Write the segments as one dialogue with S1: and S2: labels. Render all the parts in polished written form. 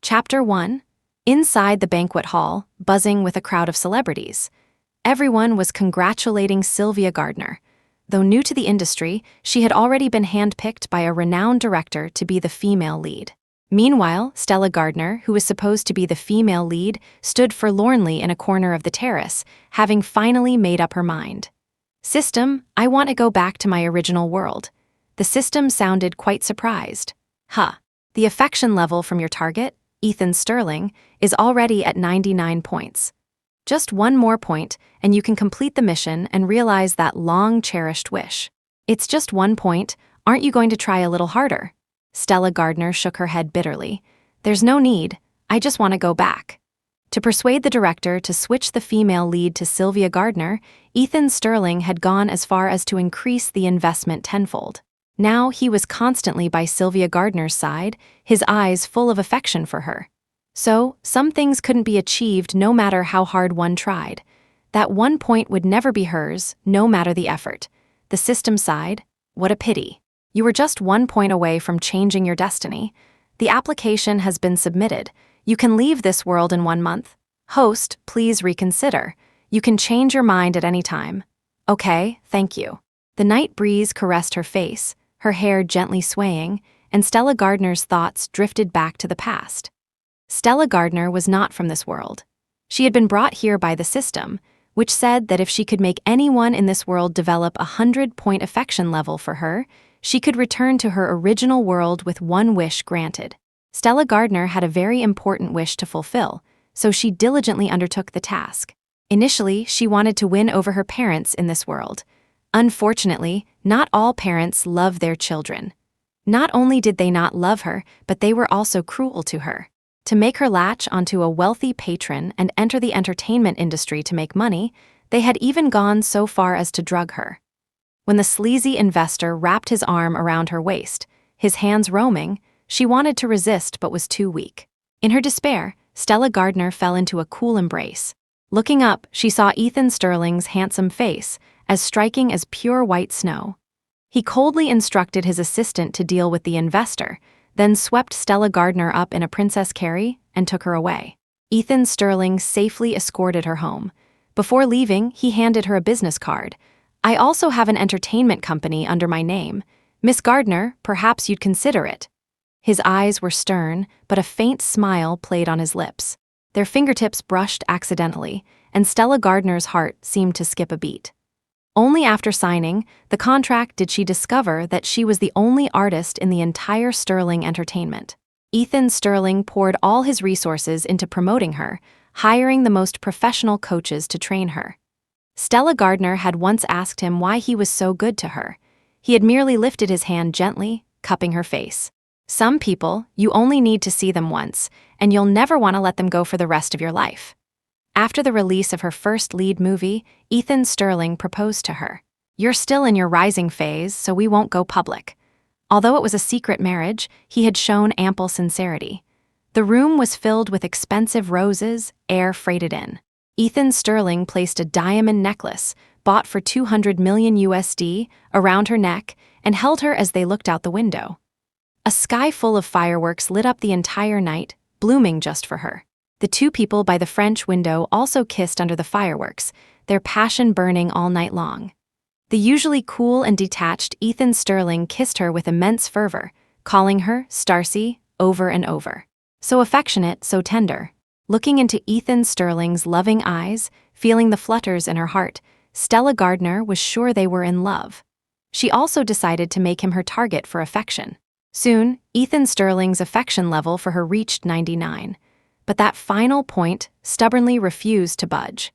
S1: Chapter 1. Inside the banquet hall, buzzing with a crowd of celebrities. Everyone was congratulating Sylvia Gardner. Though new to the industry, she had already been handpicked by a renowned director to be the female lead. Meanwhile, Stella Gardner, who was supposed to be the female lead, stood forlornly in a corner of the terrace, having finally made up her mind. "System, I want to go back to my original world." The system sounded quite surprised. The affection level from your target, Ethan Sterling, is already at 99 points. Just one more point, and you can complete the mission and realize that long-cherished wish. It's just 1 point, aren't you going to try a little harder? Stella Gardner shook her head bitterly. There's no need, I just want to go back. To persuade the director to switch the female lead to Sylvia Gardner, Ethan Sterling had gone as far as to increase the investment tenfold. Now he was constantly by Sylvia Gardner's side, his eyes full of affection for her. So, some things couldn't be achieved no matter how hard one tried. That 1 point would never be hers, no matter the effort. The system sighed, what a pity. You were just 1 point away from changing your destiny. The application has been submitted. You can leave this world in 1 month. Host, please reconsider. You can change your mind at any time. Okay, thank you. The night breeze caressed her face, her hair gently swaying, and Stella Gardner's thoughts drifted back to the past. Stella Gardner was not from this world. She had been brought here by the system, which said that if she could make anyone in this world develop a 100-point affection level for her, she could return to her original world with 1 wish granted. Stella Gardner had a very important wish to fulfill, so she diligently undertook the task. Initially, she wanted to win over her parents in this world. Unfortunately, not all parents love their children. Not only did they not love her, but they were also cruel to her. To make her latch onto a wealthy patron and enter the entertainment industry to make money, they had even gone so far as to drug her. When the sleazy investor wrapped his arm around her waist, his hands roaming, she wanted to resist but was too weak. In her despair, Stella Gardner fell into a cool embrace. Looking up, she saw Ethan Sterling's handsome face, as striking as pure white snow. He coldly instructed his assistant to deal with the investor, then swept Stella Gardner up in a princess carry and took her away. Ethan Sterling safely escorted her home. Before leaving, he handed her a business card. "I also have an entertainment company under my name. Miss Gardner, perhaps you'd consider it." His eyes were stern, but a faint smile played on his lips. Their fingertips brushed accidentally, and Stella Gardner's heart seemed to skip a beat. Only after signing the contract did she discover that she was the only artist in the entire Sterling Entertainment. Ethan Sterling poured all his resources into promoting her, hiring the most professional coaches to train her. Stella Gardner had once asked him why he was so good to her. He had merely lifted his hand gently, cupping her face. Some people, you only need to see them once, and you'll never want to let them go for the rest of your life. After the release of her first lead movie, Ethan Sterling proposed to her. "You're still in your rising phase, so we won't go public." Although it was a secret marriage, he had shown ample sincerity. The room was filled with expensive roses, air freighted in. Ethan Sterling placed a diamond necklace, bought for $200 million USD, around her neck and held her as they looked out the window. A sky full of fireworks lit up the entire night, blooming just for her. The 2 people by the French window also kissed under the fireworks, their passion burning all night long. The usually cool and detached Ethan Sterling kissed her with immense fervor, calling her Starcy over and over. So affectionate, so tender. Looking into Ethan Sterling's loving eyes, feeling the flutters in her heart, Stella Gardner was sure they were in love. She also decided to make him her target for affection. Soon, Ethan Sterling's affection level for her reached 99. But that final point stubbornly refused to budge.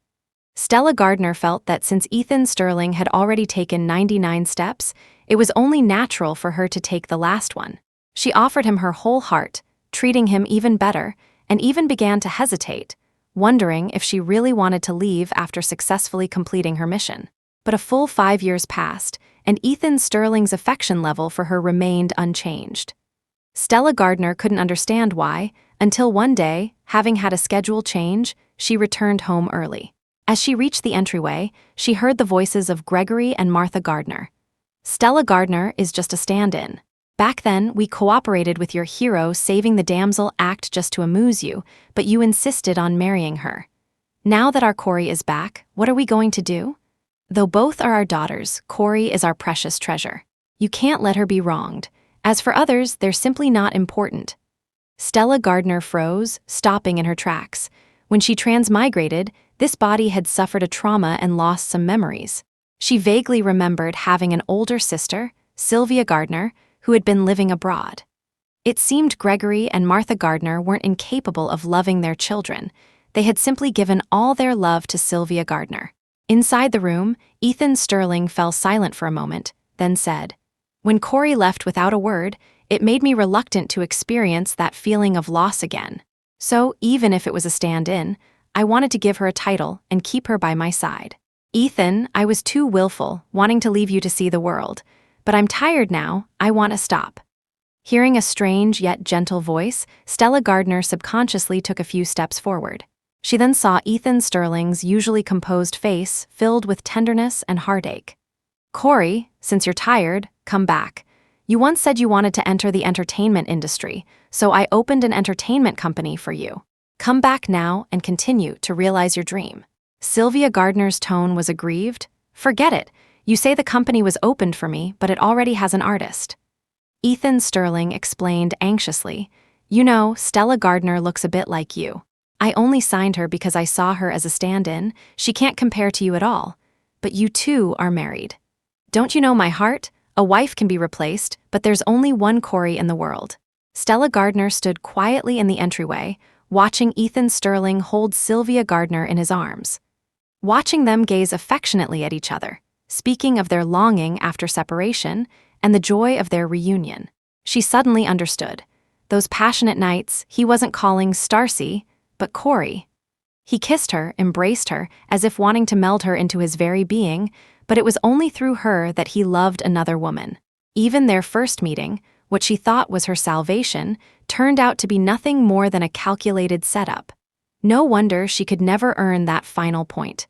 S1: Stella Gardner felt that since Ethan Sterling had already taken 99 steps, it was only natural for her to take the last one. She offered him her whole heart, treating him even better, and even began to hesitate, wondering if she really wanted to leave after successfully completing her mission. But a full 5 years passed, and Ethan Sterling's affection level for her remained unchanged. Stella Gardner couldn't understand why, until one day, having had a schedule change, she returned home early. As she reached the entryway, she heard the voices of Gregory and Martha Gardner. "Stella Gardner is just a stand-in. Back then, we cooperated with your hero saving the damsel act just to amuse you, but you insisted on marrying her. Now that our Corey is back, what are we going to do? Though both are our daughters, Corey is our precious treasure. You can't let her be wronged. As for others, they're simply not important. Stella Gardner froze, stopping in her tracks. When she transmigrated, this body had suffered a trauma and lost some memories. She vaguely remembered having an older sister, Sylvia Gardner, who had been living abroad. It seemed Gregory and Martha Gardner weren't incapable of loving their children. They had simply given all their love to Sylvia Gardner. Inside the room, Ethan Sterling fell silent for a moment, then said, "When Corey left without a word, it made me reluctant to experience that feeling of loss again. So, even if it was a stand-in, I wanted to give her a title and keep her by my side. Ethan, I was too willful, wanting to leave you to see the world. But I'm tired now, I want to stop." Hearing a strange yet gentle voice, Stella Gardner subconsciously took a few steps forward. She then saw Ethan Sterling's usually composed face filled with tenderness and heartache. "Corey, since you're tired, come back. You once said you wanted to enter the entertainment industry, so I opened an entertainment company for you. Come back now and continue to realize your dream." Sylvia Gardner's tone was aggrieved. "Forget it. You say the company was opened for me, but it already has an artist." Ethan Sterling explained anxiously, "You know, Stella Gardner looks a bit like you. I only signed her because I saw her as a stand-in. She can't compare to you at all. But you too are married. Don't you know my heart? A wife can be replaced, but there's only one Corey in the world." Stella Gardner stood quietly in the entryway, watching Ethan Sterling hold Sylvia Gardner in his arms. Watching them gaze affectionately at each other, speaking of their longing after separation and the joy of their reunion. She suddenly understood. Those passionate nights, he wasn't calling Starcy, but Corey. He kissed her, embraced her, as if wanting to meld her into his very being, but it was only through her that he loved another woman. Even their first meeting, what she thought was her salvation, turned out to be nothing more than a calculated setup. No wonder she could never earn that final point.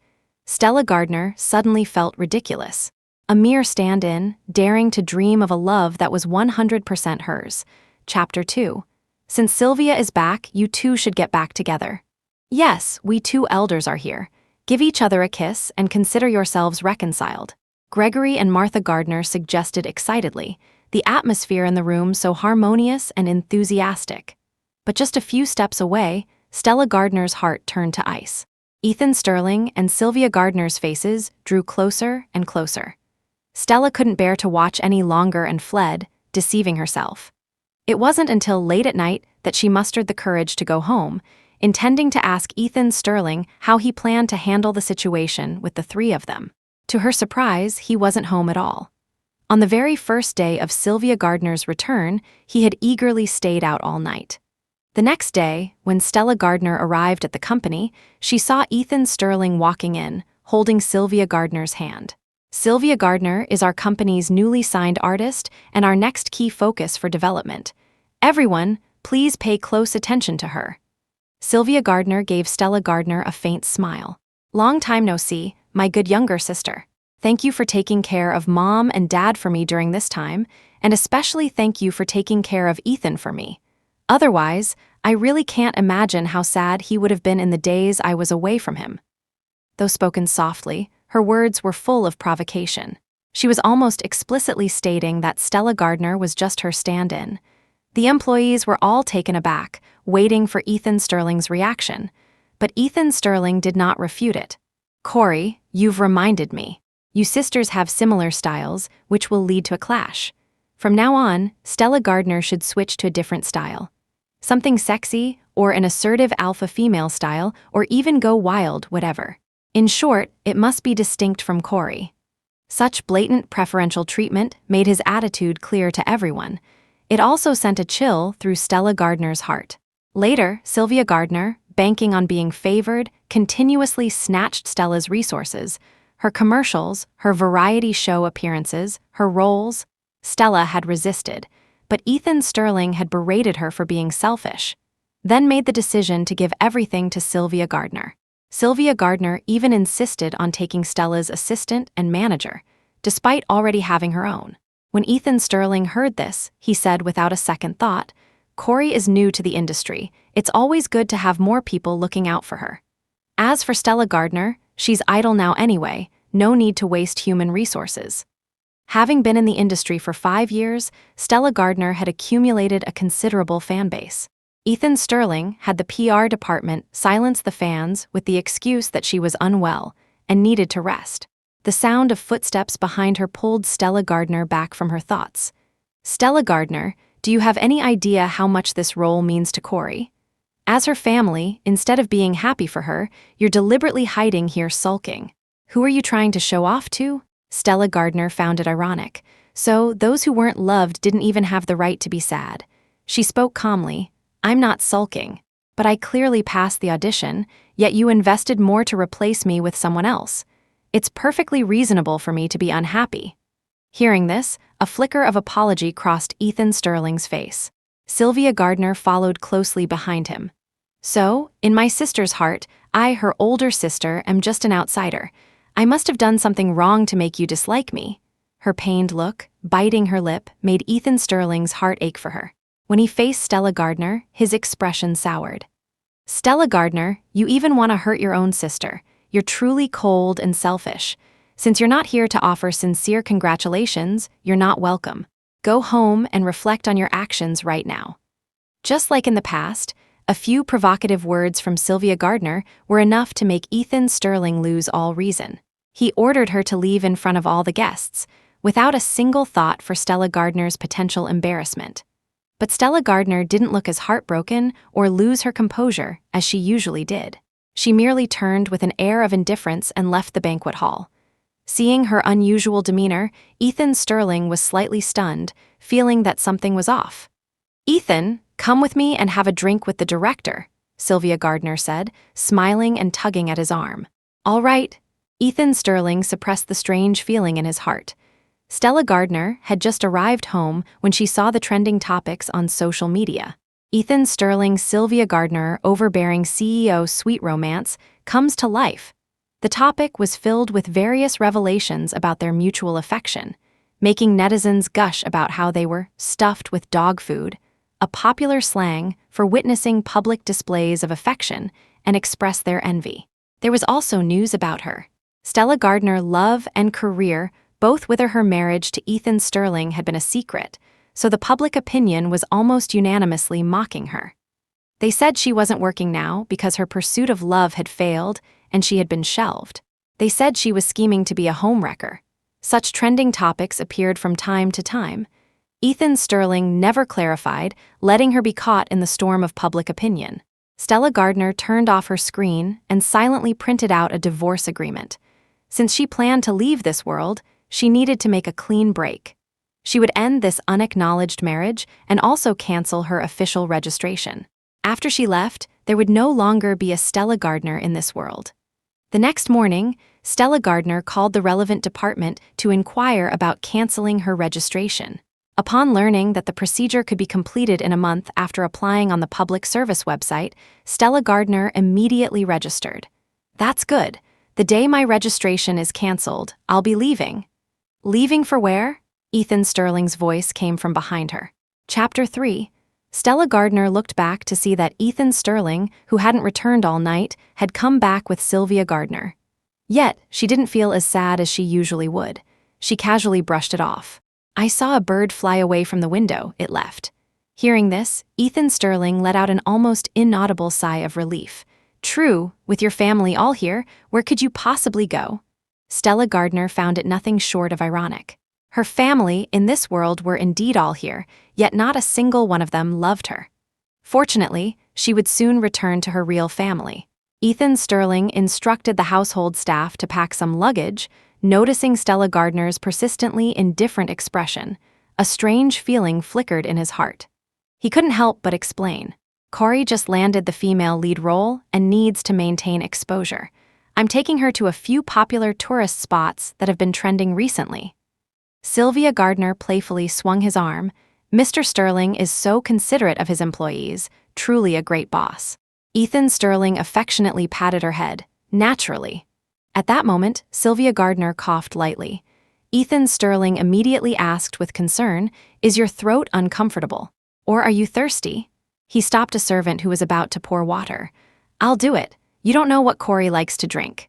S1: Stella Gardner suddenly felt ridiculous. A mere stand-in, daring to dream of a love that was 100% hers. Chapter 2. Since Sylvia is back, you two should get back together. Yes, we two elders are here. Give each other a kiss and consider yourselves reconciled. Gregory and Martha Gardner suggested excitedly, the atmosphere in the room so harmonious and enthusiastic. But just a few steps away, Stella Gardner's heart turned to ice. Ethan Sterling and Sylvia Gardner's faces drew closer and closer. Stella couldn't bear to watch any longer and fled, deceiving herself. It wasn't until late at night that she mustered the courage to go home, intending to ask Ethan Sterling how he planned to handle the situation with the three of them. To her surprise, he wasn't home at all. On the very first day of Sylvia Gardner's return, he had eagerly stayed out all night. The next day, when Stella Gardner arrived at the company, she saw Ethan Sterling walking in, holding Sylvia Gardner's hand. "Sylvia Gardner is our company's newly signed artist and our next key focus for development. Everyone, please pay close attention to her." Sylvia Gardner gave Stella Gardner a faint smile. "Long time no see, my good younger sister. Thank you for taking care of Mom and Dad for me during this time, and especially thank you for taking care of Ethan for me. Otherwise, I really can't imagine how sad he would have been in the days I was away from him." Though spoken softly, her words were full of provocation. She was almost explicitly stating that Stella Gardner was just her stand-in. The employees were all taken aback, waiting for Ethan Sterling's reaction. But Ethan Sterling did not refute it. "Corey, you've reminded me. You sisters have similar styles, which will lead to a clash. From now on, Stella Gardner should switch to a different style. Something sexy, or an assertive alpha female style, or even go wild, whatever. In short, it must be distinct from Corey." Such blatant preferential treatment made his attitude clear to everyone. It also sent a chill through Stella Gardner's heart. Later, Sylvia Gardner, banking on being favored, continuously snatched Stella's resources. Her commercials, her variety show appearances, her roles. Stella had resisted, but Ethan Sterling had berated her for being selfish, then made the decision to give everything to Sylvia Gardner. Sylvia Gardner even insisted on taking Stella's assistant and manager, despite already having her own. When Ethan Sterling heard this, he said without a second thought, "Corey is new to the industry. It's always good to have more people looking out for her. As for Stella Gardner, she's idle now anyway, no need to waste human resources." Having been in the industry for 5 years, Stella Gardner had accumulated a considerable fan base. Ethan Sterling had the PR department silence the fans with the excuse that she was unwell and needed to rest. The sound of footsteps behind her pulled Stella Gardner back from her thoughts. "Stella Gardner, do you have any idea how much this role means to Corey? As her family, instead of being happy for her, you're deliberately hiding here sulking. Who are you trying to show off to?" Stella Gardner found it ironic. So those who weren't loved didn't even have the right to be sad. She spoke calmly. "I'm not sulking, but I clearly passed the audition, yet you invested more to replace me with someone else. It's perfectly reasonable for me to be unhappy." Hearing this, a flicker of apology crossed Ethan Sterling's face. Sylvia Gardner followed closely behind him. "So, in my sister's heart, I, her older sister, am just an outsider. I must have done something wrong to make you dislike me." Her pained look, biting her lip, made Ethan Sterling's heart ache for her. When he faced Stella Gardner, his expression soured. "Stella Gardner, you even want to hurt your own sister. You're truly cold and selfish. Since you're not here to offer sincere congratulations, you're not welcome. Go home and reflect on your actions right now." Just like in the past, a few provocative words from Sylvia Gardner were enough to make Ethan Sterling lose all reason. He ordered her to leave in front of all the guests, without a single thought for Stella Gardner's potential embarrassment. But Stella Gardner didn't look as heartbroken or lose her composure as she usually did. She merely turned with an air of indifference and left the banquet hall. Seeing her unusual demeanor, Ethan Sterling was slightly stunned, feeling that something was off. "Ethan, come with me and have a drink with the director," Sylvia Gardner said, smiling and tugging at his arm. "All right." Ethan Sterling suppressed the strange feeling in his heart. Stella Gardner had just arrived home when she saw the trending topics on social media. Ethan Sterling's Sylvia Gardner overbearing CEO sweet romance comes to life. The topic was filled with various revelations about their mutual affection, making netizens gush about how they were stuffed with dog food, a popular slang for witnessing public displays of affection and express their envy. There was also news about her. Stella Gardner's love and career, both whether her marriage to Ethan Sterling had been a secret, so the public opinion was almost unanimously mocking her. They said she wasn't working now because her pursuit of love had failed and she had been shelved. They said she was scheming to be a homewrecker. Such trending topics appeared from time to time. Ethan Sterling never clarified, letting her be caught in the storm of public opinion. Stella Gardner turned off her screen and silently printed out a divorce agreement. Since she planned to leave this world, she needed to make a clean break. She would end this unacknowledged marriage and also cancel her official registration. After she left, there would no longer be a Stella Gardner in this world. The next morning, Stella Gardner called the relevant department to inquire about canceling her registration. Upon learning that the procedure could be completed in a month after applying on the public service website, Stella Gardner immediately registered. "That's good. The day my registration is canceled, I'll be leaving." "Leaving for where?" Ethan Sterling's voice came from behind her. Chapter 3. Stella Gardner looked back to see that Ethan Sterling, who hadn't returned all night, had come back with Sylvia Gardner. Yet, she didn't feel as sad as she usually would. She casually brushed it off. "I saw a bird fly away from the window," it left. Hearing this, Ethan Sterling let out an almost inaudible sigh of relief. "True, with your family all here, where could you possibly go?" Stella Gardner found it nothing short of ironic. Her family in this world were indeed all here, yet not a single one of them loved her. Fortunately, she would soon return to her real family. Ethan Sterling instructed the household staff to pack some luggage, noticing Stella Gardner's persistently indifferent expression. A strange feeling flickered in his heart. He couldn't help but explain. "Corey just landed the female lead role and needs to maintain exposure. I'm taking her to a few popular tourist spots that have been trending recently." Sylvia Gardner playfully swung his arm. "Mr. Sterling is so considerate of his employees, truly a great boss." Ethan Sterling affectionately patted her head. "Naturally." At that moment, Sylvia Gardner coughed lightly. Ethan Sterling immediately asked with concern, "Is your throat uncomfortable? Or are you thirsty?" He stopped a servant who was about to pour water. "I'll do it. You don't know what Corey likes to drink."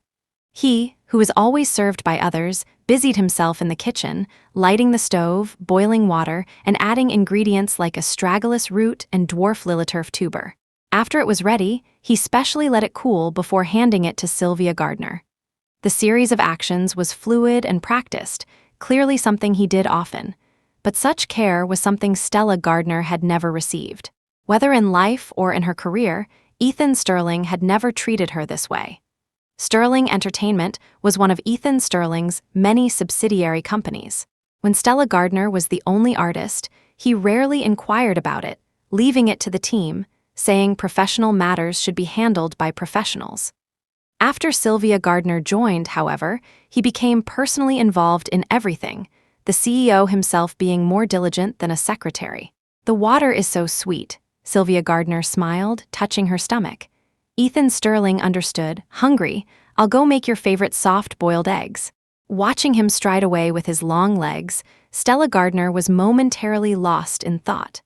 S1: He, who was always served by others, busied himself in the kitchen, lighting the stove, boiling water, and adding ingredients like astragalus root and dwarf liliturf tuber. After it was ready, he specially let it cool before handing it to Sylvia Gardner. The series of actions was fluid and practiced, clearly something he did often. But such care was something Stella Gardner had never received. Whether in life or in her career, Ethan Sterling had never treated her this way. Sterling Entertainment was one of Ethan Sterling's many subsidiary companies. When Stella Gardner was the only artist, he rarely inquired about it, leaving it to the team, saying professional matters should be handled by professionals. After Sylvia Gardner joined, however, he became personally involved in everything, the CEO himself being more diligent than a secretary. "The water is so sweet," Sylvia Gardner smiled, touching her stomach. Ethan Sterling understood. "Hungry? I'll go make your favorite soft-boiled eggs." Watching him stride away with his long legs, Stella Gardner was momentarily lost in thought.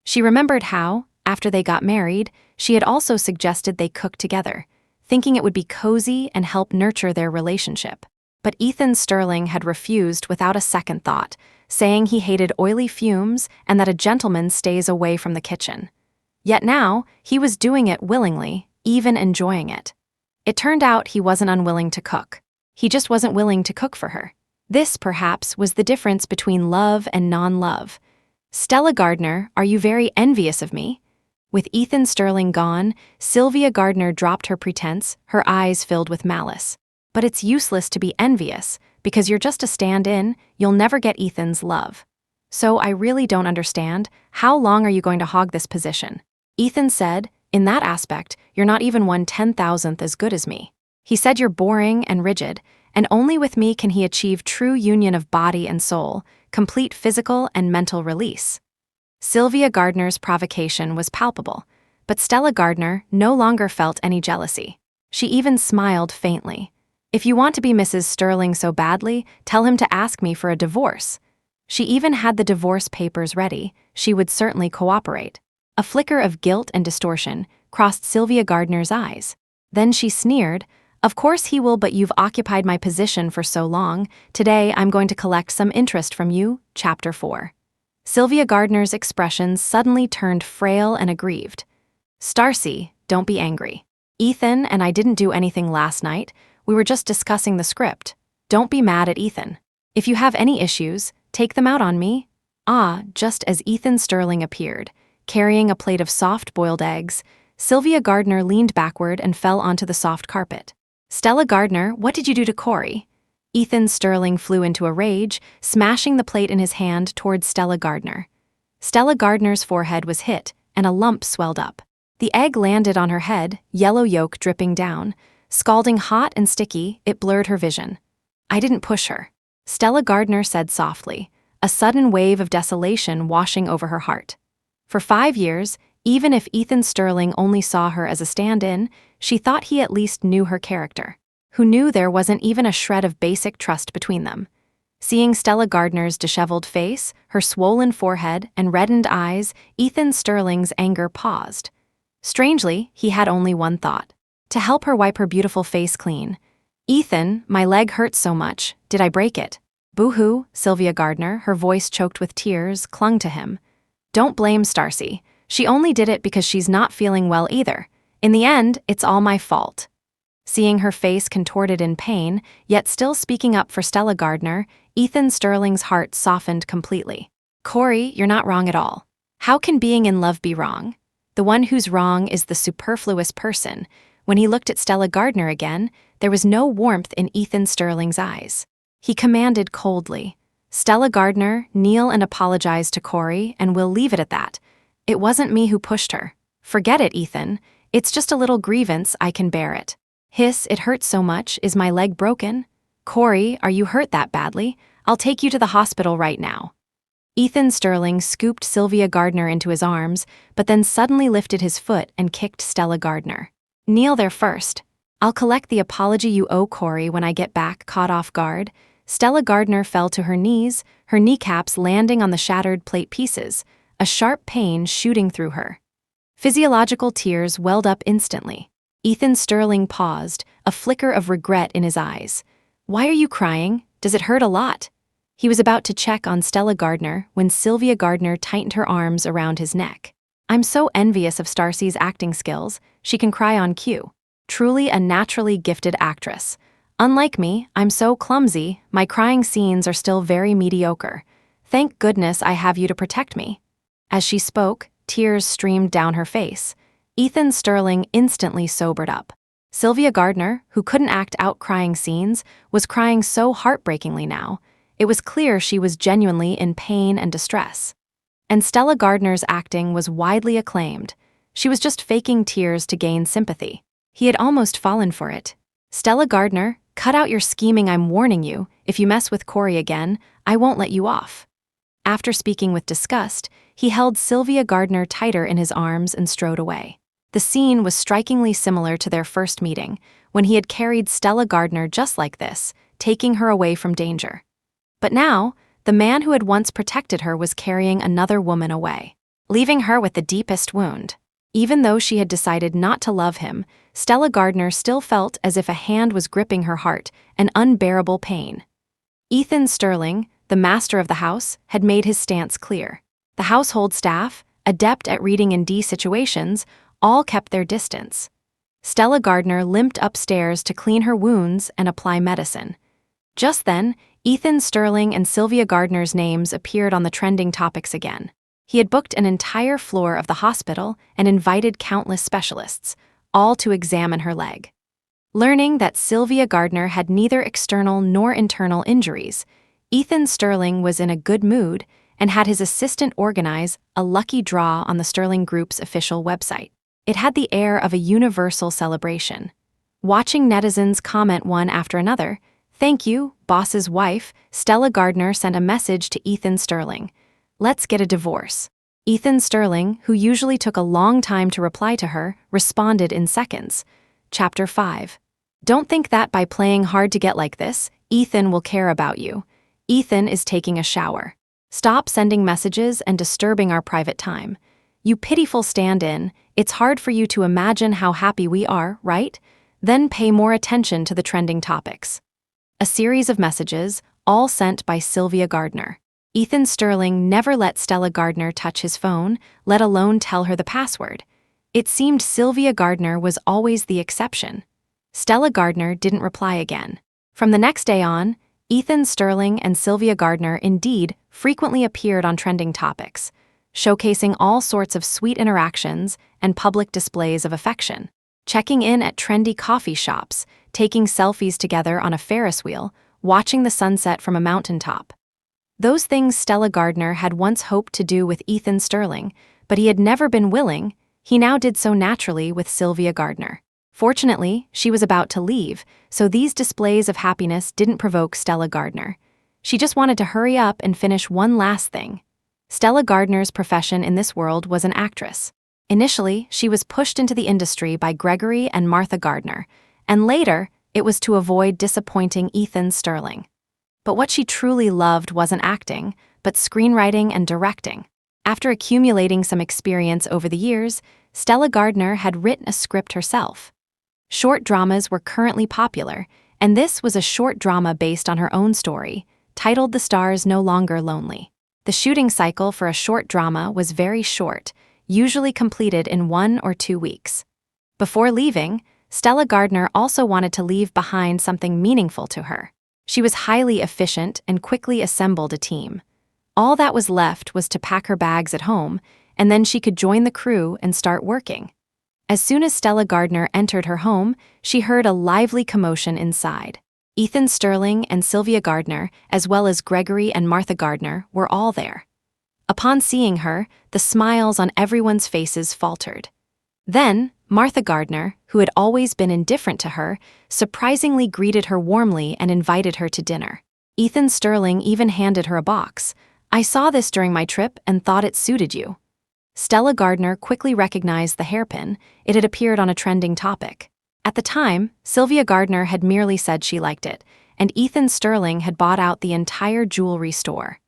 S1: She remembered how, after they got married, she had also suggested they cook together, thinking it would be cozy and help nurture their relationship. But Ethan Sterling had refused without a second thought, saying he hated oily fumes and that a gentleman stays away from the kitchen. Yet now, he was doing it willingly, even enjoying it. It turned out he wasn't unwilling to cook. He just wasn't willing to cook for her. This, perhaps, was the difference between love and non-love. "Stella Gardner, are you very envious of me?" With Ethan Sterling gone, Sylvia Gardner dropped her pretense, her eyes filled with malice. "But it's useless to be envious, because you're just a stand-in, you'll never get Ethan's love. So I really don't understand, how long are you going to hog this position?" Ethan said, "In that aspect, you're not even 1/10,000th as good as me." He said, "You're boring and rigid, and only with me can he achieve true union of body and soul, complete physical and mental release." Sylvia Gardner's provocation was palpable, but Stella Gardner no longer felt any jealousy. She even smiled faintly. "If you want to be Mrs. Sterling so badly, tell him to ask me for a divorce." She even had the divorce papers ready. She would certainly cooperate. A flicker of guilt and distortion crossed Sylvia Gardner's eyes. Then she sneered, "Of course he will, but you've occupied my position for so long. Today I'm going to collect some interest from you." Chapter 4. Sylvia Gardner's expressions suddenly turned frail and aggrieved. "Starcy, don't be angry. Ethan and I didn't do anything last night. We were just discussing the script. Don't be mad at Ethan. If you have any issues, take them out on me." Just as Ethan Sterling appeared, carrying a plate of soft-boiled eggs, Sylvia Gardner leaned backward and fell onto the soft carpet. "Stella Gardner, what did you do to Corey?" Ethan Sterling flew into a rage, smashing the plate in his hand towards Stella Gardner. Stella Gardner's forehead was hit, and a lump swelled up. The egg landed on her head, yellow yolk dripping down. Scalding hot and sticky, it blurred her vision. "I didn't push her," Stella Gardner said softly, a sudden wave of desolation washing over her heart. For 5 years, even if Ethan Sterling only saw her as a stand-in, she thought he at least knew her character. Who knew there wasn't even a shred of basic trust between them. Seeing Stella Gardner's disheveled face, her swollen forehead, and reddened eyes, Ethan Sterling's anger paused. Strangely, he had only one thought: to help her wipe her beautiful face clean. "Ethan, my leg hurts so much. Did I break it?" "Boo-hoo," Sylvia Gardner, her voice choked with tears, clung to him. "Don't blame Starcy. She only did it because she's not feeling well either. In the end, it's all my fault." Seeing her face contorted in pain, yet still speaking up for Stella Gardner, Ethan Sterling's heart softened completely. "Corey, you're not wrong at all. How can being in love be wrong? The one who's wrong is the superfluous person." When he looked at Stella Gardner again, there was no warmth in Ethan Sterling's eyes. He commanded coldly, "Stella Gardner, kneel and apologize to Corey, and we'll leave it at that. It wasn't me who pushed her. Forget it, Ethan. It's just a little grievance, I can bear it." "Hiss, it hurts so much. Is my leg broken?" "Corey, are you hurt that badly? I'll take you to the hospital right now." Ethan Sterling scooped Sylvia Gardner into his arms, but then suddenly lifted his foot and kicked Stella Gardner. "Kneel there first. I'll collect the apology you owe Corey when I get back," caught off guard. Stella Gardner fell to her knees, her kneecaps landing on the shattered plate pieces, a sharp pain shooting through her. Physiological tears welled up instantly. Ethan Sterling paused, a flicker of regret in his eyes. "Why are you crying? Does it hurt a lot?" He was about to check on Stella Gardner when Sylvia Gardner tightened her arms around his neck. "I'm so envious of Starcy's acting skills. She can cry on cue. Truly a naturally gifted actress. Unlike me, I'm so clumsy, my crying scenes are still very mediocre. Thank goodness I have you to protect me." As she spoke, tears streamed down her face. Ethan Sterling instantly sobered up. Sylvia Gardner, who couldn't act out crying scenes, was crying so heartbreakingly now. It was clear she was genuinely in pain and distress. And Stella Gardner's acting was widely acclaimed. She was just faking tears to gain sympathy. He had almost fallen for it. "Stella Gardner, cut out your scheming, I'm warning you. If you mess with Corey again, I won't let you off." After speaking with disgust, he held Sylvia Gardner tighter in his arms and strode away. The scene was strikingly similar to their first meeting, when he had carried Stella Gardner just like this, taking her away from danger. But now, the man who had once protected her was carrying another woman away, leaving her with the deepest wound. Even though she had decided not to love him, Stella Gardner still felt as if a hand was gripping her heart, an unbearable pain. Ethan Sterling, the master of the house, had made his stance clear. The household staff, adept at reading in D situations, all kept their distance. Stella Gardner limped upstairs to clean her wounds and apply medicine. Just then, Ethan Sterling and Sylvia Gardner's names appeared on the trending topics again. He had booked an entire floor of the hospital and invited countless specialists, all to examine her leg. Learning that Sylvia Gardner had neither external nor internal injuries, Ethan Sterling was in a good mood and had his assistant organize a lucky draw on the Sterling Group's official website. It had the air of a universal celebration. Watching netizens comment one after another, "Thank you, boss's wife," Stella Gardner sent a message to Ethan Sterling. "Let's get a divorce." Ethan Sterling, who usually took a long time to reply to her, responded in seconds. Chapter 5. Don't think that by playing hard to get like this, Ethan will care about you. Ethan is taking a shower. Stop sending messages and disturbing our private time. You pitiful stand-in, it's hard for you to imagine how happy we are, right? Then pay more attention to the trending topics. A series of messages, all sent by Sylvia Gardner. Ethan Sterling never let Stella Gardner touch his phone, let alone tell her the password. It seemed Sylvia Gardner was always the exception. Stella Gardner didn't reply again. From the next day on, Ethan Sterling and Sylvia Gardner indeed frequently appeared on trending topics, showcasing all sorts of sweet interactions and public displays of affection. Checking in at trendy coffee shops, taking selfies together on a Ferris wheel, watching the sunset from a mountaintop. Those things Stella Gardner had once hoped to do with Ethan Sterling, but he had never been willing. He now did so naturally with Sylvia Gardner. Fortunately, she was about to leave, so these displays of happiness didn't provoke Stella Gardner. She just wanted to hurry up and finish one last thing. Stella Gardner's profession in this world was an actress. Initially, she was pushed into the industry by Gregory and Martha Gardner, and later, it was to avoid disappointing Ethan Sterling. But what she truly loved wasn't acting, but screenwriting and directing. After accumulating some experience over the years, Stella Gardner had written a script herself. Short dramas were currently popular, and this was a short drama based on her own story, titled The Stars No Longer Lonely. The shooting cycle for a short drama was very short, usually completed in 1 or 2 weeks. Before leaving, Stella Gardner also wanted to leave behind something meaningful to her. She was highly efficient and quickly assembled a team. All that was left was to pack her bags at home, and then she could join the crew and start working. As soon as Stella Gardner entered her home, she heard a lively commotion inside. Ethan Sterling and Sylvia Gardner, as well as Gregory and Martha Gardner, were all there. Upon seeing her, the smiles on everyone's faces faltered. Then, Martha Gardner, who had always been indifferent to her, surprisingly greeted her warmly and invited her to dinner. Ethan Sterling even handed her a box. "I saw this during my trip and thought it suited you." Stella Gardner quickly recognized the hairpin. It had appeared on a trending topic. At the time, Sylvia Gardner had merely said she liked it, and Ethan Sterling had bought out the entire jewelry store.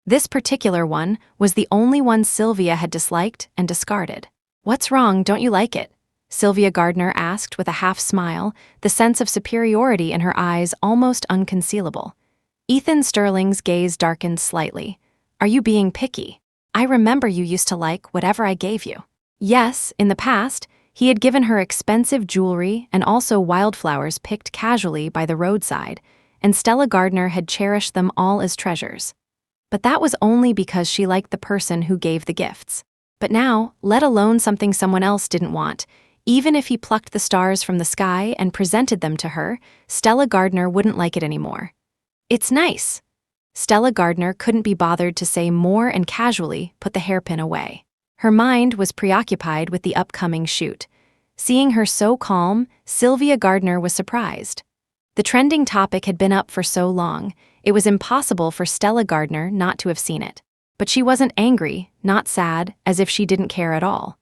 S1: This particular one was the only one Sylvia had disliked and discarded. "What's wrong, don't you like it?" Sylvia Gardner asked with a half-smile, the sense of superiority in her eyes almost unconcealable. Ethan Sterling's gaze darkened slightly. "Are you being picky? I remember you used to like whatever I gave you." Yes, in the past, he had given her expensive jewelry and also wildflowers picked casually by the roadside, and Stella Gardner had cherished them all as treasures. But that was only because she liked the person who gave the gifts. But now, let alone something someone else didn't want, even if he plucked the stars from the sky and presented them to her, Stella Gardner wouldn't like it anymore. "It's nice." Stella Gardner couldn't be bothered to say more and casually put the hairpin away. Her mind was preoccupied with the upcoming shoot. Seeing her so calm, Sylvia Gardner was surprised. The trending topic had been up for so long, it was impossible for Stella Gardner not to have seen it. But she wasn't angry, not sad, as if she didn't care at all.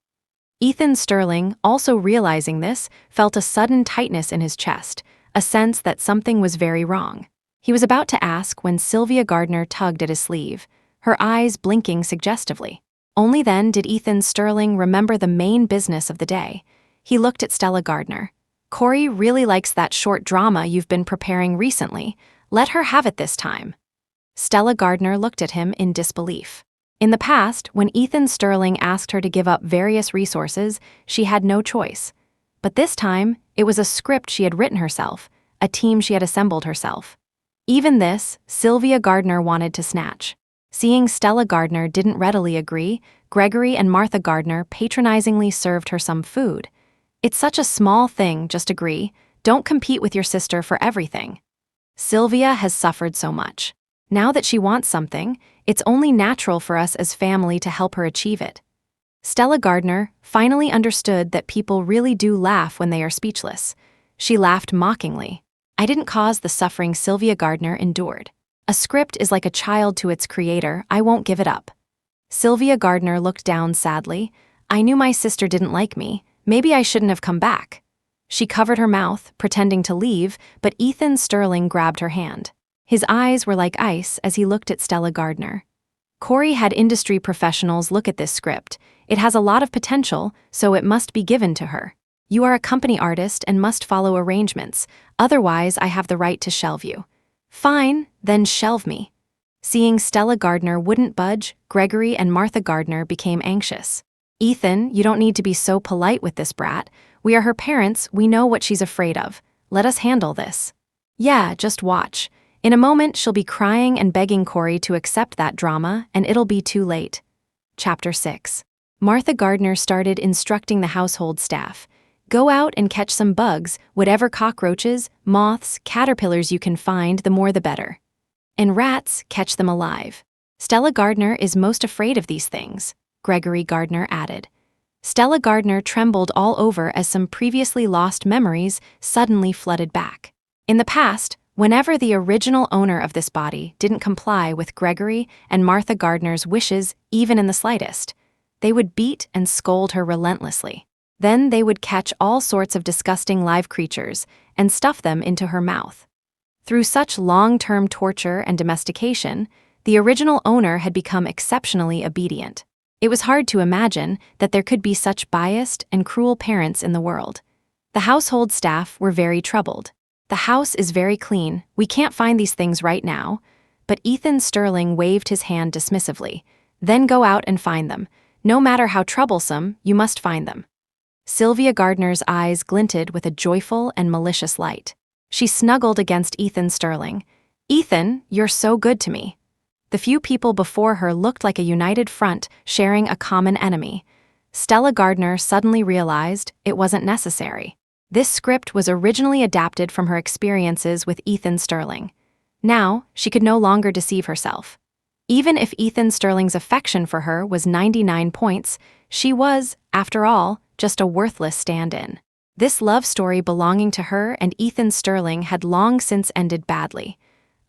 S1: Ethan Sterling, also realizing this, felt a sudden tightness in his chest, a sense that something was very wrong. He was about to ask when Sylvia Gardner tugged at his sleeve, her eyes blinking suggestively. Only then did Ethan Sterling remember the main business of the day. He looked at Stella Gardner. "Corey really likes that short drama you've been preparing recently. Let her have it this time." Stella Gardner looked at him in disbelief. In the past, when Ethan Sterling asked her to give up various resources, she had no choice. But this time, it was a script she had written herself, a team she had assembled herself. Even this, Sylvia Gardner wanted to snatch. Seeing Stella Gardner didn't readily agree, Gregory and Martha Gardner patronizingly served her some food. "It's such a small thing, just agree. Don't compete with your sister for everything." Sylvia has suffered so much. Now that she wants something, it's only natural for us as family to help her achieve it. Stella Gardner finally understood that people really do laugh when they are speechless. She laughed mockingly. "I didn't cause the suffering Sylvia Gardner endured. A script is like a child to its creator. I won't give it up." Sylvia Gardner looked down sadly. "I knew my sister didn't like me. Maybe I shouldn't have come back." She covered her mouth, pretending to leave, but Ethan Sterling grabbed her hand. His eyes were like ice as he looked at Stella Gardner. "Corey had industry professionals look at this script. It has a lot of potential, so it must be given to her. You are a company artist and must follow arrangements, otherwise I have the right to shelve you." "Fine, then shelve me." Seeing Stella Gardner wouldn't budge, Gregory and Martha Gardner became anxious. "Ethan, you don't need to be so polite with this brat. We are her parents, we know what she's afraid of. Let us handle this." "Yeah, just watch. In a moment, she'll be crying and begging Corey to accept that drama, and it'll be too late." Chapter 6. Martha Gardner started instructing the household staff. "Go out and catch some bugs, whatever cockroaches, moths, caterpillars you can find, the more the better. And rats, catch them alive. Stella Gardner is most afraid of these things," Gregory Gardner added. Stella Gardner trembled all over as some previously lost memories suddenly flooded back. In the past, whenever the original owner of this body didn't comply with Gregory and Martha Gardner's wishes even in the slightest, they would beat and scold her relentlessly. Then they would catch all sorts of disgusting live creatures and stuff them into her mouth. Through such long-term torture and domestication, the original owner had become exceptionally obedient. It was hard to imagine that there could be such biased and cruel parents in the world. The household staff were very troubled. "The house is very clean, we can't find these things right now." But Ethan Sterling waved his hand dismissively. "Then go out and find them. No matter how troublesome, you must find them." Sylvia Gardner's eyes glinted with a joyful and malicious light. She snuggled against Ethan Sterling. "Ethan, you're so good to me." The few people before her looked like a united front sharing a common enemy. Stella Gardner suddenly realized it wasn't necessary. This script was originally adapted from her experiences with Ethan Sterling. Now, she could no longer deceive herself. Even if Ethan Sterling's affection for her was 99 points, she was, after all, just a worthless stand-in. This love story belonging to her and Ethan Sterling had long since ended badly.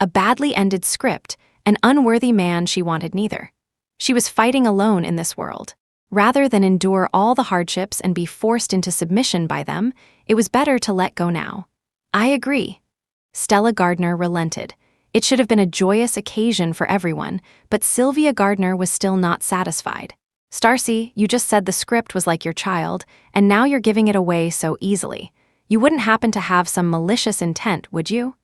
S1: A badly ended script, an unworthy man she wanted neither. She was fighting alone in this world. Rather than endure all the hardships and be forced into submission by them, it was better to let go now. "I agree." Stella Gardner relented. It should have been a joyous occasion for everyone, but Sylvia Gardner was still not satisfied. Stacy, you just said the script was like your child, and now you're giving it away so easily. You wouldn't happen to have some malicious intent, would you?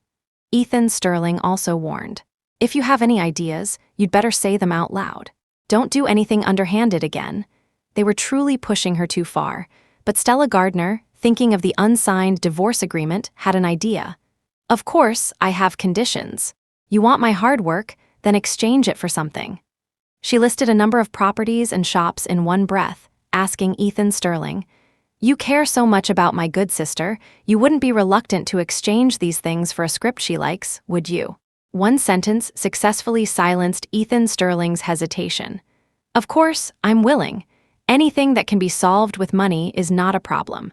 S1: Ethan Sterling also warned. If you have any ideas, you'd better say them out loud. Don't do anything underhanded again. They were truly pushing her too far, but Stella Gardner, thinking of the unsigned divorce agreement, had an idea. Of course, I have conditions. You want my hard work, then exchange it for something. She listed a number of properties and shops in one breath, asking Ethan Sterling, "You care so much about my good sister, you wouldn't be reluctant to exchange these things for a script she likes, would you?" One sentence successfully silenced Ethan Sterling's hesitation. "Of course, I'm willing. Anything that can be solved with money is not a problem."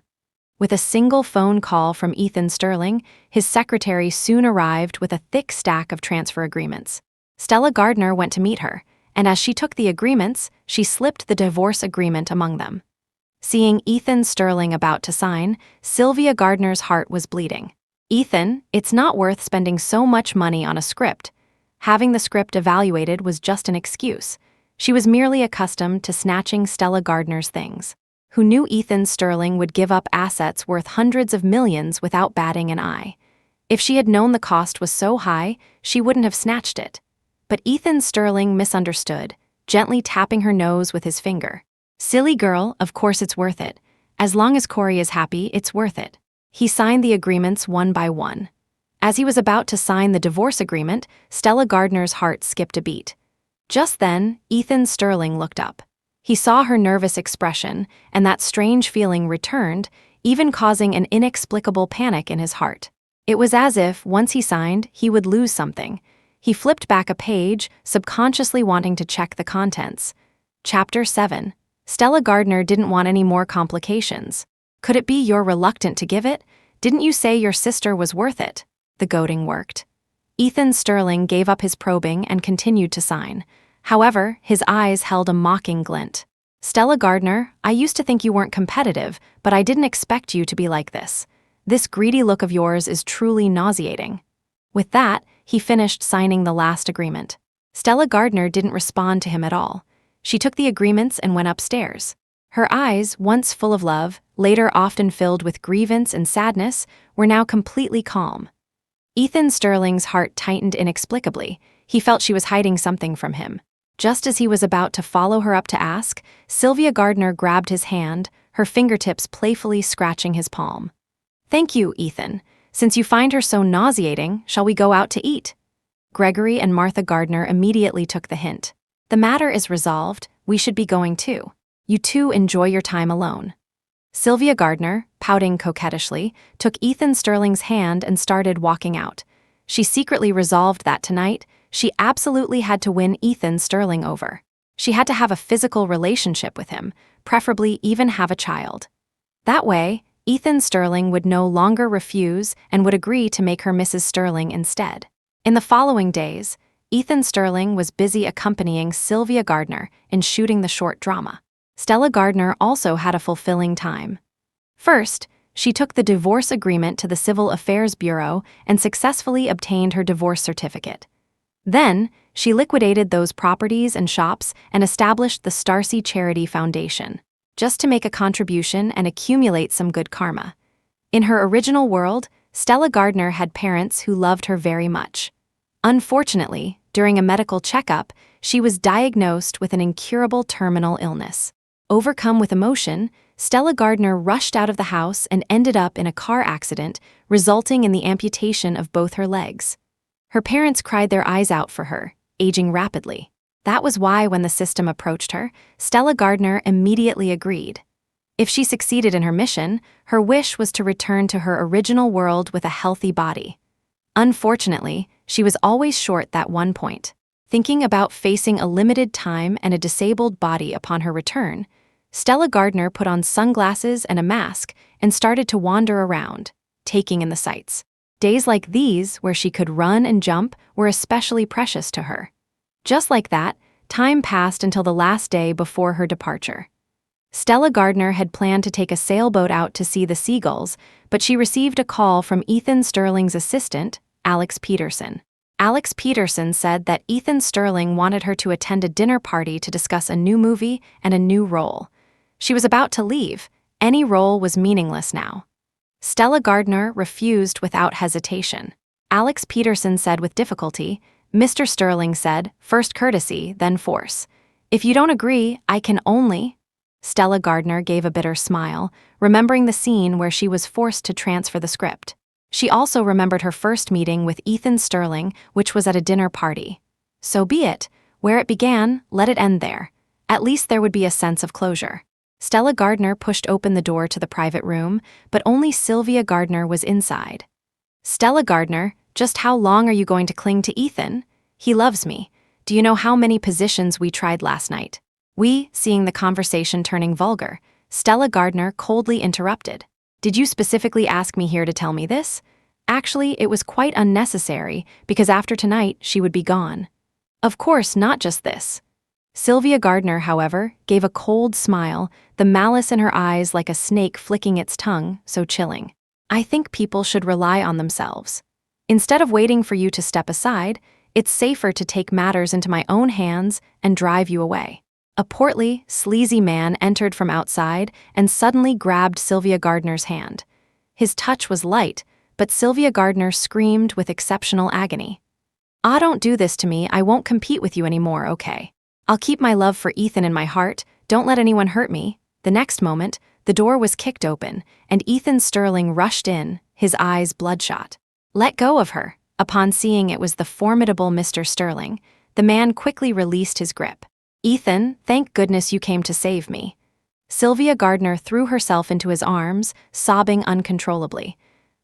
S1: With a single phone call from Ethan Sterling, his secretary soon arrived with a thick stack of transfer agreements. Stella Gardner went to meet her, and as she took the agreements, she slipped the divorce agreement among them. Seeing Ethan Sterling about to sign, Sylvia Gardner's heart was bleeding. "Ethan, it's not worth spending so much money on a script." Having the script evaluated was just an excuse. She was merely accustomed to snatching Stella Gardner's things. Who knew Ethan Sterling would give up assets worth hundreds of millions without batting an eye? If she had known the cost was so high, she wouldn't have snatched it. But Ethan Sterling misunderstood, gently tapping her nose with his finger. "Silly girl, of course it's worth it. As long as Corey is happy, it's worth it." He signed the agreements one by one. As he was about to sign the divorce agreement, Stella Gardner's heart skipped a beat. Just then, Ethan Sterling looked up. He saw her nervous expression, and that strange feeling returned, even causing an inexplicable panic in his heart. It was as if, once he signed, he would lose something. He flipped back a page, subconsciously wanting to check the contents. Chapter 7. Stella Gardner didn't want any more complications. "Could it be you're reluctant to give it? Didn't you say your sister was worth it?" The goading worked. Ethan Sterling gave up his probing and continued to sign. However, his eyes held a mocking glint. "Stella Gardner, I used to think you weren't competitive, but I didn't expect you to be like this. This greedy look of yours is truly nauseating." With that, he finished signing the last agreement. Stella Gardner didn't respond to him at all. She took the agreements and went upstairs. Her eyes, once full of love, later often filled with grievance and sadness, were now completely calm. Ethan Sterling's heart tightened inexplicably. He felt she was hiding something from him. Just as he was about to follow her up to ask, Sylvia Gardner grabbed his hand, her fingertips playfully scratching his palm. "Thank you, Ethan. Since you find her so nauseating, shall we go out to eat?" Gregory and Martha Gardner immediately took the hint. "The matter is resolved, we should be going too. You two enjoy your time alone." Sylvia Gardner, pouting coquettishly, took Ethan Sterling's hand and started walking out. She secretly resolved that tonight, she absolutely had to win Ethan Sterling over. She had to have a physical relationship with him, preferably even have a child. That way, Ethan Sterling would no longer refuse and would agree to make her Mrs. Sterling instead. In the following days, Ethan Sterling was busy accompanying Sylvia Gardner in shooting the short drama. Stella Gardner also had a fulfilling time. First, she took the divorce agreement to the Civil Affairs Bureau and successfully obtained her divorce certificate. Then, she liquidated those properties and shops and established the Stacy Charity Foundation, just to make a contribution and accumulate some good karma. In her original world, Stella Gardner had parents who loved her very much. Unfortunately, during a medical checkup, she was diagnosed with an incurable terminal illness. Overcome with emotion, Stella Gardner rushed out of the house and ended up in a car accident, resulting in the amputation of both her legs. Her parents cried their eyes out for her, aging rapidly. That was why when the system approached her, Stella Gardner immediately agreed. If she succeeded in her mission, her wish was to return to her original world with a healthy body. Unfortunately, she was always short that one point. Thinking about facing a limited time and a disabled body upon her return, Stella Gardner put on sunglasses and a mask and started to wander around, taking in the sights. Days like these, where she could run and jump, were especially precious to her. Just like that, time passed until the last day before her departure. Stella Gardner had planned to take a sailboat out to see the seagulls, but she received a call from Ethan Sterling's assistant, Alex Peterson. Alex Peterson said that Ethan Sterling wanted her to attend a dinner party to discuss a new movie and a new role. She was about to leave. Any role was meaningless now. Stella Gardner refused without hesitation. Alex Peterson said with difficulty. Mr. Sterling said, first courtesy, then force. If you don't agree, I can only... Stella Gardner gave a bitter smile, remembering the scene where she was forced to transfer the script. She also remembered her first meeting with Ethan Sterling, which was at a dinner party. So be it. Where it began, let it end there. At least there would be a sense of closure. Stella Gardner pushed open the door to the private room, but only Sylvia Gardner was inside. Stella Gardner, just how long are you going to cling to Ethan? He loves me. Do you know how many positions we tried last night? We, seeing the conversation turning vulgar, Stella Gardner coldly interrupted. Did you specifically ask me here to tell me this? Actually, it was quite unnecessary, because after tonight, she would be gone. Of course, not just this. Sylvia Gardner, however, gave a cold smile, the malice in her eyes like a snake flicking its tongue, so chilling. I think people should rely on themselves. Instead of waiting for you to step aside, it's safer to take matters into my own hands and drive you away. A portly, sleazy man entered from outside and suddenly grabbed Sylvia Gardner's hand. His touch was light, but Sylvia Gardner screamed with exceptional agony. Ah, don't do this to me, I won't compete with you anymore, okay? I'll keep my love for Ethan in my heart, don't let anyone hurt me. The next moment, the door was kicked open, and Ethan Sterling rushed in, his eyes bloodshot. Let go of her. Upon seeing it was the formidable Mr. Sterling, the man quickly released his grip. Ethan, thank goodness you came to save me. Sylvia Gardner threw herself into his arms, sobbing uncontrollably.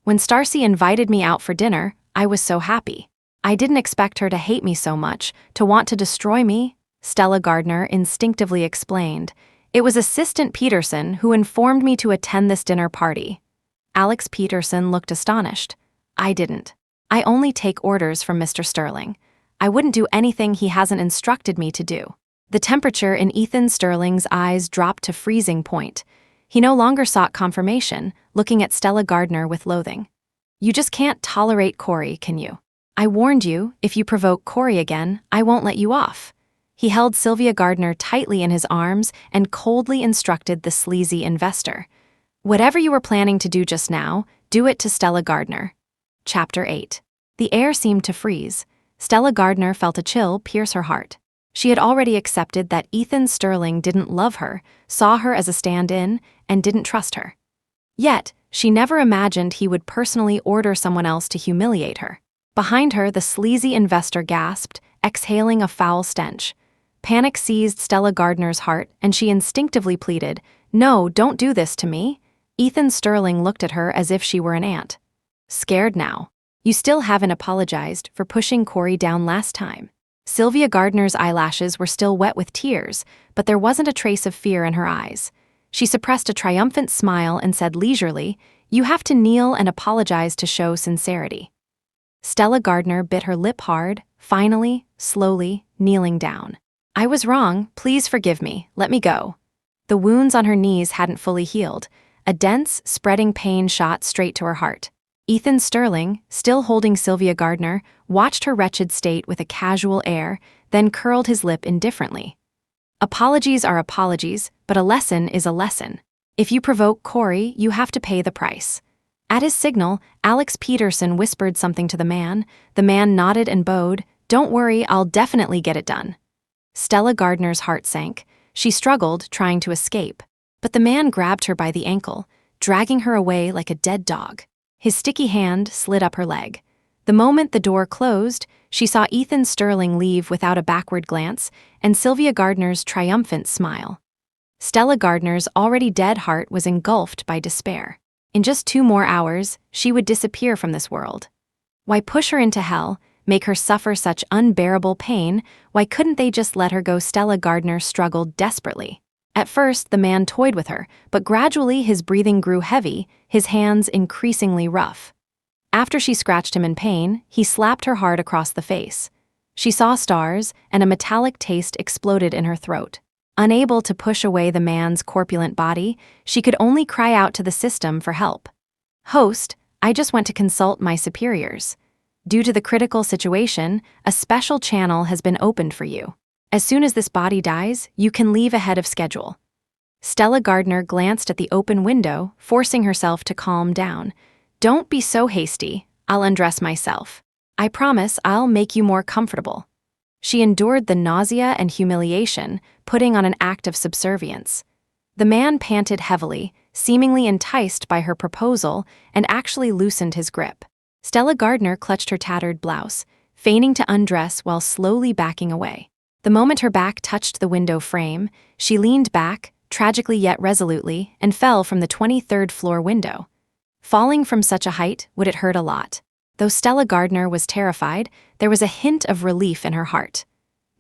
S1: When Stacy invited me out for dinner, I was so happy. I didn't expect her to hate me so much, to want to destroy me, Stella Gardner instinctively explained. It was Assistant Peterson who informed me to attend this dinner party. Alex Peterson looked astonished. I didn't. I only take orders from Mr. Sterling. I wouldn't do anything he hasn't instructed me to do. The temperature in Ethan Sterling's eyes dropped to freezing point. He no longer sought confirmation, looking at Stella Gardner with loathing. You just can't tolerate Corey, can you? I warned you, if you provoke Corey again, I won't let you off. He held Sylvia Gardner tightly in his arms and coldly instructed the sleazy investor. Whatever you were planning to do just now, do it to Stella Gardner. Chapter 8. The air seemed to freeze. Stella Gardner felt a chill pierce her heart. She had already accepted that Ethan Sterling didn't love her, saw her as a stand-in, and didn't trust her. Yet, she never imagined he would personally order someone else to humiliate her. Behind her, the sleazy investor gasped, exhaling a foul stench. Panic seized Stella Gardner's heart, and she instinctively pleaded, "No, don't do this to me." Ethan Sterling looked at her as if she were an ant. Scared now. You still haven't apologized for pushing Corey down last time. Sylvia Gardner's eyelashes were still wet with tears, but there wasn't a trace of fear in her eyes. She suppressed a triumphant smile and said leisurely, "You have to kneel and apologize to show sincerity." Stella Gardner bit her lip hard, finally, slowly, kneeling down. "I was wrong, please forgive me, let me go." The wounds on her knees hadn't fully healed. A dense, spreading pain shot straight to her heart. Ethan Sterling, still holding Sylvia Gardner, watched her wretched state with a casual air, then curled his lip indifferently. Apologies are apologies, but a lesson is a lesson. If you provoke Corey, you have to pay the price. At his signal, Alex Peterson whispered something to the man. The man nodded and bowed. "Don't worry, I'll definitely get it done." Stella Gardner's heart sank. She struggled, trying to escape. But the man grabbed her by the ankle, dragging her away like a dead dog. His sticky hand slid up her leg. The moment the door closed, she saw Ethan Sterling leave without a backward glance, and Sylvia Gardner's triumphant smile. Stella Gardner's already dead heart was engulfed by despair. In just 2 more hours, she would disappear from this world. Why push her into hell, make her suffer such unbearable pain? Why couldn't they just let her go? Stella Gardner struggled desperately. At first, the man toyed with her, but gradually his breathing grew heavy, his hands increasingly rough. After she scratched him in pain, he slapped her hard across the face. She saw stars, and a metallic taste exploded in her throat. Unable to push away the man's corpulent body, she could only cry out to the system for help. "Host, I just went to consult my superiors." Due to the critical situation, a special channel has been opened for you. As soon as this body dies, you can leave ahead of schedule." Stella Gardner glanced at the open window, forcing herself to calm down. "Don't be so hasty. I'll undress myself. I promise I'll make you more comfortable." She endured the nausea and humiliation, putting on an act of subservience. The man panted heavily, seemingly enticed by her proposal, and actually loosened his grip. Stella Gardner clutched her tattered blouse, feigning to undress while slowly backing away. The moment her back touched the window frame, she leaned back, tragically yet resolutely, and fell from the 23rd floor window. Falling from such a height, would it hurt a lot? Though Stella Gardner was terrified, there was a hint of relief in her heart.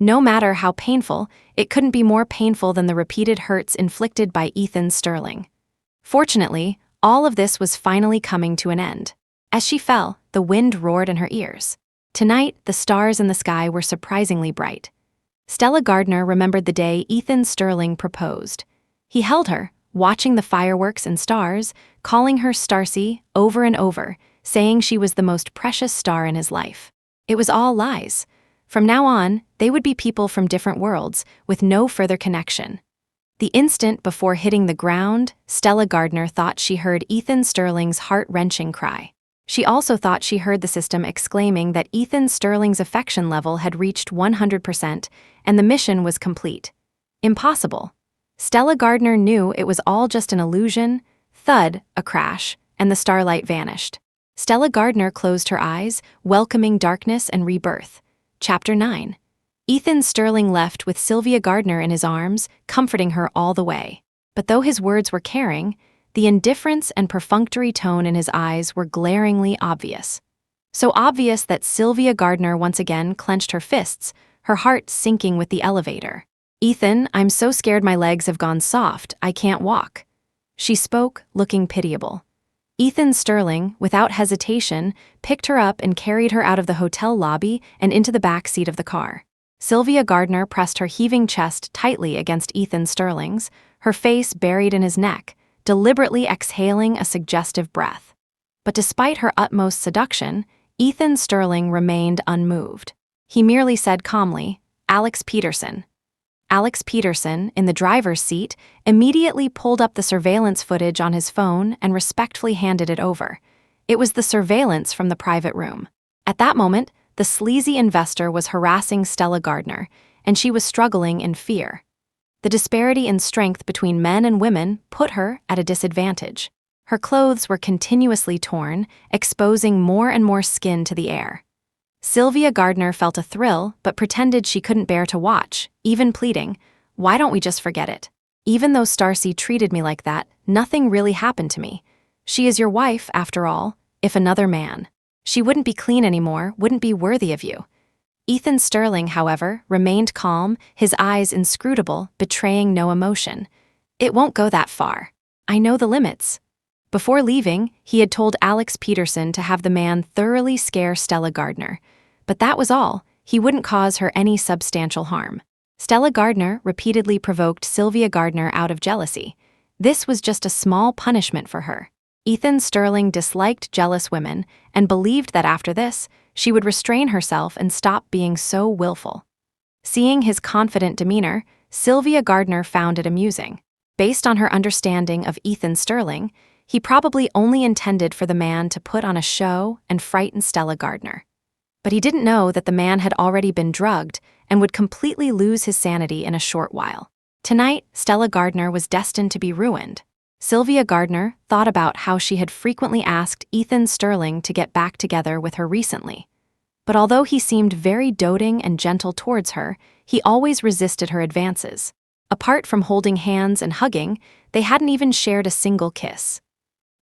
S1: No matter how painful, it couldn't be more painful than the repeated hurts inflicted by Ethan Sterling. Fortunately, all of this was finally coming to an end. As she fell, the wind roared in her ears. Tonight, the stars in the sky were surprisingly bright. Stella Gardner remembered the day Ethan Sterling proposed. He held her, watching the fireworks and stars, calling her Starcy over and over, saying she was the most precious star in his life. It was all lies. From now on, they would be people from different worlds, with no further connection. The instant before hitting the ground, Stella Gardner thought she heard Ethan Sterling's heart-wrenching cry. She also thought she heard the system exclaiming that Ethan Sterling's affection level had reached 100% and the mission was complete. Impossible. Stella Gardner knew it was all just an illusion. Thud, a crash, and the starlight vanished. Stella Gardner closed her eyes, welcoming darkness and rebirth. Chapter 9. Ethan Sterling left with Sylvia Gardner in his arms, comforting her all the way. But though his words were caring, the indifference and perfunctory tone in his eyes were glaringly obvious. So obvious that Sylvia Gardner once again clenched her fists, her heart sinking with the elevator. "Ethan, I'm so scared my legs have gone soft, I can't walk." She spoke, looking pitiable. Ethan Sterling, without hesitation, picked her up and carried her out of the hotel lobby and into the back seat of the car. Sylvia Gardner pressed her heaving chest tightly against Ethan Sterling's, her face buried in his neck, deliberately exhaling a suggestive breath. But despite her utmost seduction, Ethan Sterling remained unmoved. He merely said calmly, "Alex Peterson." Alex Peterson, in the driver's seat, immediately pulled up the surveillance footage on his phone and respectfully handed it over. It was the surveillance from the private room. At that moment, the sleazy investor was harassing Stella Gardner, and she was struggling in fear. The disparity in strength between men and women put her at a disadvantage. Her clothes were continuously torn, exposing more and more skin to the air. Sylvia Gardner felt a thrill but pretended she couldn't bear to watch, even pleading, "Why don't we just forget it? Even though Starcy treated me like that, nothing really happened to me. She is your wife, after all, if another man. She wouldn't be clean anymore, wouldn't be worthy of you." Ethan Sterling, however, remained calm, his eyes inscrutable, betraying no emotion. "It won't go that far. I know the limits." Before leaving, he had told Alex Peterson to have the man thoroughly scare Stella Gardner. But that was all. He wouldn't cause her any substantial harm. Stella Gardner repeatedly provoked Sylvia Gardner out of jealousy. This was just a small punishment for her. Ethan Sterling disliked jealous women and believed that after this, she would restrain herself and stop being so willful. Seeing his confident demeanor, Sylvia Gardner found it amusing. Based on her understanding of Ethan Sterling, he probably only intended for the man to put on a show and frighten Stella Gardner. But he didn't know that the man had already been drugged and would completely lose his sanity in a short while. Tonight, Stella Gardner was destined to be ruined. Sylvia Gardner thought about how she had frequently asked Ethan Sterling to get back together with her recently. But although he seemed very doting and gentle towards her, he always resisted her advances. Apart from holding hands and hugging, they hadn't even shared a single kiss.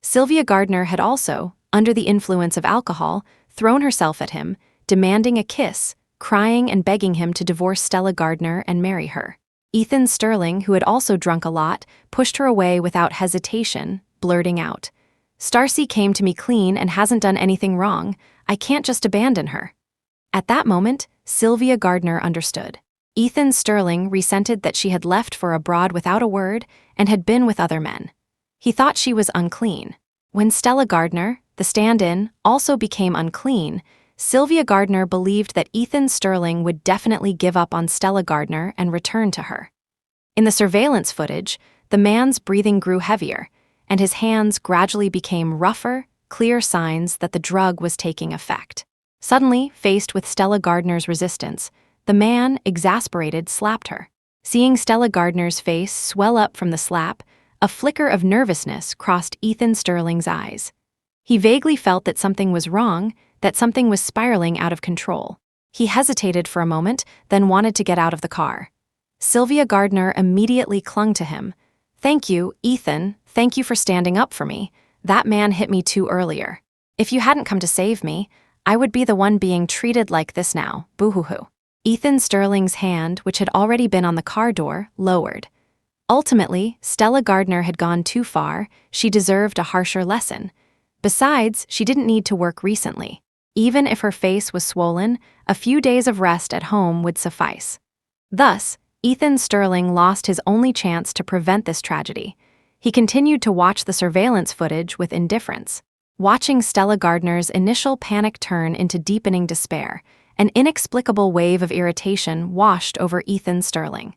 S1: Sylvia Gardner had also, under the influence of alcohol, thrown herself at him, demanding a kiss, crying and begging him to divorce Stella Gardner and marry her. Ethan Sterling, who had also drunk a lot, pushed her away without hesitation, blurting out, "Starcy came to me clean and hasn't done anything wrong. I can't just abandon her." At that moment, Sylvia Gardner understood. Ethan Sterling resented that she had left for abroad without a word and had been with other men. He thought she was unclean. When Stella Gardner, the stand-in, also became unclean, Sylvia Gardner believed that Ethan Sterling would definitely give up on Stella Gardner and return to her. In the surveillance footage, the man's breathing grew heavier, and his hands gradually became rougher, clear signs that the drug was taking effect. Suddenly, faced with Stella Gardner's resistance, the man, exasperated, slapped her. Seeing Stella Gardner's face swell up from the slap, a flicker of nervousness crossed Ethan Sterling's eyes. He vaguely felt that something was wrong, that something was spiraling out of control. He hesitated for a moment, then wanted to get out of the car. Sylvia Gardner immediately clung to him. "Thank you, Ethan, thank you for standing up for me. That man hit me too earlier. If you hadn't come to save me, I would be the one being treated like this now, boo-hoo-hoo." Ethan Sterling's hand, which had already been on the car door, lowered. Ultimately, Stella Gardner had gone too far. She deserved a harsher lesson. Besides, she didn't need to work recently. Even if her face was swollen, a few days of rest at home would suffice. Thus, Ethan Sterling lost his only chance to prevent this tragedy. He continued to watch the surveillance footage with indifference. Watching Stella Gardner's initial panic turn into deepening despair, an inexplicable wave of irritation washed over Ethan Sterling.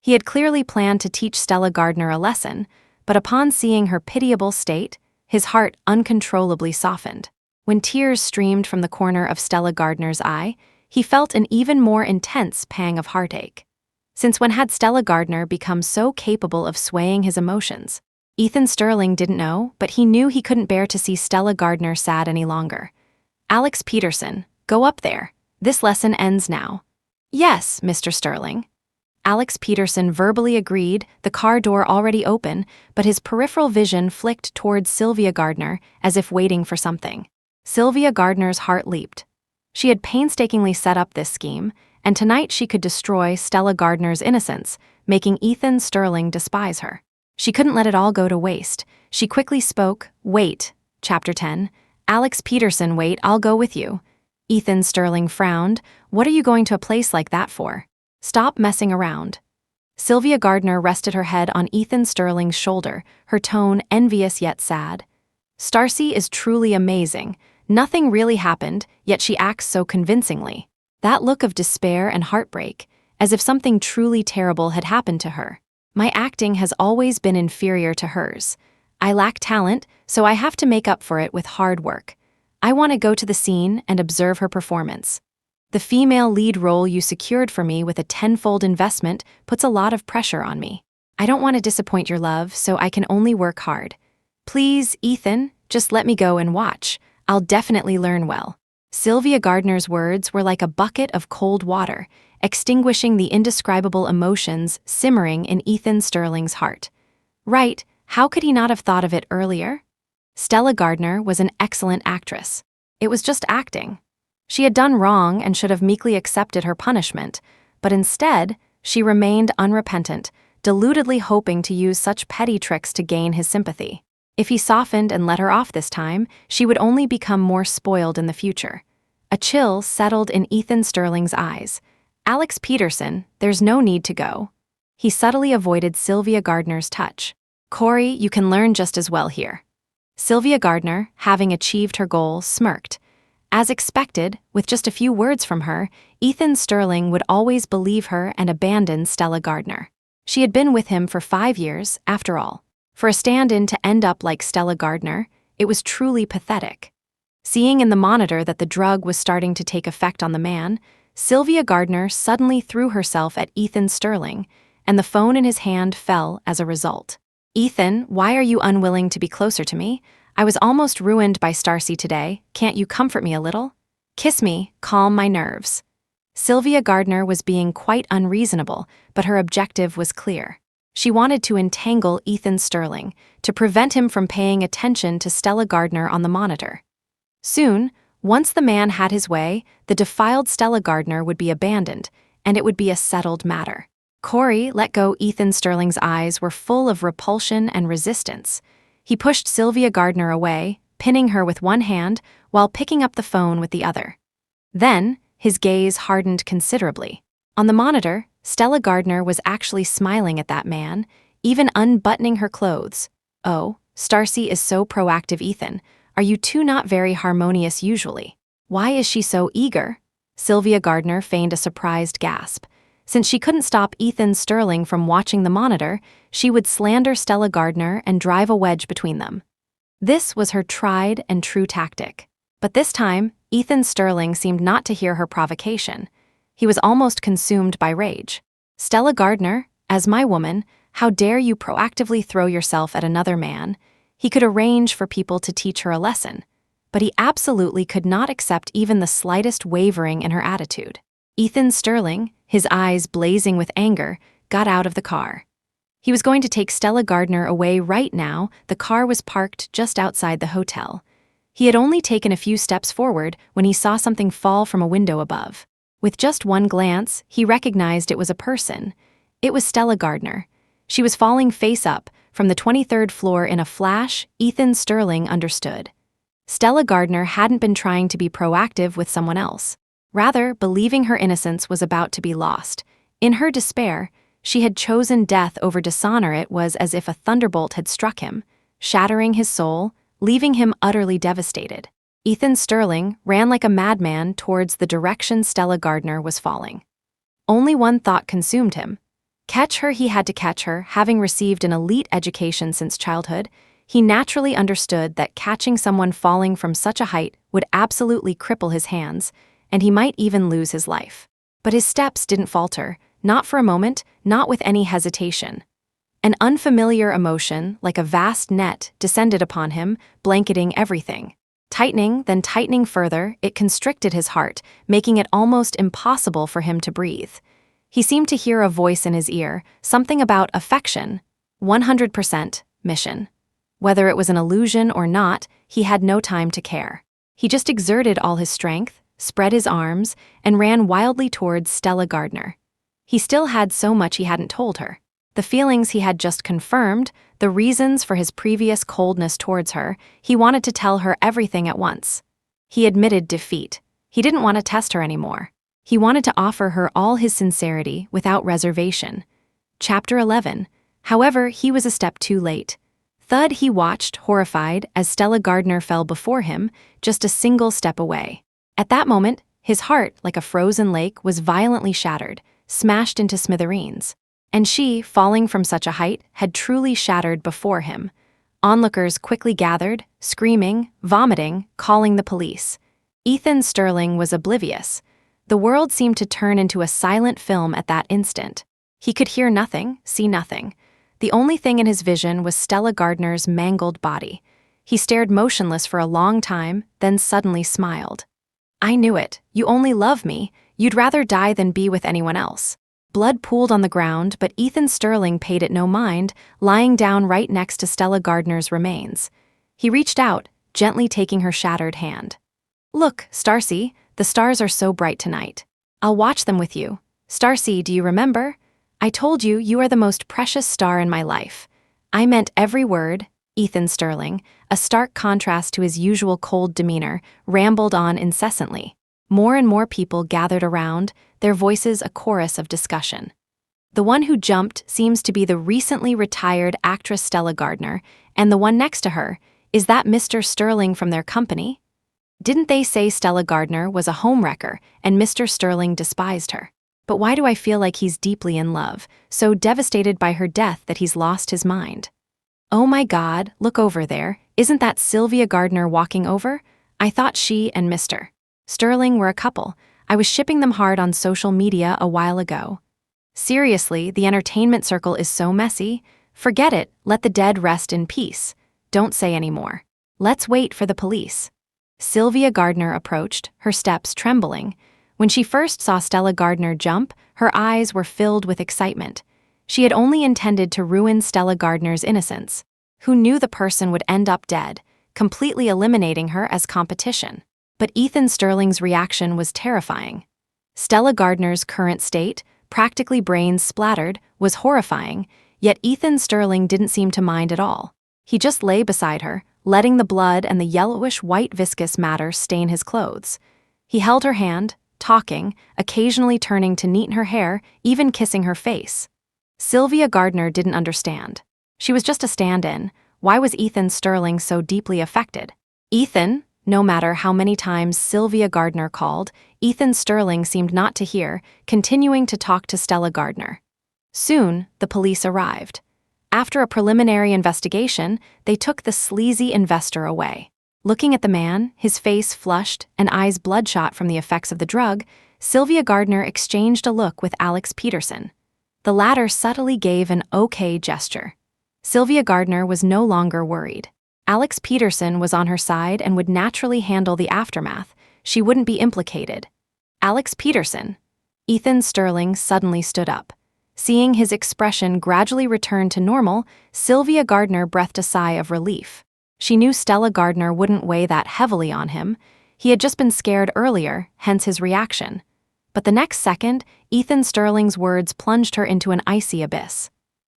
S1: He had clearly planned to teach Stella Gardner a lesson, but upon seeing her pitiable state, his heart uncontrollably softened. When tears streamed from the corner of Stella Gardner's eye, he felt an even more intense pang of heartache. Since when had Stella Gardner become so capable of swaying his emotions? Ethan Sterling didn't know, but he knew he couldn't bear to see Stella Gardner sad any longer. "Alex Peterson, go up there. This lesson ends now." "Yes, Mr. Sterling." Alex Peterson verbally agreed, the car door already open, but his peripheral vision flicked towards Sylvia Gardner as if waiting for something. Sylvia Gardner's heart leaped. She had painstakingly set up this scheme, and tonight she could destroy Stella Gardner's innocence, making Ethan Sterling despise her. She couldn't let it all go to waste. She quickly spoke. "Wait." Chapter 10. "Alex Peterson, wait, I'll go with you." Ethan Sterling frowned. "What are you going to a place like that for? Stop messing around." Sylvia Gardner rested her head on Ethan Sterling's shoulder, her tone envious yet sad. "Stacy is truly amazing. Nothing really happened, yet she acts so convincingly. That look of despair and heartbreak, as if something truly terrible had happened to her. My acting has always been inferior to hers. I lack talent, so I have to make up for it with hard work. I want to go to the scene and observe her performance. The female lead role you secured for me with a tenfold investment puts a lot of pressure on me. I don't want to disappoint your love, so I can only work hard. Please, Ethan, just let me go and watch. I'll definitely learn well." Sylvia Gardner's words were like a bucket of cold water, extinguishing the indescribable emotions simmering in Ethan Sterling's heart. Right, how could he not have thought of it earlier? Stella Gardner was an excellent actress. It was just acting. She had done wrong and should have meekly accepted her punishment, but instead, she remained unrepentant, deludedly hoping to use such petty tricks to gain his sympathy. If he softened and let her off this time, she would only become more spoiled in the future. A chill settled in Ethan Sterling's eyes. "Alex Peterson, there's no need to go." He subtly avoided Sylvia Gardner's touch. "Corey, you can learn just as well here." Sylvia Gardner, having achieved her goal, smirked. As expected, with just a few words from her, Ethan Sterling would always believe her and abandon Stella Gardner. She had been with him for 5 years, after all. For a stand-in to end up like Stella Gardner, it was truly pathetic. Seeing in the monitor that the drug was starting to take effect on the man, Sylvia Gardner suddenly threw herself at Ethan Sterling, and the phone in his hand fell as a result. "Ethan, why are you unwilling to be closer to me? I was almost ruined by Stacy today. Can't you comfort me a little? Kiss me, calm my nerves." Sylvia Gardner was being quite unreasonable, but her objective was clear. She wanted to entangle Ethan Sterling, to prevent him from paying attention to Stella Gardner on the monitor. Soon, once the man had his way, the defiled Stella Gardner would be abandoned, and it would be a settled matter. Corey let go. Ethan Sterling's eyes were full of repulsion and resistance. He pushed Sylvia Gardner away, pinning her with one hand while picking up the phone with the other. Then, his gaze hardened considerably. On the monitor, Stella Gardner was actually smiling at that man, even unbuttoning her clothes. "Oh, Stacy is so proactive, Ethan. Are you two not very harmonious usually?" Why is she so eager? Sylvia Gardner feigned a surprised gasp. Since she couldn't stop Ethan Sterling from watching the monitor, she would slander Stella Gardner and drive a wedge between them. This was her tried and true tactic. But this time, Ethan Sterling seemed not to hear her provocation. He was almost consumed by rage. Stella Gardner, as my woman, how dare you proactively throw yourself at another man? He could arrange for people to teach her a lesson. But he absolutely could not accept even the slightest wavering in her attitude. Ethan Sterling, his eyes blazing with anger, got out of the car. He was going to take Stella Gardner away right now. The car was parked just outside the hotel. He had only taken a few steps forward when he saw something fall from a window above. With just one glance, he recognized it was a person. It was Stella Gardner. She was falling face up from the 23rd floor in a flash. Ethan Sterling understood. Stella Gardner hadn't been trying to be proactive with someone else. Rather, believing her innocence was about to be lost. In her despair, she had chosen death over dishonor. It was as if a thunderbolt had struck him, shattering his soul, leaving him utterly devastated. Ethan Sterling ran like a madman towards the direction Stella Gardner was falling. Only one thought consumed him. Catch her. He had to catch her. Having received an elite education since childhood, he naturally understood that catching someone falling from such a height would absolutely cripple his hands, and he might even lose his life. But his steps didn't falter, not for a moment, not with any hesitation. An unfamiliar emotion, like a vast net, descended upon him, blanketing everything. Tightening, then tightening further, it constricted his heart, making it almost impossible for him to breathe. He seemed to hear a voice in his ear, something about affection. 100% mission. Whether it was an illusion or not, he had no time to care. He just exerted all his strength, spread his arms, and ran wildly towards Stella Gardner. He still had so much he hadn't told her. The feelings he had just confirmed, the reasons for his previous coldness towards her, he wanted to tell her everything at once. He admitted defeat. He didn't want to test her anymore. He wanted to offer her all his sincerity without reservation. Chapter 11. However, he was a step too late. Thud, he watched, horrified, as Stella Gardner fell before him, just a single step away. At that moment, his heart, like a frozen lake, was violently shattered, smashed into smithereens. And she, falling from such a height, had truly shattered before him. Onlookers quickly gathered, screaming, vomiting, calling the police. Ethan Sterling was oblivious. The world seemed to turn into a silent film at that instant. He could hear nothing, see nothing. The only thing in his vision was Stella Gardner's mangled body. He stared motionless for a long time, then suddenly smiled. I knew it. You only love me. You'd rather die than be with anyone else. Blood pooled on the ground, but Ethan Sterling paid it no mind, lying down right next to Stella Gardner's remains. He reached out, gently taking her shattered hand. Look, Starcy, the stars are so bright tonight. I'll watch them with you. Starcy, do you remember? I told you you are the most precious star in my life. I meant every word. Ethan Sterling, a stark contrast to his usual cold demeanor, rambled on incessantly. More and more people gathered around, their voices a chorus of discussion. The one who jumped seems to be the recently retired actress Stella Gardner, and the one next to her, is that Mr. Sterling from their company? Didn't they say Stella Gardner was a homewrecker and Mr. Sterling despised her? But why do I feel like he's deeply in love, so devastated by her death that he's lost his mind? Oh my God, look over there. Isn't that Sylvia Gardner walking over? I thought she and Mr. Sterling were a couple. I was shipping them hard on social media a while ago. Seriously, the entertainment circle is so messy. Forget it, let the dead rest in peace. Don't say any more. Let's wait for the police. Sylvia Gardner approached, her steps trembling. When she first saw Stella Gardner jump, her eyes were filled with excitement. She had only intended to ruin Stella Gardner's innocence. Who knew the person would end up dead, completely eliminating her as competition? But Ethan Sterling's reaction was terrifying. Stella Gardner's current state, practically brains splattered, was horrifying, yet Ethan Sterling didn't seem to mind at all. He just lay beside her, letting the blood and the yellowish-white viscous matter stain his clothes. He held her hand, talking, occasionally turning to neaten her hair, even kissing her face. Sylvia Gardner didn't understand. She was just a stand-in. Why was Ethan Sterling so deeply affected? Ethan? No matter how many times Sylvia Gardner called, Ethan Sterling seemed not to hear, continuing to talk to Stella Gardner. Soon, the police arrived. After a preliminary investigation, they took the sleazy investor away. Looking at the man, his face flushed and eyes bloodshot from the effects of the drug, Sylvia Gardner exchanged a look with Alex Peterson. The latter subtly gave an okay gesture. Sylvia Gardner was no longer worried. Alex Peterson was on her side and would naturally handle the aftermath. She wouldn't be implicated. Alex Peterson. Ethan Sterling suddenly stood up. Seeing his expression gradually return to normal, Sylvia Gardner breathed a sigh of relief. She knew Stella Gardner wouldn't weigh that heavily on him. He had just been scared earlier, hence his reaction. But the next second, Ethan Sterling's words plunged her into an icy abyss.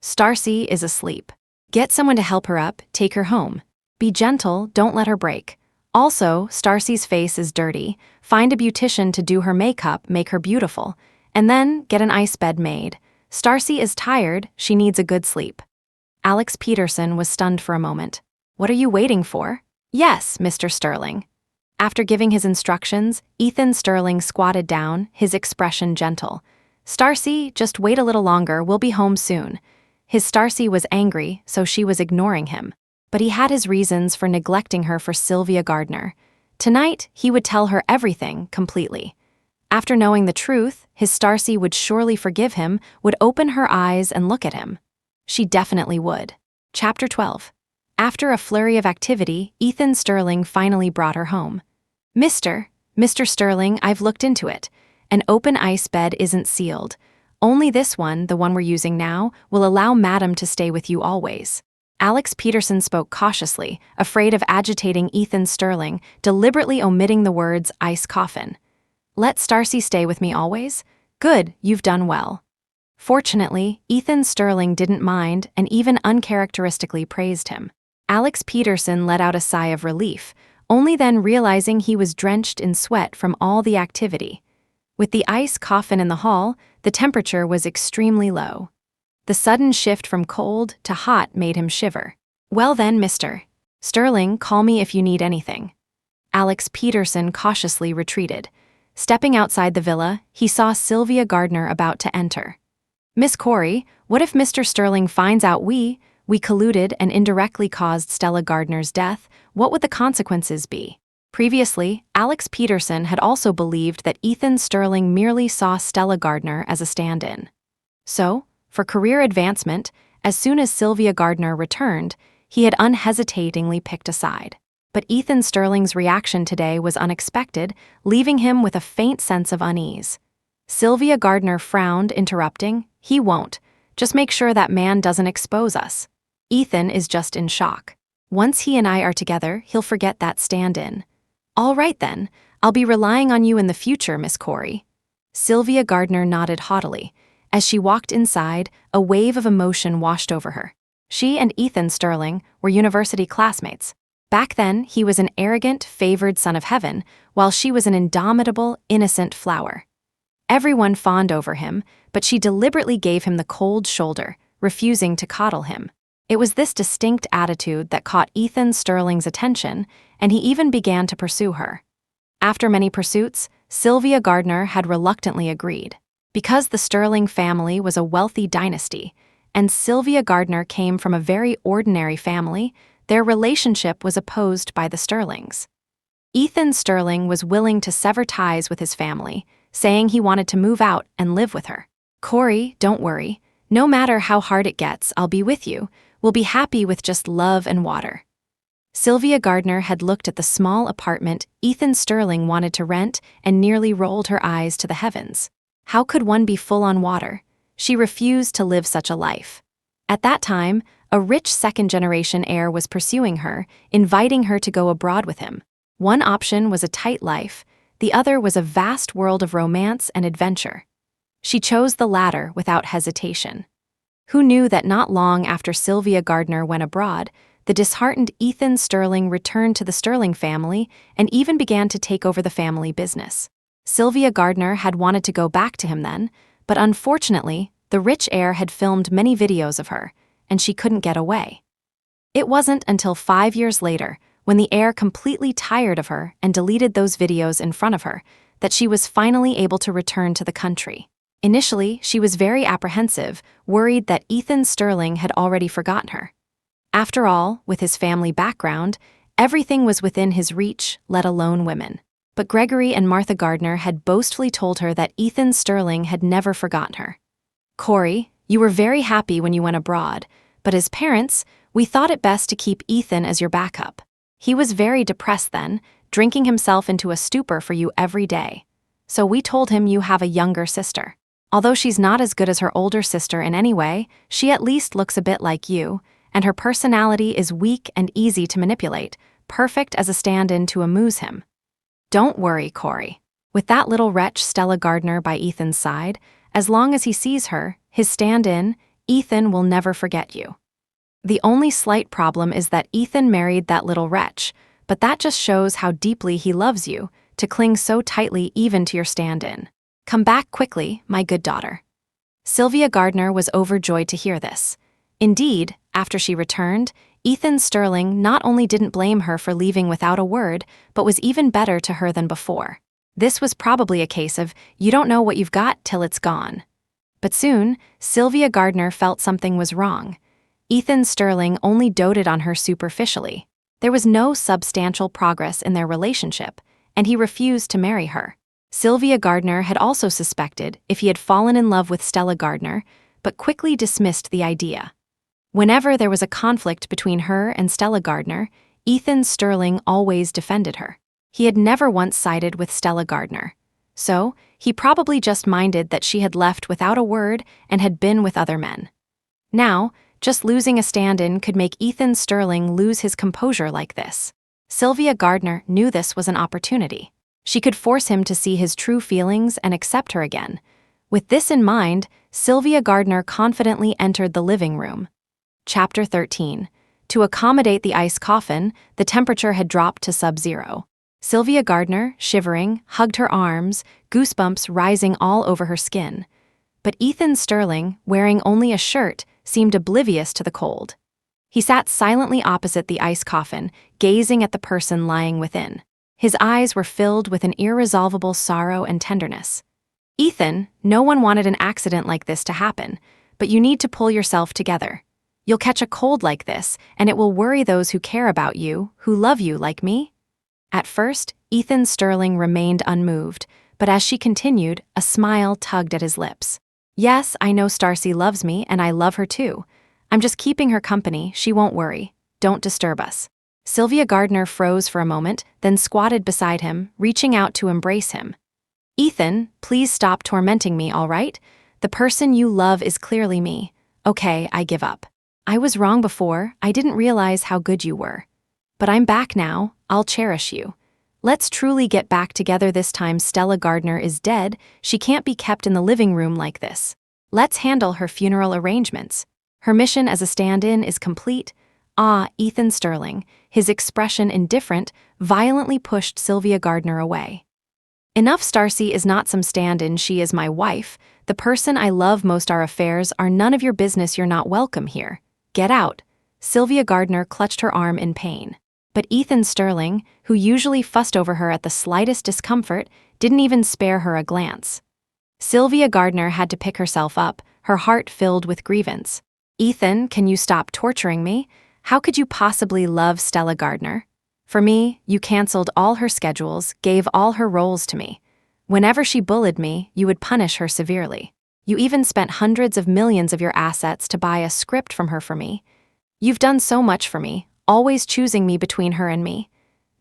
S1: Stacy is asleep. Get someone to help her up, take her home. Be gentle, don't let her break. Also, Stacy's face is dirty. Find a beautician to do her makeup, make her beautiful. And then, get an ice bed made. Stacy is tired, she needs a good sleep. Alex Peterson was stunned for a moment. What are you waiting for? Yes, Mr. Sterling. After giving his instructions, Ethan Sterling squatted down, his expression gentle. Stacy, just wait a little longer, we'll be home soon. His Stacy was angry, so she was ignoring him. But he had his reasons for neglecting her for Sylvia Gardner. Tonight, he would tell her everything, completely. After knowing the truth, his Stacy would surely forgive him, would open her eyes and look at him. She definitely would. Chapter 12. After a flurry of activity, Ethan Sterling finally brought her home. Mr. Sterling, I've looked into it. An open ice bed isn't sealed. Only this one, the one we're using now, will allow Madam to stay with you always. Alex Peterson spoke cautiously, afraid of agitating Ethan Sterling, deliberately omitting the words ice coffin. Let Stacy stay with me always? Good, you've done well. Fortunately, Ethan Sterling didn't mind and even uncharacteristically praised him. Alex Peterson let out a sigh of relief, only then realizing he was drenched in sweat from all the activity. With the ice coffin in the hall, the temperature was extremely low. The sudden shift from cold to hot made him shiver. Well then, Mr. Sterling, call me if you need anything. Alex Peterson cautiously retreated. Stepping outside the villa, he saw Sylvia Gardner about to enter. Miss Corey, what if Mr. Sterling finds out we colluded and indirectly caused Stella Gardner's death? What would the consequences be? Previously, Alex Peterson had also believed that Ethan Sterling merely saw Stella Gardner as a stand-in. So, for career advancement, as soon as Sylvia Gardner returned, he had unhesitatingly picked a side. But Ethan Sterling's reaction today was unexpected, leaving him with a faint sense of unease. Sylvia Gardner frowned, interrupting, "He won't. Just make sure that man doesn't expose us. Ethan is just in shock. Once he and I are together, he'll forget that stand-in." "All right then, I'll be relying on you in the future, Miss Corey." Sylvia Gardner nodded haughtily. As she walked inside, a wave of emotion washed over her. She and Ethan Sterling were university classmates. Back then, he was an arrogant, favored son of heaven, while she was an indomitable, innocent flower. Everyone fawned over him, but she deliberately gave him the cold shoulder, refusing to coddle him. It was this distinct attitude that caught Ethan Sterling's attention, and he even began to pursue her. After many pursuits, Sylvia Gardner had reluctantly agreed. Because the Sterling family was a wealthy dynasty, and Sylvia Gardner came from a very ordinary family, their relationship was opposed by the Sterlings. Ethan Sterling was willing to sever ties with his family, saying he wanted to move out and live with her. "Corey, don't worry. No matter how hard it gets, I'll be with you. We'll be happy with just love and water." Sylvia Gardner had looked at the small apartment Ethan Sterling wanted to rent and nearly rolled her eyes to the heavens. How could one be full on water? She refused to live such a life. At that time, a rich second-generation heir was pursuing her, inviting her to go abroad with him. One option was a tight life, the other was a vast world of romance and adventure. She chose the latter without hesitation. Who knew that not long after Sylvia Gardner went abroad, the disheartened Ethan Sterling returned to the Sterling family and even began to take over the family business. Sylvia Gardner had wanted to go back to him then, but unfortunately, the rich heir had filmed many videos of her, and she couldn't get away. It wasn't until 5 years later, when the heir completely tired of her and deleted those videos in front of her, that she was finally able to return to the country. Initially, she was very apprehensive, worried that Ethan Sterling had already forgotten her. After all, with his family background, everything was within his reach, let alone women. But Gregory and Martha Gardner had boastfully told her that Ethan Sterling had never forgotten her. "Corey, you were very happy when you went abroad, but as parents, we thought it best to keep Ethan as your backup. He was very depressed then, drinking himself into a stupor for you every day. So we told him you have a younger sister. Although she's not as good as her older sister in any way, she at least looks a bit like you, and her personality is weak and easy to manipulate, perfect as a stand-in to amuse him. Don't worry, Corey. With that little wretch Stella Gardner by Ethan's side, as long as he sees her, his stand-in, Ethan will never forget you. The only slight problem is that Ethan married that little wretch, but that just shows how deeply he loves you, to cling so tightly even to your stand-in. Come back quickly, my good daughter." Sylvia Gardner was overjoyed to hear this. Indeed, after she returned, Ethan Sterling not only didn't blame her for leaving without a word, but was even better to her than before. This was probably a case of, you don't know what you've got till it's gone. But soon, Sylvia Gardner felt something was wrong. Ethan Sterling only doted on her superficially. There was no substantial progress in their relationship, and he refused to marry her. Sylvia Gardner had also suspected if he had fallen in love with Stella Gardner, but quickly dismissed the idea. Whenever there was a conflict between her and Stella Gardner, Ethan Sterling always defended her. He had never once sided with Stella Gardner. So, he probably just minded that she had left without a word and had been with other men. Now, just losing a stand-in could make Ethan Sterling lose his composure like this. Sylvia Gardner knew this was an opportunity. She could force him to see his true feelings and accept her again. With this in mind, Sylvia Gardner confidently entered the living room. Chapter 13. To accommodate the ice coffin, the temperature had dropped to sub-zero. Sylvia Gardner, shivering, hugged her arms, goosebumps rising all over her skin. But Ethan Sterling, wearing only a shirt, seemed oblivious to the cold. He sat silently opposite the ice coffin, gazing at the person lying within. His eyes were filled with an irresolvable sorrow and tenderness. "Ethan, no one wanted an accident like this to happen, but you need to pull yourself together. You'll catch a cold like this, and it will worry those who care about you, who love you like me." At first, Ethan Sterling remained unmoved, but as she continued, a smile tugged at his lips. "Yes, I know Starcy loves me, and I love her too. I'm just keeping her company, she won't worry. Don't disturb us." Sylvia Gardner froze for a moment, then squatted beside him, reaching out to embrace him. "Ethan, please stop tormenting me, all right? The person you love is clearly me. Okay, I give up. I was wrong before, I didn't realize how good you were. But I'm back now, I'll cherish you. Let's truly get back together this time. Stella Gardner is dead, she can't be kept in the living room like this. Let's handle her funeral arrangements. Her mission as a stand-in is complete." Ethan Sterling, his expression indifferent, violently pushed Sylvia Gardner away. "Enough, Starcy is not some stand-in, she is my wife. The person I love most. Our affairs are none of your business, you're not welcome here. Get out." Sylvia Gardner clutched her arm in pain. But Ethan Sterling, who usually fussed over her at the slightest discomfort, didn't even spare her a glance. Sylvia Gardner had to pick herself up, her heart filled with grievance. "Ethan, can you stop torturing me? How could you possibly love Stella Gardner? For me, you canceled all her schedules, gave all her roles to me. Whenever she bullied me, you would punish her severely. You even spent hundreds of millions of your assets to buy a script from her for me. You've done so much for me, always choosing me between her and me.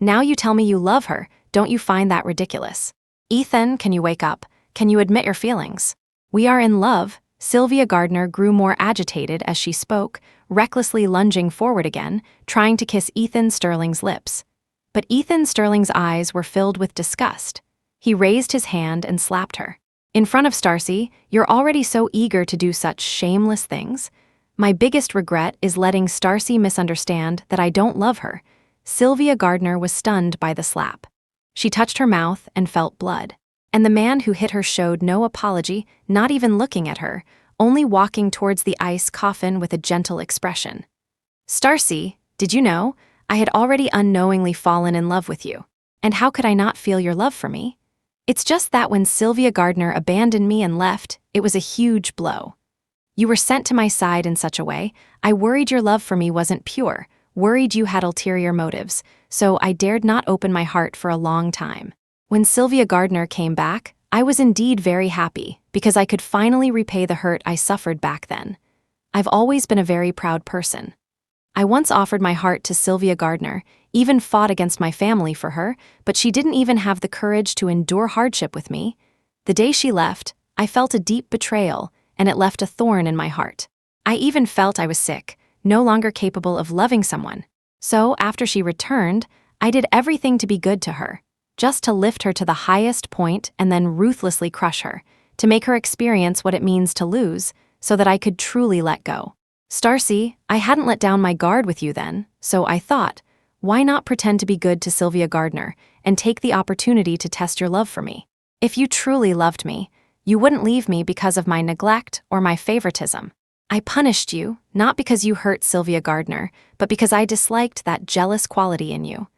S1: Now you tell me you love her, don't you find that ridiculous? Ethan, can you wake up? Can you admit your feelings? We are in love." Sylvia Gardner grew more agitated as she spoke, recklessly lunging forward again, trying to kiss Ethan Sterling's lips. But Ethan Sterling's eyes were filled with disgust. He raised his hand and slapped her. "In front of Starcy, you're already so eager to do such shameless things. My biggest regret is letting Starcy misunderstand that I don't love her." Sylvia Gardner was stunned by the slap. She touched her mouth and felt blood. And the man who hit her showed no apology, not even looking at her, only walking towards the ice coffin with a gentle expression. "Starcy, did you know? I had already unknowingly fallen in love with you. And how could I not feel your love for me? It's just that when Sylvia Gardner abandoned me and left, it was a huge blow. You were sent to my side in such a way, I worried your love for me wasn't pure, worried you had ulterior motives, so I dared not open my heart for a long time. When Sylvia Gardner came back, I was indeed very happy, because I could finally repay the hurt I suffered back then. I've always been a very proud person. I once offered my heart to Sylvia Gardner, even fought against my family for her, but she didn't even have the courage to endure hardship with me. The day she left, I felt a deep betrayal, and it left a thorn in my heart. I even felt I was sick, no longer capable of loving someone. So, after she returned, I did everything to be good to her, just to lift her to the highest point and then ruthlessly crush her, to make her experience what it means to lose, so that I could truly let go. Starcy, I hadn't let down my guard with you then, so I thought, why not pretend to be good to Sylvia Gardner and take the opportunity to test your love for me? If you truly loved me, you wouldn't leave me because of my neglect or my favoritism. I punished you, not because you hurt Sylvia Gardner, but because I disliked that jealous quality in you.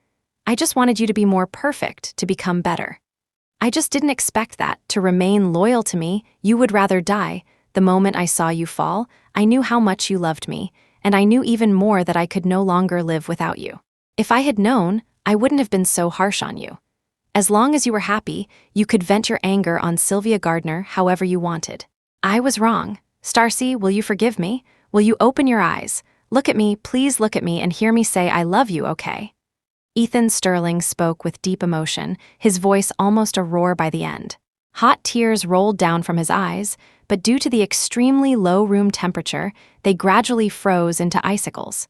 S1: I just wanted you to be more perfect, to become better. I just didn't expect that, to remain loyal to me, you would rather die. The moment I saw you fall, I knew how much you loved me, and I knew even more that I could no longer live without you. If I had known, I wouldn't have been so harsh on you. As long as you were happy, you could vent your anger on Sylvia Gardner however you wanted. I was wrong. Starcy, will you forgive me? Will you open your eyes? Look at me, please look at me and hear me say I love you, okay? Ethan Sterling spoke with deep emotion, his voice almost a roar by the end. Hot tears rolled down from his eyes, but due to the extremely low room temperature, they gradually froze into icicles.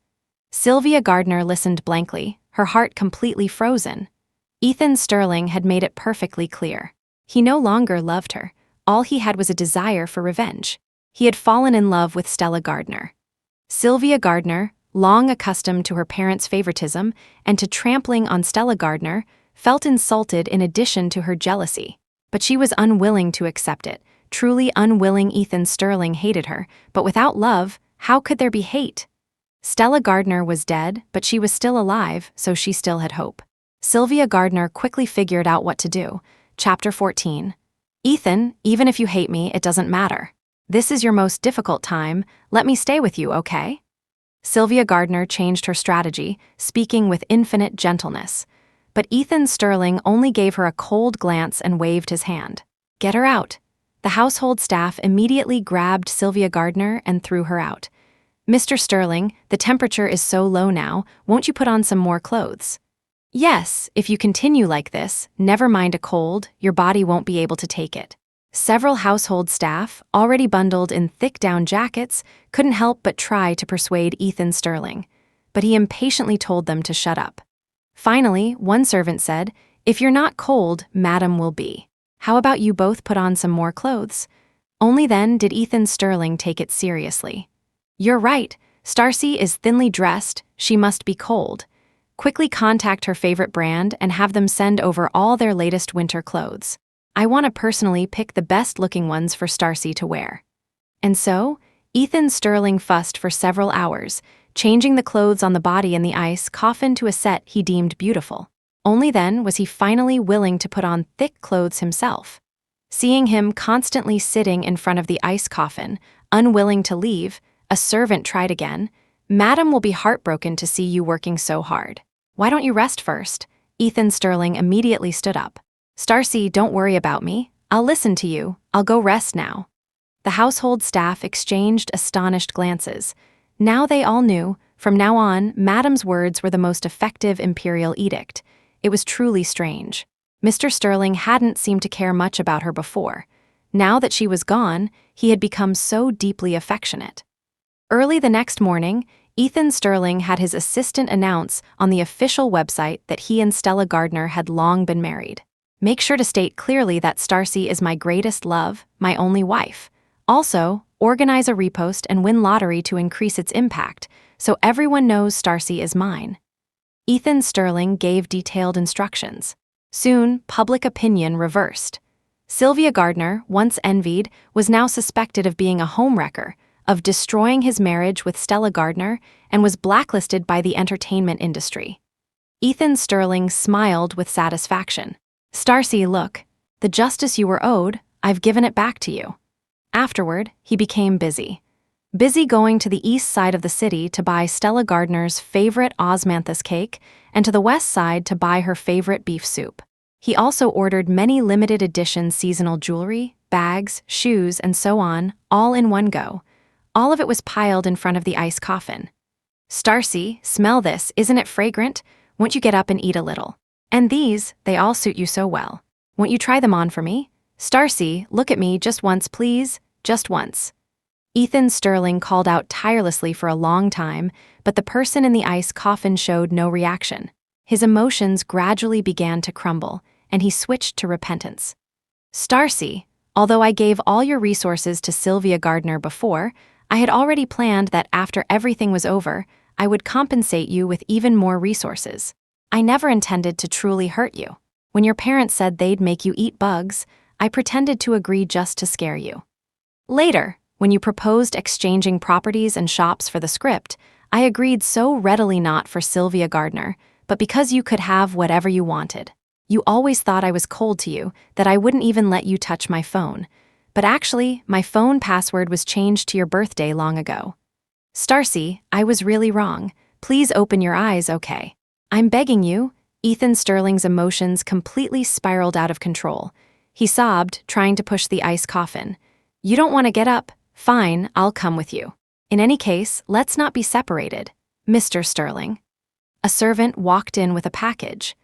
S1: Sylvia Gardner listened blankly, her heart completely frozen. Ethan Sterling had made it perfectly clear. He no longer loved her. All he had was a desire for revenge. He had fallen in love with Stella Gardner. Sylvia Gardner, long accustomed to her parents' favoritism and to trampling on Stella Gardner, felt insulted in addition to her jealousy. But she was unwilling to accept it. Truly unwilling. Ethan Sterling hated her, but without love, how could there be hate? Stella Gardner was dead, but she was still alive, so she still had hope. Sylvia Gardner quickly figured out what to do. Chapter 14. Ethan, even if you hate me, it doesn't matter. This is your most difficult time. Let me stay with you, okay? Sylvia Gardner changed her strategy, speaking with infinite gentleness. But Ethan Sterling only gave her a cold glance and waved his hand. Get her out. The household staff immediately grabbed Sylvia Gardner and threw her out. Mr. Sterling, the temperature is so low now, won't you put on some more clothes? Yes, if you continue like this, never mind a cold, your body won't be able to take it. Several household staff, already bundled in thick down jackets, couldn't help but try to persuade Ethan Sterling, but he impatiently told them to shut up. Finally, one servant said, "If you're not cold, Madam will be. How about you both put on some more clothes?" Only then did Ethan Sterling take it seriously. You're right, Starcy is thinly dressed, she must be cold. Quickly contact her favorite brand and have them send over all their latest winter clothes. I want to personally pick the best-looking ones for Starcy to wear. And so, Ethan Sterling fussed for several hours, changing the clothes on the body and the ice coffin to a set he deemed beautiful. Only then was he finally willing to put on thick clothes himself. Seeing him constantly sitting in front of the ice coffin, unwilling to leave, a servant tried again. Madam will be heartbroken to see you working so hard. Why don't you rest first? Ethan Sterling immediately stood up. Starcy, don't worry about me. I'll listen to you. I'll go rest now. The household staff exchanged astonished glances. Now they all knew, from now on, Madam's words were the most effective imperial edict. It was truly strange. Mr. Sterling hadn't seemed to care much about her before. Now that she was gone, he had become so deeply affectionate. Early the next morning, Ethan Sterling had his assistant announce on the official website that he and Stella Gardner had long been married. Make sure to state clearly that Starcy is my greatest love, my only wife. Also, organize a repost and win lottery to increase its impact, so everyone knows Starcy is mine. Ethan Sterling gave detailed instructions. Soon, public opinion reversed. Sylvia Gardner, once envied, was now suspected of being a homewrecker, of destroying his marriage with Stella Gardner and was blacklisted by the entertainment industry. Ethan Sterling smiled with satisfaction. "Stacy, look, the justice you were owed, I've given it back to you." Afterward, he became busy going to the east side of the city to buy Stella Gardner's favorite osmanthus cake and to the west side to buy her favorite beef soup. He also ordered many limited edition seasonal jewelry, bags, shoes, and so on, all in one go. All of it was piled in front of the ice coffin. "Stacy, smell this, isn't it fragrant? Won't you get up and eat a little? And these, they all suit you so well. Won't you try them on for me? Stacy, look at me just once, please, just once." Ethan Sterling called out tirelessly for a long time, but the person in the ice coffin showed no reaction. His emotions gradually began to crumble, and he switched to repentance. "Stacy, although I gave all your resources to Sylvia Gardner before, I had already planned that after everything was over, I would compensate you with even more resources. I never intended to truly hurt you. When your parents said they'd make you eat bugs, I pretended to agree just to scare you. Later, when you proposed exchanging properties and shops for the script, I agreed so readily not for Sylvia Gardner, but because you could have whatever you wanted. You always thought I was cold to you, that I wouldn't even let you touch my phone. But actually, my phone password was changed to your birthday long ago. Stacy, I was really wrong. Please open your eyes, okay? I'm begging you." Ethan Sterling's emotions completely spiraled out of control. He sobbed, trying to push the ice coffin. "You don't want to get up? Fine, I'll come with you. In any case, let's not be separated. Mr. Sterling." A servant walked in with a package.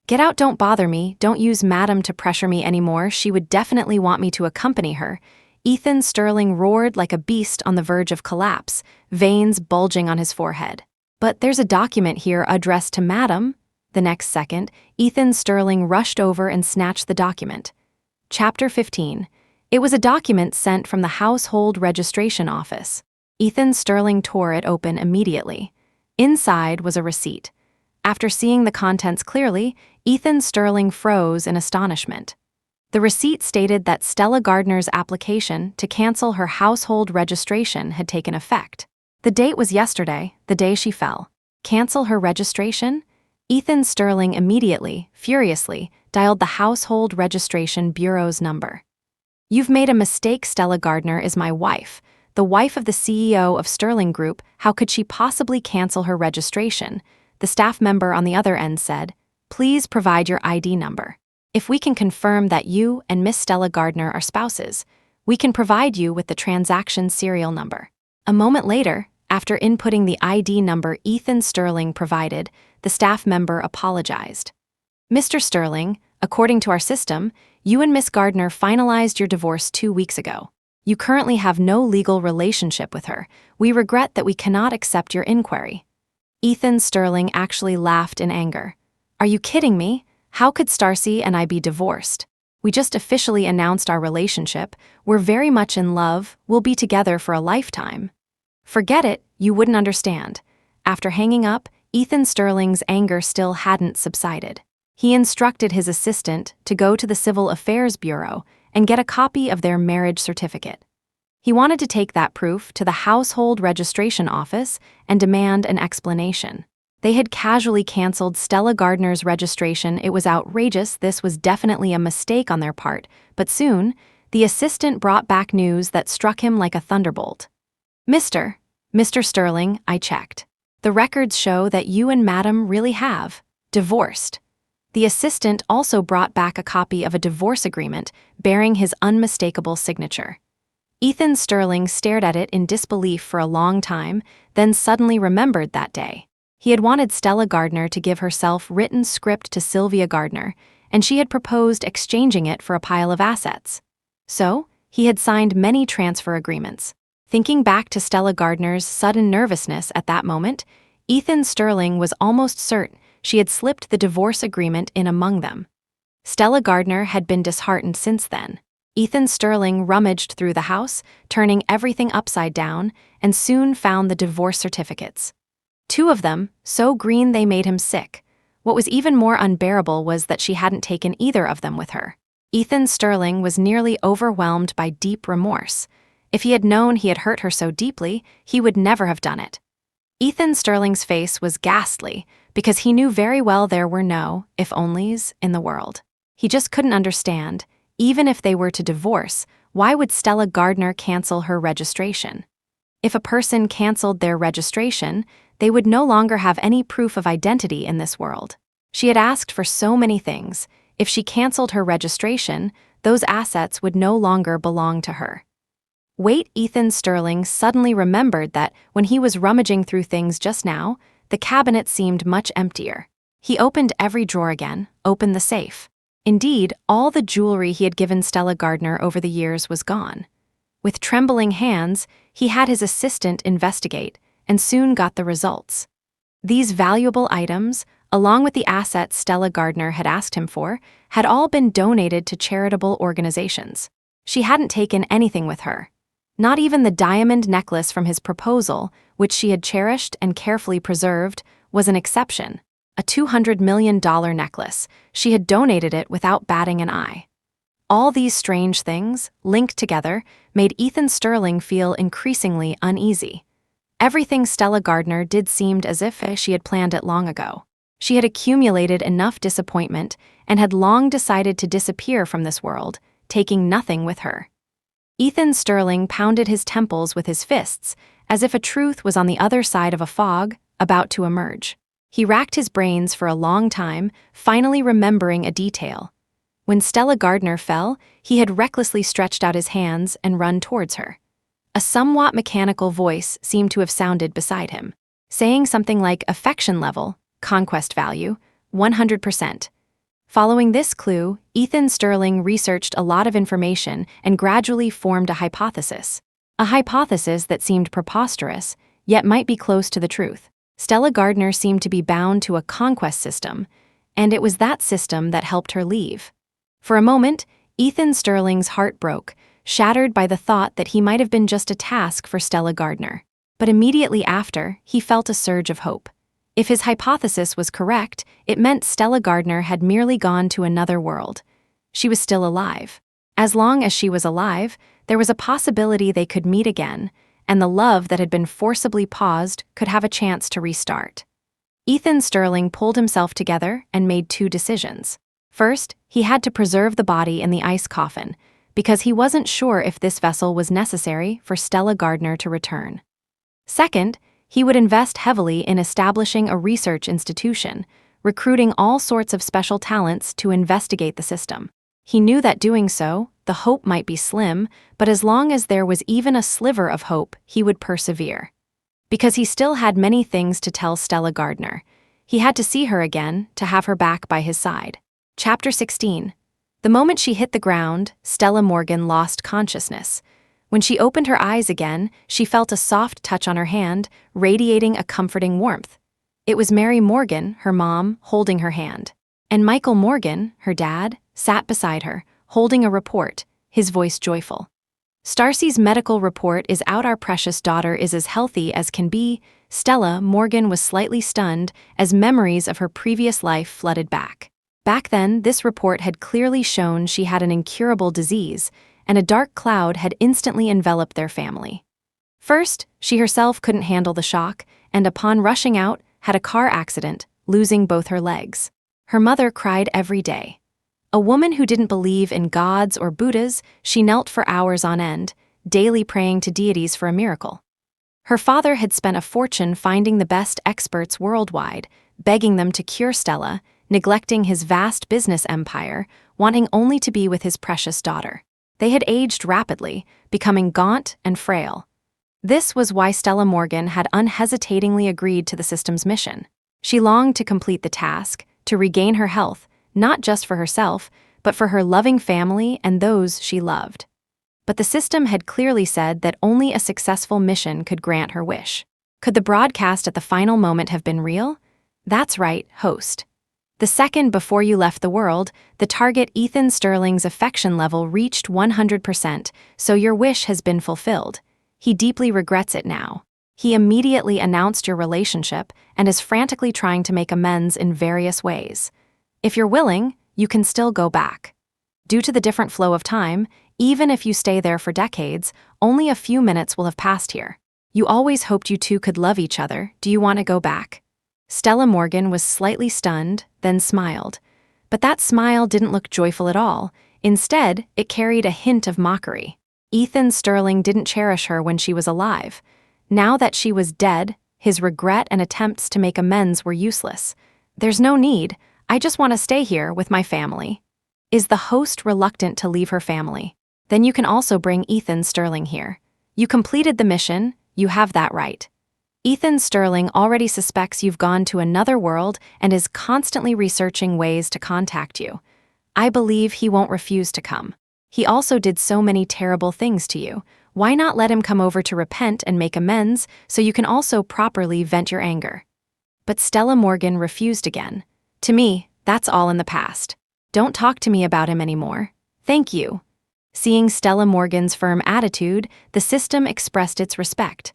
S1: "Get out, don't bother me, don't use Madam to pressure me anymore, she would definitely want me to accompany her." Ethan Sterling roared like a beast on the verge of collapse, veins bulging on his forehead. "But there's a document here addressed to Madam." The next second, Ethan Sterling rushed over and snatched the document. Chapter 15. It was a document sent from the Household Registration Office. Ethan Sterling tore it open immediately. Inside was a receipt. After seeing the contents clearly, Ethan Sterling froze in astonishment. The receipt stated that Stella Gardner's application to cancel her household registration had taken effect. The date was yesterday, the day she fell. Cancel her registration? Ethan Sterling immediately, furiously, dialed the Household Registration Bureau's number. "You've made a mistake. Stella Gardner is my wife, the wife of the CEO of Sterling Group. How could she possibly cancel her registration?" The staff member on the other end said, "Please provide your ID number. If we can confirm that you and Miss Stella Gardner are spouses, we can provide you with the transaction serial number." A moment later, after inputting the ID number Ethan Sterling provided, the staff member apologized. "Mr. Sterling, according to our system, you and Miss Gardner finalized your divorce 2 weeks ago. You currently have no legal relationship with her. We regret that we cannot accept your inquiry." Ethan Sterling actually laughed in anger. "Are you kidding me? How could Stacy and I be divorced? We just officially announced our relationship. We're very much in love. We'll be together for a lifetime." "Forget it, you wouldn't understand." After hanging up, Ethan Sterling's anger still hadn't subsided. He instructed his assistant to go to the Civil Affairs Bureau and get a copy of their marriage certificate. He wanted to take that proof to the Household Registration Office and demand an explanation. They had casually canceled Stella Gardner's registration. It was outrageous. This was definitely a mistake on their part, but soon, the assistant brought back news that struck him like a thunderbolt. Mr. Sterling, I checked. The records show that you and Madam really have divorced." The assistant also brought back a copy of a divorce agreement bearing his unmistakable signature. Ethan Sterling stared at it in disbelief for a long time, then suddenly remembered that day. He had wanted Stella Gardner to give herself written script to Sylvia Gardner, and she had proposed exchanging it for a pile of assets. So, he had signed many transfer agreements. Thinking back to Stella Gardner's sudden nervousness at that moment, Ethan Sterling was almost certain she had slipped the divorce agreement in among them. Stella Gardner had been disheartened since then. Ethan Sterling rummaged through the house, turning everything upside down, and soon found the divorce certificates. 2 of them, so green they made him sick. What was even more unbearable was that she hadn't taken either of them with her. Ethan Sterling was nearly overwhelmed by deep remorse. If he had known he had hurt her so deeply, he would never have done it. Ethan Sterling's face was ghastly because he knew very well there were no if-onlys in the world. He just couldn't understand, even if they were to divorce, why would Stella Gardner cancel her registration? If a person canceled their registration, they would no longer have any proof of identity in this world. She had asked for so many things. If she canceled her registration, those assets would no longer belong to her. Wait, Ethan Sterling suddenly remembered that when he was rummaging through things just now, the cabinet seemed much emptier. He opened every drawer again, opened the safe. Indeed, all the jewelry he had given Stella Gardner over the years was gone. With trembling hands, he had his assistant investigate and soon got the results. These valuable items, along with the assets Stella Gardner had asked him for, had all been donated to charitable organizations. She hadn't taken anything with her. Not even the diamond necklace from his proposal, which she had cherished and carefully preserved, was an exception. A $200 million necklace. She had donated it without batting an eye. All these strange things, linked together, made Ethan Sterling feel increasingly uneasy. Everything Stella Gardner did seemed as if she had planned it long ago. She had accumulated enough disappointment and had long decided to disappear from this world, taking nothing with her. Ethan Sterling pounded his temples with his fists, as if a truth was on the other side of a fog, about to emerge. He racked his brains for a long time, finally remembering a detail. When Stella Gardner fell, he had recklessly stretched out his hands and run towards her. A somewhat mechanical voice seemed to have sounded beside him, saying something like affection level, conquest value, 100%. Following this clue, Ethan Sterling researched a lot of information and gradually formed a hypothesis. A hypothesis that seemed preposterous, yet might be close to the truth. Stella Gardner seemed to be bound to a conquest system, and it was that system that helped her leave. For a moment, Ethan Sterling's heart broke, shattered by the thought that he might have been just a task for Stella Gardner. But immediately after, he felt a surge of hope. If his hypothesis was correct, it meant Stella Gardner had merely gone to another world. She was still alive. As long as she was alive, there was a possibility they could meet again, and the love that had been forcibly paused could have a chance to restart. Ethan Sterling pulled himself together and made two decisions. First, he had to preserve the body in the ice coffin, because he wasn't sure if this vessel was necessary for Stella Gardner to return. Second, he would invest heavily in establishing a research institution, recruiting all sorts of special talents to investigate the system. He knew that doing so, the hope might be slim, but as long as there was even a sliver of hope, he would persevere. Because he still had many things to tell Stella Gardner. He had to see her again, to have her back by his side. Chapter 16. The moment she hit the ground, Stella Morgan lost consciousness. When she opened her eyes again, she felt a soft touch on her hand, radiating a comforting warmth. It was Mary Morgan, her mom, holding her hand. And Michael Morgan, her dad, sat beside her, holding a report, his voice joyful. Starcy's medical report is out. Our precious daughter is as healthy as can be. Stella Morgan was slightly stunned as memories of her previous life flooded back. Back then, this report had clearly shown she had an incurable disease, and a dark cloud had instantly enveloped their family. First, she herself couldn't handle the shock, and upon rushing out, had a car accident, losing both her legs. Her mother cried every day. A woman who didn't believe in gods or Buddhas, she knelt for hours on end, daily praying to deities for a miracle. Her father had spent a fortune finding the best experts worldwide, begging them to cure Stella, neglecting his vast business empire, wanting only to be with his precious daughter. They had aged rapidly, becoming gaunt and frail. This was why Stella Morgan had unhesitatingly agreed to the system's mission. She longed to complete the task, to regain her health, not just for herself, but for her loving family and those she loved. But the system had clearly said that only a successful mission could grant her wish. Could the broadcast at the final moment have been real? That's right, host. The second before you left the world, the target Ethan Sterling's affection level reached 100%, so your wish has been fulfilled. He deeply regrets it now. He immediately announced your relationship and is frantically trying to make amends in various ways. If you're willing, you can still go back. Due to the different flow of time, Even if you stay there for decades, only a few minutes will have passed here. You always hoped you two could love each other. Do you want to go back?" Stella Morgan was slightly stunned, then smiled. But that smile didn't look joyful at all. Instead, it carried a hint of mockery. Ethan Sterling didn't cherish her when she was alive. Now that she was dead, his regret and attempts to make amends were useless. "There's no need. I just want to stay here with my family." Is the host reluctant to leave her family? Then you can also bring Ethan Sterling here. You completed the mission, you have that right. Ethan Sterling already suspects you've gone to another world and is constantly researching ways to contact you. I believe he won't refuse to come. He also did so many terrible things to you. Why not let him come over to repent and make amends so you can also properly vent your anger? But Stella Morgan refused again. "To me, that's all in the past. Don't talk to me about him anymore. Thank you." Seeing Stella Morgan's firm attitude, the system expressed its respect.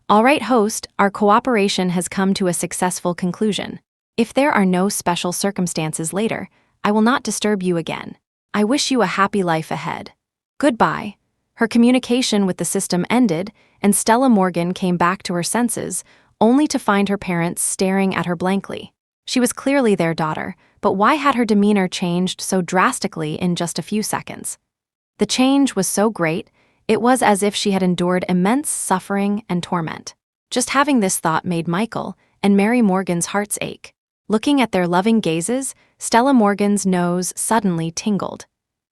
S1: "All right, host, our cooperation has come to a successful conclusion. If there are no special circumstances later, I will not disturb you again. I wish you a happy life ahead. Goodbye." Her communication with the system ended, and Stella Morgan came back to her senses, only to find her parents staring at her blankly. She was clearly their daughter, but why had her demeanor changed so drastically in just a few seconds? The change was so great, it was as if she had endured immense suffering and torment. Just having this thought made Michael and Mary Morgan's hearts ache. Looking at their loving gazes, Stella Morgan's nose suddenly tingled.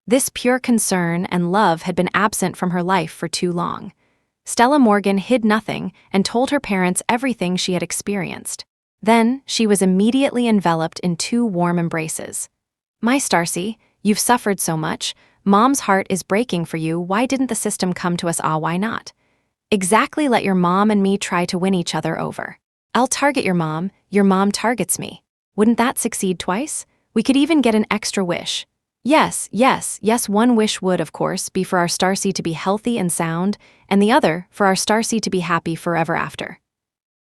S1: This pure concern and love had been absent from her life for too long. Stella Morgan hid nothing and told her parents everything she had experienced. Then, she was immediately enveloped in two warm embraces. "My Starcy, you've suffered so much. Mom's heart is breaking for you. Why didn't the system come to us? Why not? Exactly, let your mom and me try to win each other over. I'll target your mom targets me. Wouldn't that succeed twice? We could even get an extra wish. Yes, one wish would, of course, be for our Starcy to be healthy and sound, and the other for our Starcy to be happy forever after."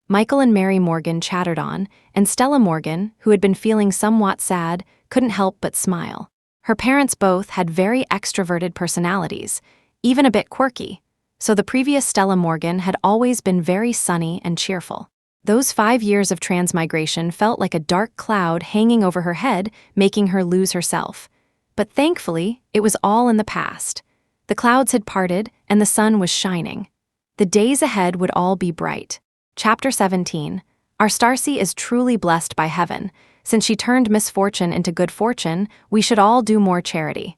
S1: Michael and Mary Morgan chattered on, and Stella Morgan, who had been feeling somewhat sad, couldn't help but smile. Her parents both had very extroverted personalities, even a bit quirky, so the previous Stella Morgan had always been very sunny and cheerful. Those 5 years of transmigration felt like a dark cloud hanging over her head, making her lose herself. But thankfully, it was all in the past. The clouds had parted, and the sun was shining. The days ahead would all be bright. Chapter 17. Our Starcy is truly blessed by heaven. Since she turned misfortune into good fortune, we should all do more charity.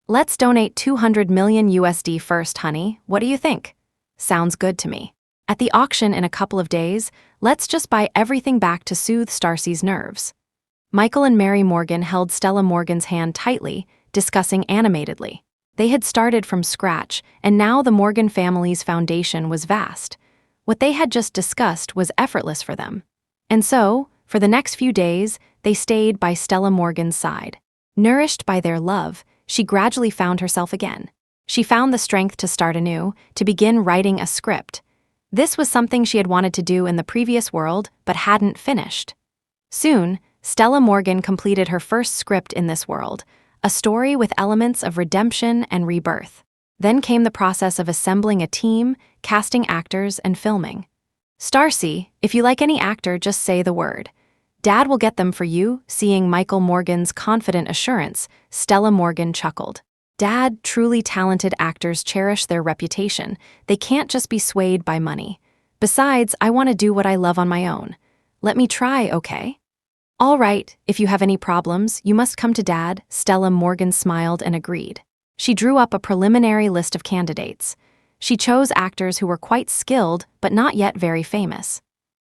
S1: Let's donate $200 million USD first, honey. What do you think? Sounds good to me. At the auction in a couple of days, let's just buy everything back to soothe Starcy's nerves. Michael and Mary Morgan held Stella Morgan's hand tightly, discussing animatedly. They had started from scratch, and now the Morgan family's foundation was vast. What they had just discussed was effortless for them. And so, for the next few days, they stayed by Stella Morgan's side. Nourished by their love, she gradually found herself again. She found the strength to start anew, to begin writing a script. This was something she had wanted to do in the previous world, but hadn't finished. Soon, Stella Morgan completed her first script in this world, a story with elements of redemption and rebirth. Then came the process of assembling a team, casting actors, and filming. Starcy, if you like any actor, just say the word. Dad will get them for you. Seeing Michael Morgan's confident assurance, Stella Morgan chuckled. Dad, truly talented actors cherish their reputation. They can't just be swayed by money. Besides, I want to do what I love on my own. Let me try, okay? All right, if you have any problems, you must come to Dad. Stella Morgan smiled and agreed. She drew up a preliminary list of candidates. She chose actors who were quite skilled but not yet very famous.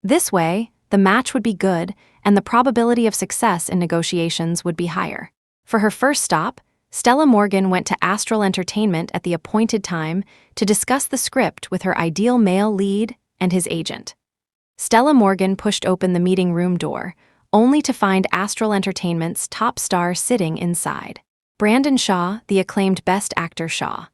S1: This way, the match would be good and the probability of success in negotiations would be higher. For her first stop, Stella Morgan went to Astral Entertainment at the appointed time to discuss the script with her ideal male lead and his agent. Stella Morgan pushed open the meeting room door, only to find Astral Entertainment's top star sitting inside. Brandon Shaw, the acclaimed Best Actor Shaw.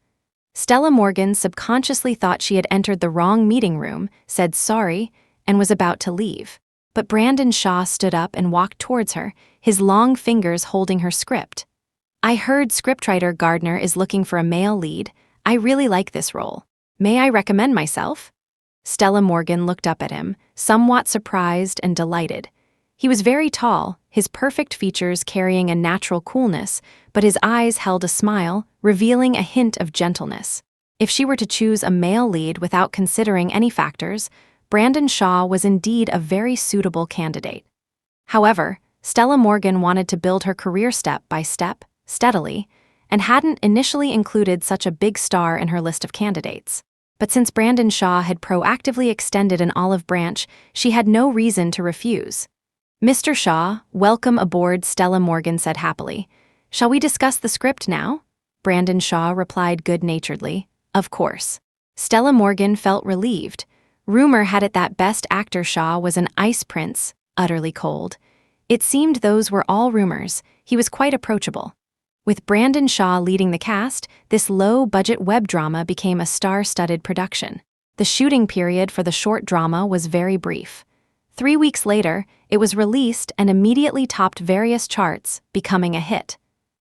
S1: Stella Morgan subconsciously thought she had entered the wrong meeting room, said sorry, and was about to leave. But Brandon Shaw stood up and walked towards her, his long fingers holding her script. I heard scriptwriter Gardner is looking for a male lead. I really like this role. May I recommend myself? Stella Morgan looked up at him, somewhat surprised and delighted. He was very tall, his perfect features carrying a natural coolness, but his eyes held a smile, revealing a hint of gentleness. If she were to choose a male lead without considering any factors, Brandon Shaw was indeed a very suitable candidate. However, Stella Morgan wanted to build her career step by step, steadily, and hadn't initially included such a big star in her list of candidates. But since Brandon Shaw had proactively extended an olive branch, she had no reason to refuse. "Mr. Shaw, welcome aboard," Stella Morgan said happily. "Shall we discuss the script now?" Brandon Shaw replied good-naturedly, "Of course." Stella Morgan felt relieved. Rumor had it that Best Actor Shaw was an ice prince, utterly cold. It seemed those were all rumors. He was quite approachable. With Brandon Shaw leading the cast, this low-budget web drama became a star-studded production. The shooting period for the short drama was very brief. 3 weeks later, it was released and immediately topped various charts, becoming a hit.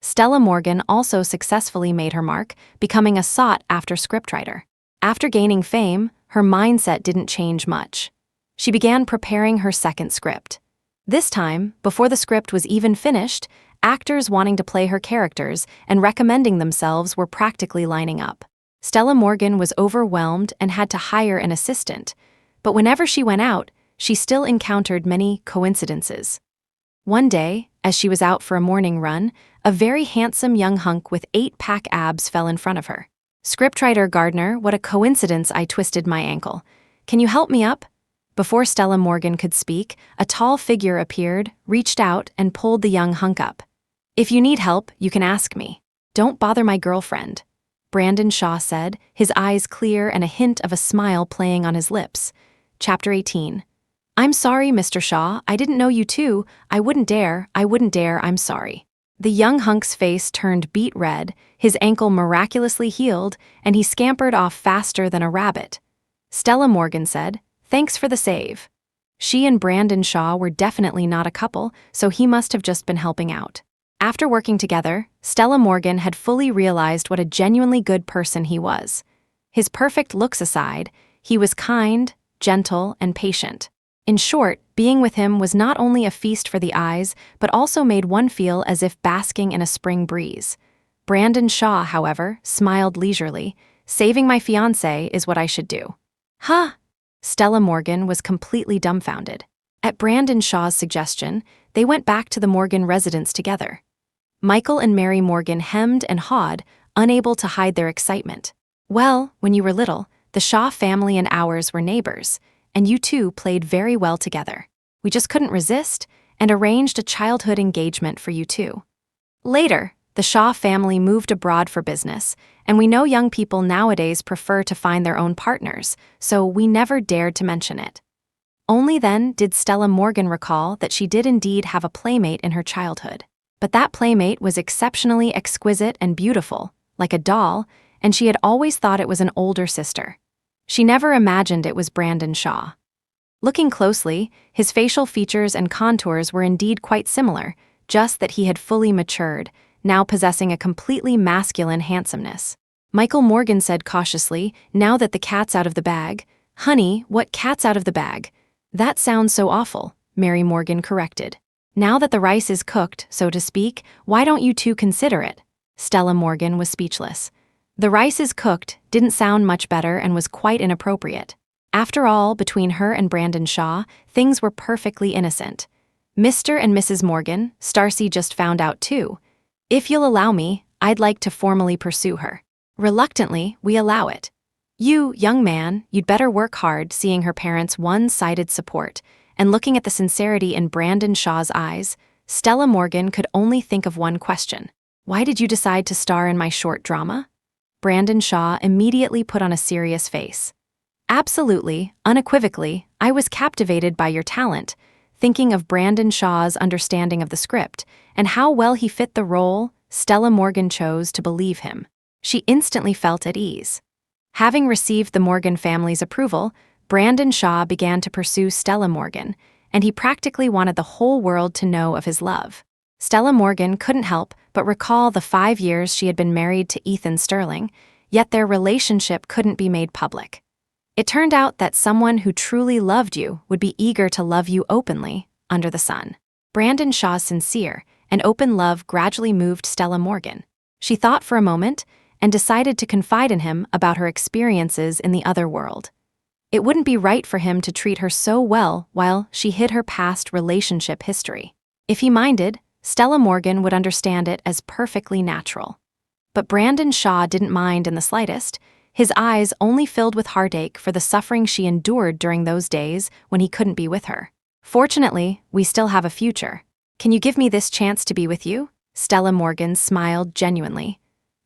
S1: Stella Morgan also successfully made her mark, becoming a sought-after scriptwriter. After gaining fame, her mindset didn't change much. She began preparing her second script. This time, before the script was even finished, actors wanting to play her characters and recommending themselves were practically lining up. Stella Morgan was overwhelmed and had to hire an assistant, but whenever she went out, she still encountered many coincidences. One day, as she was out for a morning run, a very handsome young hunk with 8-pack abs fell in front of her. "Scriptwriter Gardner, what a coincidence, I twisted my ankle. Can you help me up?" Before Stella Morgan could speak, a tall figure appeared, reached out, and pulled the young hunk up. "If you need help, you can ask me. Don't bother my girlfriend," Brandon Shaw said, his eyes clear and a hint of a smile playing on his lips. Chapter 18. "I'm sorry, Mr. Shaw, I didn't know you too. I wouldn't dare, I'm sorry." The young hunk's face turned beet red, his ankle miraculously healed, and he scampered off faster than a rabbit. Stella Morgan said, "Thanks for the save." She and Brandon Shaw were definitely not a couple, so he must have just been helping out. After working together, Stella Morgan had fully realized what a genuinely good person he was. His perfect looks aside, he was kind, gentle, and patient. In short, being with him was not only a feast for the eyes, but also made one feel as if basking in a spring breeze. Brandon Shaw, however, smiled leisurely. "Saving my fiancé is what I should do." "Huh?" Stella Morgan was completely dumbfounded. At Brandon Shaw's suggestion, they went back to the Morgan residence together. Michael and Mary Morgan hemmed and hawed, unable to hide their excitement. "Well, when you were little, the Shaw family and ours were neighbors, and you two played very well together. We just couldn't resist and arranged a childhood engagement for you two. Later, the Shaw family moved abroad for business, and we know young people nowadays prefer to find their own partners, so we never dared to mention it." Only then did Stella Morgan recall that she did indeed have a playmate in her childhood. But that playmate was exceptionally exquisite and beautiful, like a doll, and she had always thought it was an older sister. She never imagined it was Brandon Shaw. Looking closely, his facial features and contours were indeed quite similar, just that he had fully matured, now possessing a completely masculine handsomeness. Michael Morgan said cautiously, "Now that the cat's out of the bag." "Honey, what cat's out of the bag? That sounds so awful," Mary Morgan corrected. "Now that the rice is cooked, so to speak, why don't you two consider it?" Stella Morgan was speechless. "The rice is cooked" didn't sound much better and was quite inappropriate. After all, between her and Brandon Shaw, things were perfectly innocent. "Mr. and Mrs. Morgan, Starcy just found out too. If you'll allow me, I'd like to formally pursue her." Reluctantly, we allow it. "You, young man, you'd better work hard," seeing her parents' one-sided support, and looking at the sincerity in Brandon Shaw's eyes, Stella Morgan could only think of one question. "Why did you decide to star in my short drama?" Brandon Shaw immediately put on a serious face. "Absolutely, unequivocally, I was captivated by your talent," thinking of Brandon Shaw's understanding of the script, and how well he fit the role. Stella Morgan chose to believe him. She instantly felt at ease. Having received the Morgan family's approval, Brandon Shaw began to pursue Stella Morgan, and he practically wanted the whole world to know of his love. Stella Morgan couldn't help but recall the 5 years she had been married to Ethan Sterling, yet their relationship couldn't be made public. It turned out that someone who truly loved you would be eager to love you openly, under the sun. Brandon Shaw's sincere and open love gradually moved Stella Morgan. She thought for a moment and decided to confide in him about her experiences in the other world. It wouldn't be right for him to treat her so well while she hid her past relationship history. If he minded, Stella Morgan would understand it as perfectly natural. But Brandon Shaw didn't mind in the slightest, his eyes only filled with heartache for the suffering she endured during those days when he couldn't be with her. Fortunately, we still have a future. Can you give me this chance to be with you? Stella Morgan smiled genuinely.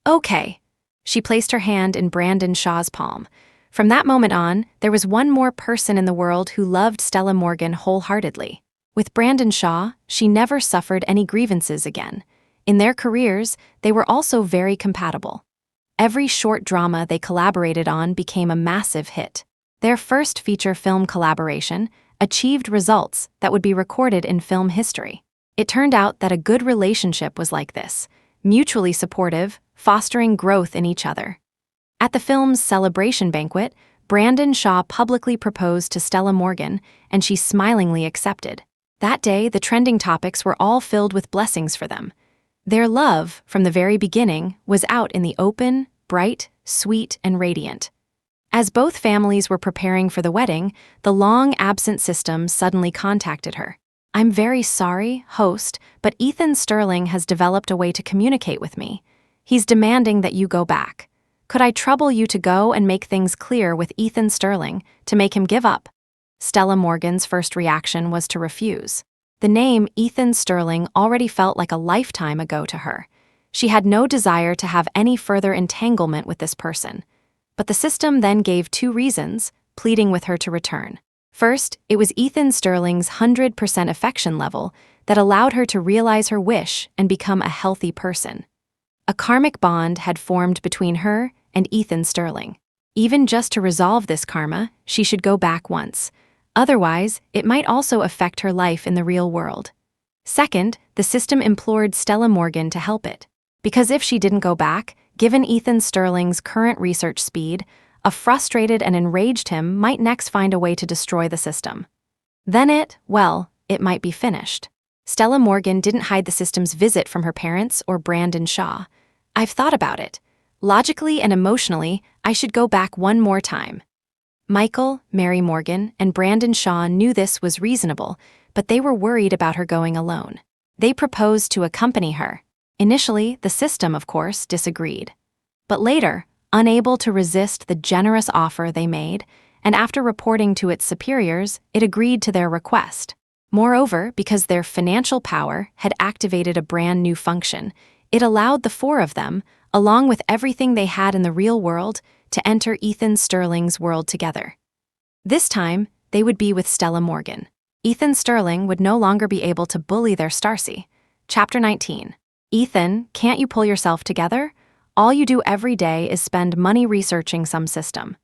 S1: Okay. She placed her hand in Brandon Shaw's palm. From that moment on, there was one more person in the world who loved Stella Morgan wholeheartedly. With Brandon Shaw, she never suffered any grievances again. In their careers, they were also very compatible. Every short drama they collaborated on became a massive hit. Their first feature film collaboration achieved results that would be recorded in film history. It turned out that a good relationship was like this, mutually supportive, fostering growth in each other. At the film's celebration banquet, Brandon Shaw publicly proposed to Stella Morgan, and she smilingly accepted. That day, the trending topics were all filled with blessings for them. Their love, from the very beginning, was out in the open, bright, sweet, and radiant. As both families were preparing for the wedding, the long-absent system suddenly contacted her. I'm very sorry, host, but Ethan Sterling has developed a way to communicate with me. He's demanding that you go back. Could I trouble you to go and make things clear with Ethan Sterling to make him give up? Stella Morgan's first reaction was to refuse. The name Ethan Sterling already felt like a lifetime ago to her. She had no desire to have any further entanglement with this person. But the system then gave 2 reasons, pleading with her to return. First, it was Ethan Sterling's 100% affection level that allowed her to realize her wish and become a healthy person. A karmic bond had formed between her and Ethan Sterling. Even just to resolve this karma, she should go back once. Otherwise, it might also affect her life in the real world. Second, the system implored Stella Morgan to help it. Because if she didn't go back, given Ethan Sterling's current research speed, a frustrated and enraged him might next find a way to destroy the system. Then it might be finished. Stella Morgan didn't hide the system's visit from her parents or Brandon Shaw. I've thought about it. Logically and emotionally, I should go back one more time. Michael, Mary Morgan, and Brandon Shaw knew this was reasonable, but they were worried about her going alone. They proposed to accompany her. Initially, the system, of course, disagreed. But later, unable to resist the generous offer they made, and after reporting to its superiors, it agreed to their request. Moreover, because their financial power had activated a brand new function, it allowed the 4 of them, along with everything they had in the real world, to enter Ethan Sterling's world together. This time, they would be with Stella Morgan. Ethan Sterling would no longer be able to bully their Starcy. Chapter 19. Ethan, can't you pull yourself together? All you do every day is spend money researching some system.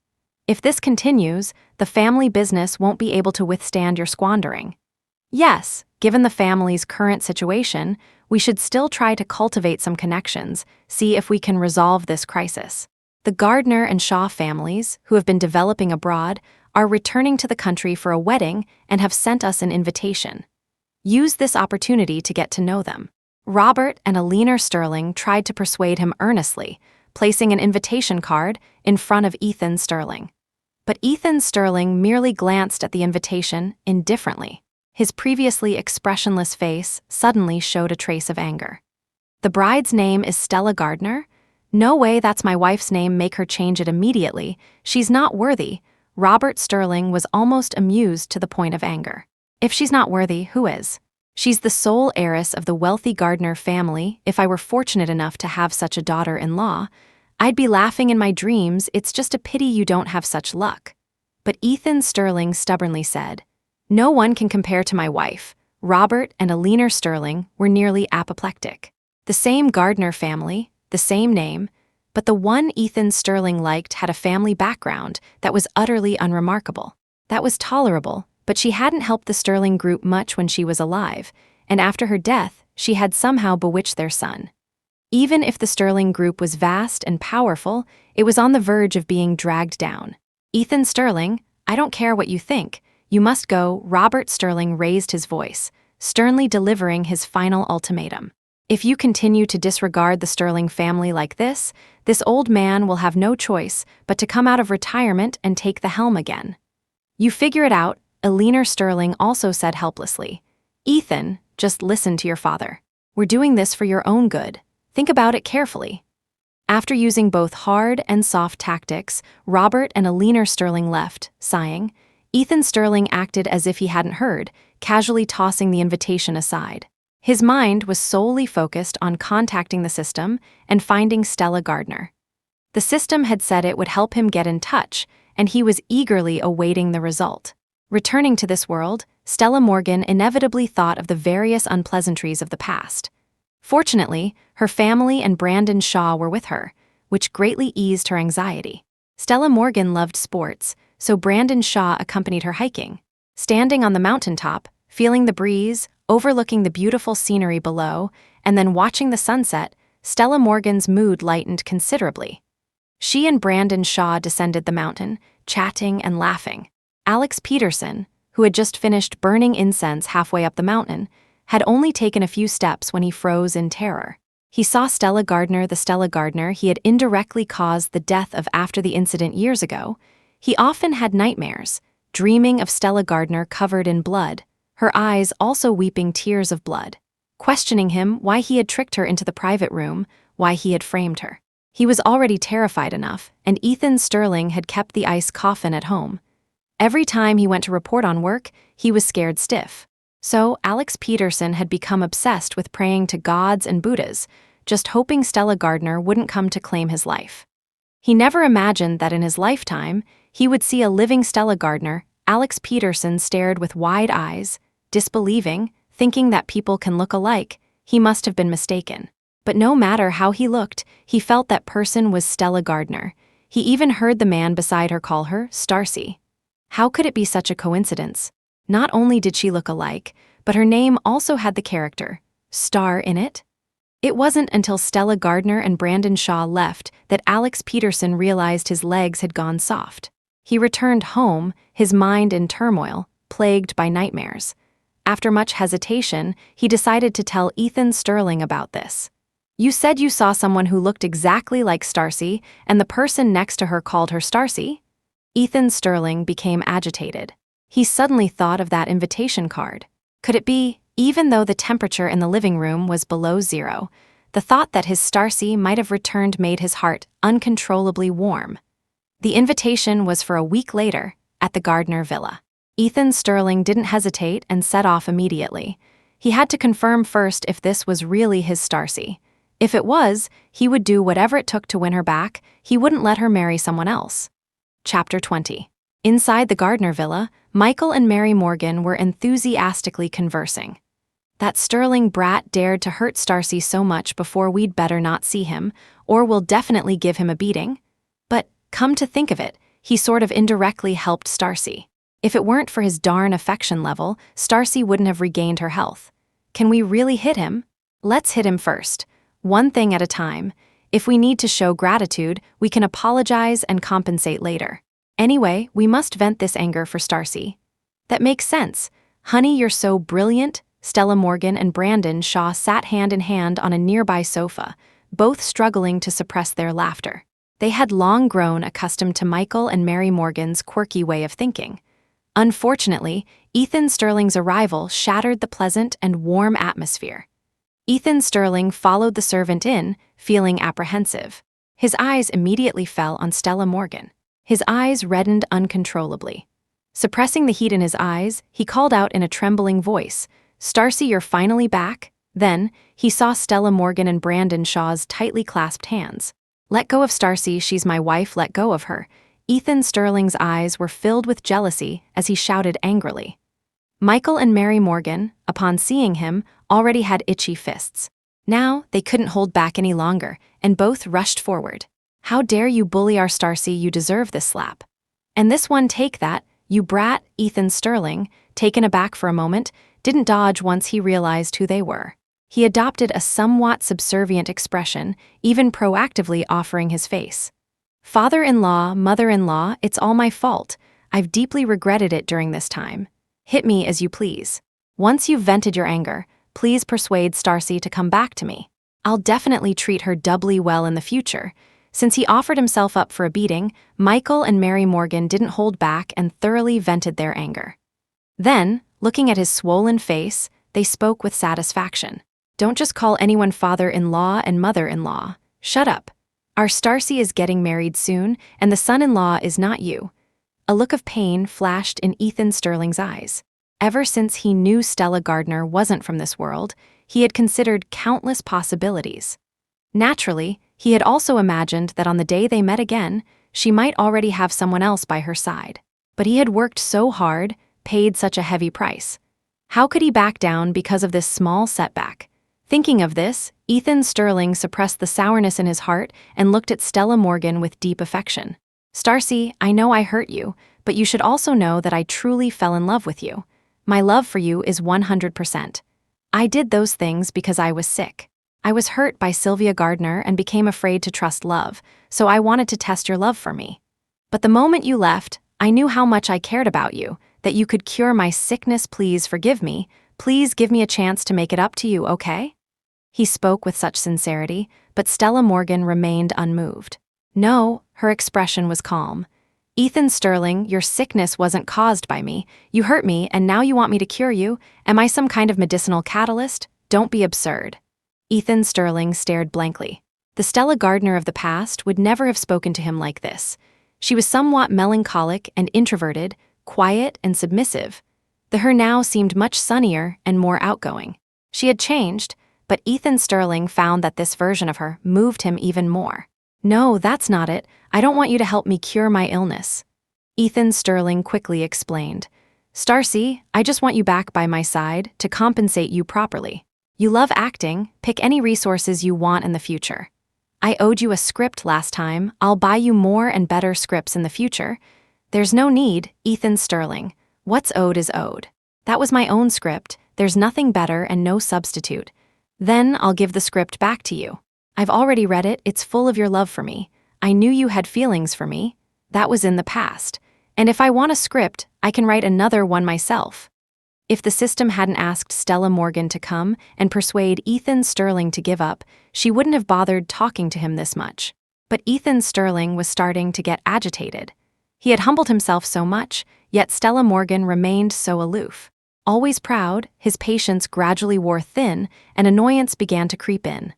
S1: If this continues, the family business won't be able to withstand your squandering. Yes, given the family's current situation, we should still try to cultivate some connections, see if we can resolve this crisis. The Gardner and Shaw families, who have been developing abroad, are returning to the country for a wedding and have sent us an invitation. Use this opportunity to get to know them. Robert and Alina Sterling tried to persuade him earnestly, placing an invitation card in front of Ethan Sterling. But Ethan Sterling merely glanced at the invitation indifferently. His previously expressionless face suddenly showed a trace of anger. The bride's name is Stella Gardner? No way that's my wife's name, make her change it immediately. She's not worthy. Robert Sterling was almost amused to the point of anger. If she's not worthy, who is? She's the sole heiress of the wealthy Gardner family. If I were fortunate enough to have such a daughter-in-law, I'd be laughing in my dreams. It's just a pity you don't have such luck. But Ethan Sterling stubbornly said, no one can compare to my wife. Robert and Alina Sterling were nearly apoplectic. The same Gardner family, the same name, but the one Ethan Sterling liked had a family background that was utterly unremarkable. That was tolerable, but she hadn't helped the Sterling group much when she was alive, and after her death, she had somehow bewitched their son. Even if the Sterling group was vast and powerful, it was on the verge of being dragged down. "Ethan Sterling, I don't care what you think. You must go." Robert Sterling raised his voice, sternly delivering his final ultimatum. "If you continue to disregard the Sterling family like this old man will have no choice but to come out of retirement and take the helm again." "You figure it out," Eleanor Sterling also said helplessly. "Ethan, just listen to your father. We're doing this for your own good. Think about it carefully." After using both hard and soft tactics, Robert and Eleanor Sterling left, sighing. Ethan Sterling acted as if he hadn't heard, casually tossing the invitation aside. His mind was solely focused on contacting the system and finding Stella Gardner. The system had said it would help him get in touch, and he was eagerly awaiting the result. Returning to this world, Stella Morgan inevitably thought of the various unpleasantries of the past. Fortunately, her family and Brandon Shaw were with her, which greatly eased her anxiety. Stella Morgan loved sports, so Brandon Shaw accompanied her hiking. Standing on the mountaintop, feeling the breeze, overlooking the beautiful scenery below, and then watching the sunset, Stella Morgan's mood lightened considerably. She and Brandon Shaw descended the mountain, chatting and laughing. Alex Peterson, who had just finished burning incense halfway up the mountain, had only taken a few steps when he froze in terror. He saw Stella Gardner, the Stella Gardner he had indirectly caused the death of after the incident years ago. He often had nightmares, dreaming of Stella Gardner covered in blood, her eyes also weeping tears of blood, questioning him why he had tricked her into the private room, why he had framed her. He was already terrified enough, and Ethan Sterling had kept the ice coffin at home. Every time he went to report on work, he was scared stiff. So Alex Peterson had become obsessed with praying to gods and Buddhas, just hoping Stella Gardner wouldn't come to claim his life. He never imagined that in his lifetime, he would see a living Stella Gardner. Alex Peterson stared with wide eyes, disbelieving, thinking that people can look alike. He must have been mistaken. But no matter how he looked, he felt that person was Stella Gardner. He even heard the man beside her call her Starcy. How could it be such a coincidence? Not only did she look alike, but her name also had the character Star in it. It wasn't until Stella Gardner and Brandon Shaw left that Alex Peterson realized his legs had gone soft. He returned home, his mind in turmoil, plagued by nightmares. After much hesitation, he decided to tell Ethan Sterling about this. "You said you saw someone who looked exactly like Starcy, and the person next to her called her Starcy?" Ethan Sterling became agitated. He suddenly thought of that invitation card. Could it be, even though the temperature in the living room was below zero, the thought that his Starcy might have returned made his heart uncontrollably warm? The invitation was for a week later, at the Gardner Villa. Ethan Sterling didn't hesitate and set off immediately. He had to confirm first if this was really his Starcy. If it was, he would do whatever it took to win her back. He wouldn't let her marry someone else. Chapter 20. Inside the Gardner Villa, Michael and Mary Morgan were enthusiastically conversing. "That Sterling brat dared to hurt Starcy so much before, we'd better not see him, or we'll definitely give him a beating. But, come to think of it, he sort of indirectly helped Starcy. If it weren't for his darn affection level, Starcy wouldn't have regained her health. Can we really hit him? Let's hit him first. One thing at a time. If we need to show gratitude, we can apologize and compensate later. Anyway, we must vent this anger for Starcy." "That makes sense. Honey, you're so brilliant." Stella Morgan and Brandon Shaw sat hand in hand on a nearby sofa, both struggling to suppress their laughter. They had long grown accustomed to Michael and Mary Morgan's quirky way of thinking. Unfortunately, Ethan Sterling's arrival shattered the pleasant and warm atmosphere. Ethan Sterling followed the servant in, feeling apprehensive. His eyes immediately fell on Stella Morgan. His eyes reddened uncontrollably. Suppressing the heat in his eyes, he called out in a trembling voice, "Starcy, you're finally back?" Then, he saw Stella Morgan and Brandon Shaw's tightly clasped hands. "Let go of Starcy, she's my wife, let go of her." Ethan Sterling's eyes were filled with jealousy as he shouted angrily. Michael and Mary Morgan, upon seeing him, already had itchy fists. Now, they couldn't hold back any longer, and both rushed forward. "How dare you bully our Starcy, you deserve this slap." "And this one, take that, you brat." Ethan Sterling, taken aback for a moment, didn't dodge once he realized who they were. He adopted a somewhat subservient expression, even proactively offering his face. Father-in-law, mother-in-law, it's all my fault. I've deeply regretted it during this time. Hit me as you please. Once you've vented your anger, please persuade Starcy to come back to me. I'll definitely treat her doubly well in the future. Since he offered himself up for a beating, Michael and Mary Morgan didn't hold back and thoroughly vented their anger. Then, looking at his swollen face, they spoke with satisfaction. Don't just call anyone father-in-law and mother-in-law. Shut up. Our Starcy is getting married soon, and the son-in-law is not you. A look of pain flashed in Ethan Sterling's eyes. Ever since he knew Stella Gardner wasn't from this world, he had considered countless possibilities. Naturally, he had also imagined that on the day they met again, she might already have someone else by her side. But he had worked so hard, paid such a heavy price. How could he back down because of this small setback? Thinking of this, Ethan Sterling suppressed the sourness in his heart and looked at Stella Morgan with deep affection. Starcy, I know I hurt you, but you should also know that I truly fell in love with you. My love for you is 100%. I did those things because I was sick. I was hurt by Sylvia Gardner and became afraid to trust love, so I wanted to test your love for me. But the moment you left, I knew how much I cared about you, that you could cure my sickness. Please forgive me. Please give me a chance to make it up to you, okay? He spoke with such sincerity, but Stella Morgan remained unmoved. No, her expression was calm. Ethan Sterling, your sickness wasn't caused by me. You hurt me, and now you want me to cure you? Am I some kind of medicinal catalyst? Don't be absurd. Ethan Sterling stared blankly. The Stella Gardner of the past would never have spoken to him like this. She was somewhat melancholic and introverted, quiet and submissive. The her now seemed much sunnier and more outgoing. She had changed, but Ethan Sterling found that this version of her moved him even more. No, that's not it. I don't want you to help me cure my illness. Ethan Sterling quickly explained. Starcy, I just want you back by my side to compensate you properly. You love acting, pick any resources you want in the future. I owed you a script last time. I'll buy you more and better scripts in the future. There's no need, Ethan Sterling. What's owed is owed. That was my own script. There's nothing better and no substitute. Then I'll give the script back to you. I've already read it. It's full of your love for me. I knew you had feelings for me. That was in the past. And if I want a script, I can write another one myself. If the system hadn't asked Stella Morgan to come and persuade Ethan Sterling to give up, she wouldn't have bothered talking to him this much. But Ethan Sterling was starting to get agitated. He had humbled himself so much, yet Stella Morgan remained so aloof. Always proud, his patience gradually wore thin, and annoyance began to creep in.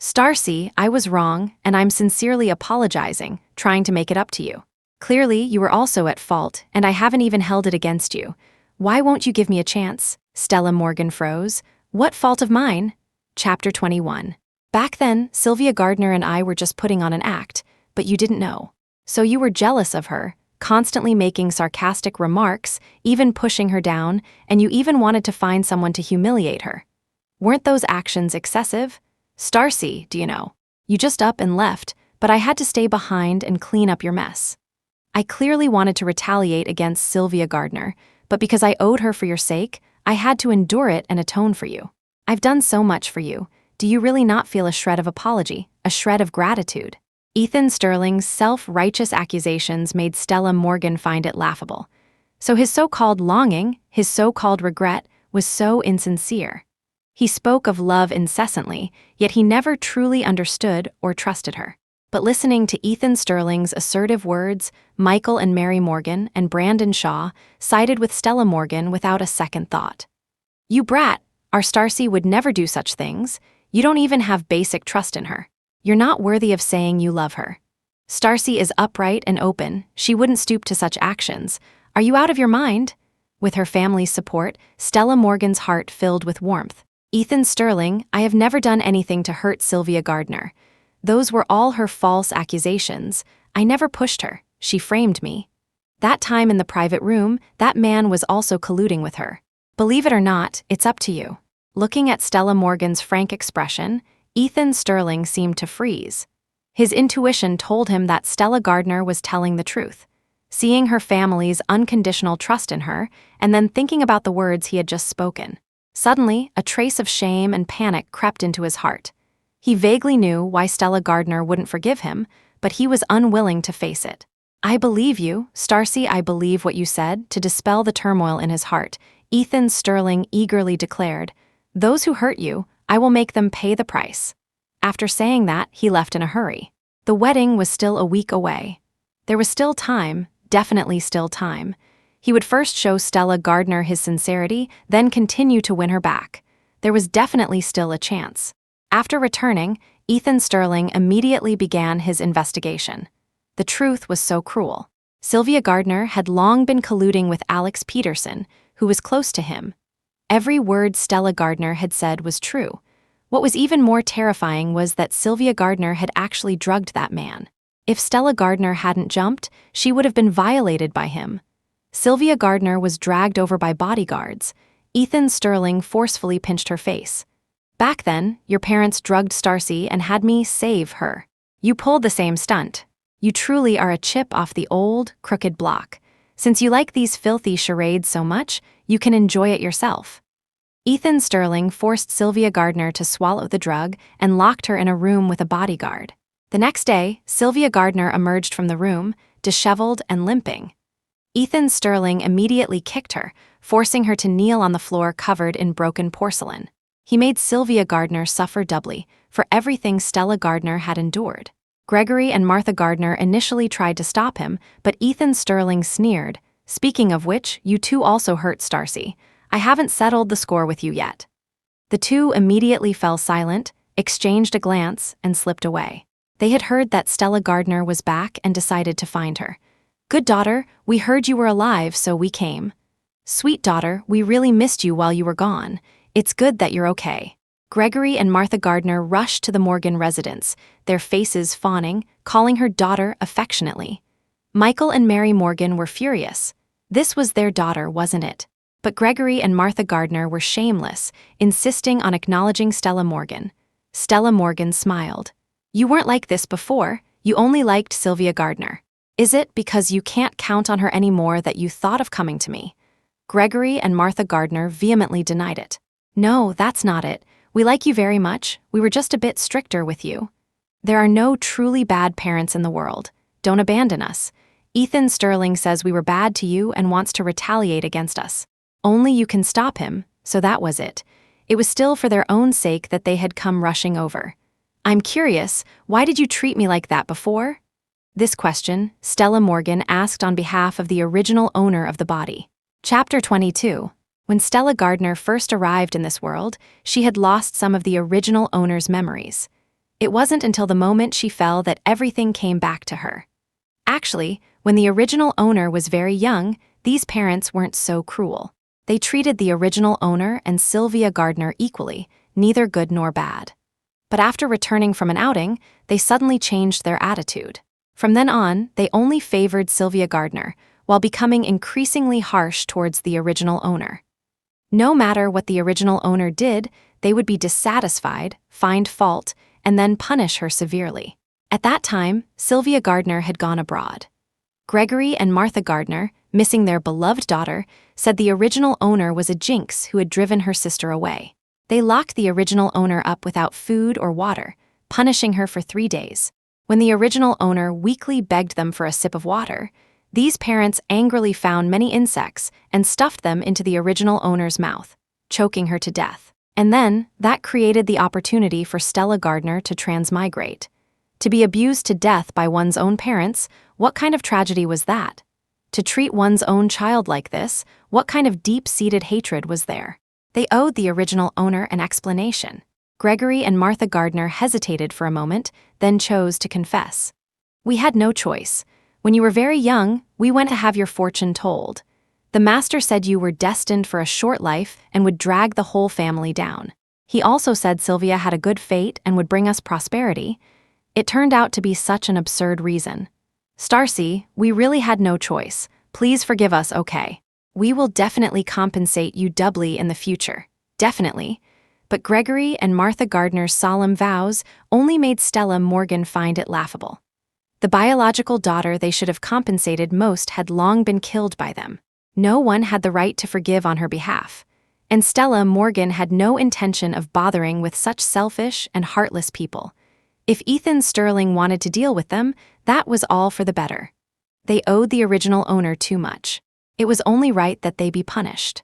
S1: Starcy, I was wrong, and I'm sincerely apologizing, trying to make it up to you. Clearly, you were also at fault, and I haven't even held it against you. Why won't you give me a chance? Stella Morgan froze. What fault of mine? Chapter 21. Back then, Sylvia Gardner and I were just putting on an act, but you didn't know. So you were jealous of her, constantly making sarcastic remarks, even pushing her down, and you even wanted to find someone to humiliate her. Weren't those actions excessive? Starcy, do you know? You just up and left, but I had to stay behind and clean up your mess. I clearly wanted to retaliate against Sylvia Gardner, but because I owed her for your sake, I had to endure it and atone for you. I've done so much for you. Do you really not feel a shred of apology, a shred of gratitude? Ethan Sterling's self-righteous accusations made Stella Morgan find it laughable. So his so-called longing, his so-called regret, was so insincere. He spoke of love incessantly, yet he never truly understood or trusted her. But listening to Ethan Sterling's assertive words, Michael and Mary Morgan and Brandon Shaw sided with Stella Morgan without a second thought. You brat, our Starcy would never do such things. You don't even have basic trust in her. You're not worthy of saying you love her. Starcy is upright and open. She wouldn't stoop to such actions. Are you out of your mind? With her family's support, Stella Morgan's heart filled with warmth. Ethan Sterling, I have never done anything to hurt Sylvia Gardner. Those were all her false accusations. I never pushed her. She framed me. That time in the private room, that man was also colluding with her. Believe it or not, it's up to you. Looking at Stella Morgan's frank expression, Ethan Sterling seemed to freeze. His intuition told him that Stella Gardner was telling the truth. Seeing her family's unconditional trust in her, and then thinking about the words he had just spoken. Suddenly, a trace of shame and panic crept into his heart. He vaguely knew why Stella Gardner wouldn't forgive him, but he was unwilling to face it. "I believe you, Stacy, I believe what you said." To dispel the turmoil in his heart, Ethan Sterling eagerly declared, "Those who hurt you, I will make them pay the price." After saying that, he left in a hurry. The wedding was still a week away. There was still time, definitely still time. He would first show Stella Gardner his sincerity, then continue to win her back. There was definitely still a chance. After returning, Ethan Sterling immediately began his investigation. The truth was so cruel. Sylvia Gardner had long been colluding with Alex Peterson, who was close to him. Every word Stella Gardner had said was true. What was even more terrifying was that Sylvia Gardner had actually drugged that man. If Stella Gardner hadn't jumped, she would have been violated by him. Sylvia Gardner was dragged over by bodyguards. Ethan Sterling forcefully pinched her face. "Back then, your parents drugged Stacy and had me save her. You pulled the same stunt. You truly are a chip off the old, crooked block. Since you like these filthy charades so much, you can enjoy it yourself." Ethan Sterling forced Sylvia Gardner to swallow the drug and locked her in a room with a bodyguard. The next day, Sylvia Gardner emerged from the room, disheveled and limping. Ethan Sterling immediately kicked her, forcing her to kneel on the floor covered in broken porcelain. He made Sylvia Gardner suffer doubly for everything Stella Gardner had endured. Gregory and Martha Gardner initially tried to stop him, but Ethan Sterling sneered, "Speaking of which, you two also hurt Stacy. I haven't settled the score with you yet." The two immediately fell silent, exchanged a glance, and slipped away. They had heard that Stella Gardner was back and decided to find her. "Good daughter, we heard you were alive, so we came." "Sweet daughter, we really missed you while you were gone. It's good that you're okay." Gregory and Martha Gardner rushed to the Morgan residence, their faces fawning, calling her daughter affectionately. Michael and Mary Morgan were furious. This was their daughter, wasn't it? But Gregory and Martha Gardner were shameless, insisting on acknowledging Stella Morgan. Stella Morgan smiled. "You weren't like this before, you only liked Sylvia Gardner. Is it because you can't count on her anymore that you thought of coming to me?" Gregory and Martha Gardner vehemently denied it. "No, that's not it. We like you very much, we were just a bit stricter with you. There are no truly bad parents in the world. Don't abandon us. Ethan Sterling says we were bad to you and wants to retaliate against us. Only you can stop him," so that was it. It was still for their own sake that they had come rushing over. "I'm curious, why did you treat me like that before?" This question, Stella Morgan asked on behalf of the original owner of the body. Chapter 22. When Stella Gardner first arrived in this world, she had lost some of the original owner's memories. It wasn't until the moment she fell that everything came back to her. Actually, when the original owner was very young, these parents weren't so cruel. They treated the original owner and Sylvia Gardner equally, neither good nor bad. But after returning from an outing, they suddenly changed their attitude. From then on, they only favored Sylvia Gardner, while becoming increasingly harsh towards the original owner. No matter what the original owner did, they would be dissatisfied, find fault, and then punish her severely. At that time, Sylvia Gardner had gone abroad. Gregory and Martha Gardner, missing their beloved daughter, said the original owner was a jinx who had driven her sister away. They locked the original owner up without food or water, punishing her for 3 days. When the original owner weakly begged them for a sip of water, these parents angrily found many insects and stuffed them into the original owner's mouth, choking her to death. And then, that created the opportunity for Stella Gardner to transmigrate. To be abused to death by one's own parents, what kind of tragedy was that? To treat one's own child like this, what kind of deep-seated hatred was there? They owed the original owner an explanation. Gregory and Martha Gardner hesitated for a moment, then chose to confess. "We had no choice. When you were very young, we went to have your fortune told. The master said you were destined for a short life and would drag the whole family down. He also said Sylvia had a good fate and would bring us prosperity. It turned out to be such an absurd reason. Stacy, we really had no choice. Please forgive us, okay? We will definitely compensate you doubly in the future. Definitely." But Gregory and Martha Gardner's solemn vows only made Stella Morgan find it laughable. The biological daughter they should have compensated most had long been killed by them. No one had the right to forgive on her behalf. And Stella Morgan had no intention of bothering with such selfish and heartless people. If Ethan Sterling wanted to deal with them, that was all for the better. They owed the original owner too much. It was only right that they be punished.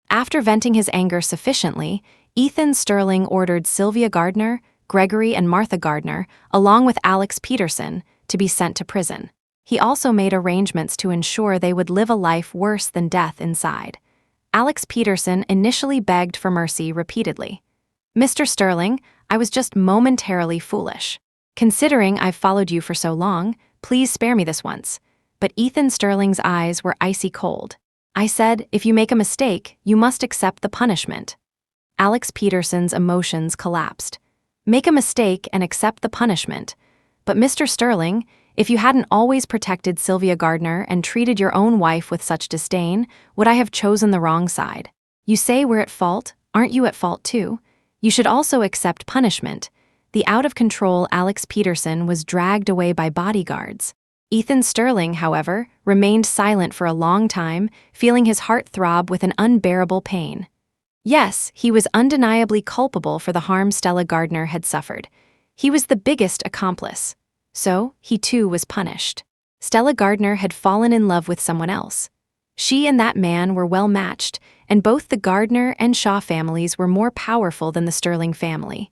S1: After venting his anger sufficiently, Ethan Sterling ordered Sylvia Gardner, Gregory and Martha Gardner, along with Alex Peterson, to be sent to prison. He also made arrangements to ensure they would live a life worse than death inside. Alex Peterson initially begged for mercy repeatedly. "Mr. Sterling, I was just momentarily foolish. Considering I've followed you for so long, please spare me this once." But Ethan Sterling's eyes were icy cold. "I said, if you make a mistake, you must accept the punishment." Alex Peterson's emotions collapsed. Make a mistake and accept the punishment. But Mr. Sterling, if you hadn't always protected Sylvia Gardner and treated your own wife with such disdain, would I have chosen the wrong side? You say we're at fault, aren't you at fault too? You should also accept punishment. The out-of-control Alex Peterson was dragged away by bodyguards. Ethan Sterling, however, remained silent for a long time, feeling his heart throb with an unbearable pain. Yes, he was undeniably culpable for the harm Stella Gardner had suffered. He was the biggest accomplice. So, he too was punished. Stella Gardner had fallen in love with someone else. She and that man were well matched, and both the Gardner and Shaw families were more powerful than the Sterling family.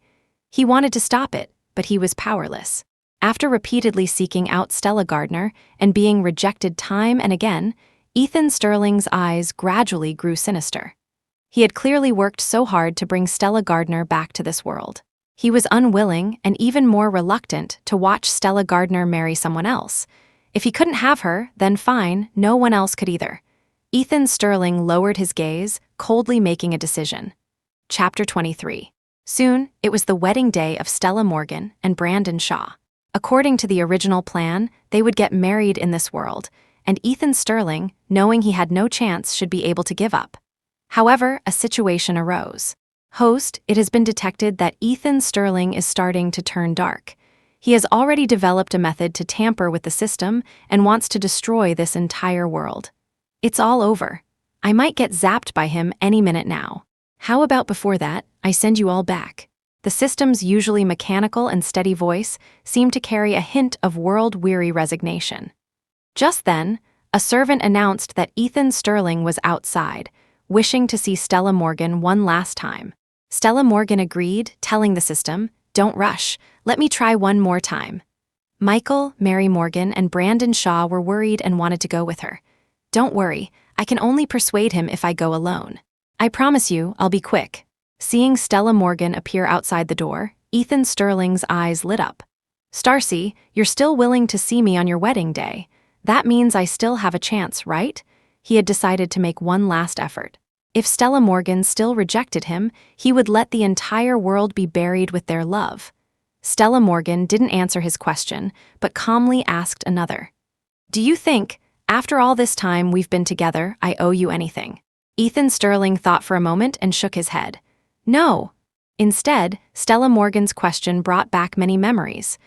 S1: He wanted to stop it, but he was powerless. After repeatedly seeking out Stella Gardner and being rejected time and again, Ethan Sterling's eyes gradually grew sinister. He had clearly worked so hard to bring Stella Gardner back to this world. He was unwilling and even more reluctant to watch Stella Gardner marry someone else. If he couldn't have her, then fine, no one else could either. Ethan Sterling lowered his gaze, coldly making a decision. Chapter 23. Soon, it was the wedding day of Stella Morgan and Brandon Shaw. According to the original plan, they would get married in this world, and Ethan Sterling, knowing he had no chance, should be able to give up. However, a situation arose. Host, it has been detected that Ethan Sterling is starting to turn dark. He has already developed a method to tamper with the system and wants to destroy this entire world. It's all over. I might get zapped by him any minute now. How about before that, I send you all back? The system's usually mechanical and steady voice seemed to carry a hint of world-weary resignation. Just then, a servant announced that Ethan Sterling was outside, wishing to see Stella Morgan one last time. Stella Morgan agreed, telling the system, "Don't rush, let me try one more time." Michael, Mary Morgan, and Brandon Shaw were worried and wanted to go with her. "Don't worry, I can only persuade him if I go alone. I promise you, I'll be quick." Seeing Stella Morgan appear outside the door, Ethan Sterling's eyes lit up. "Starcy, you're still willing to see me on your wedding day. That means I still have a chance, right?" He had decided to make one last effort. If Stella Morgan still rejected him, he would let the entire world be buried with their love. Stella Morgan didn't answer his question, but calmly asked another. "Do you think, after all this time we've been together, I owe you anything?" Ethan Sterling thought for a moment and shook his head. "No." Instead, Stella Morgan's question brought back many memories.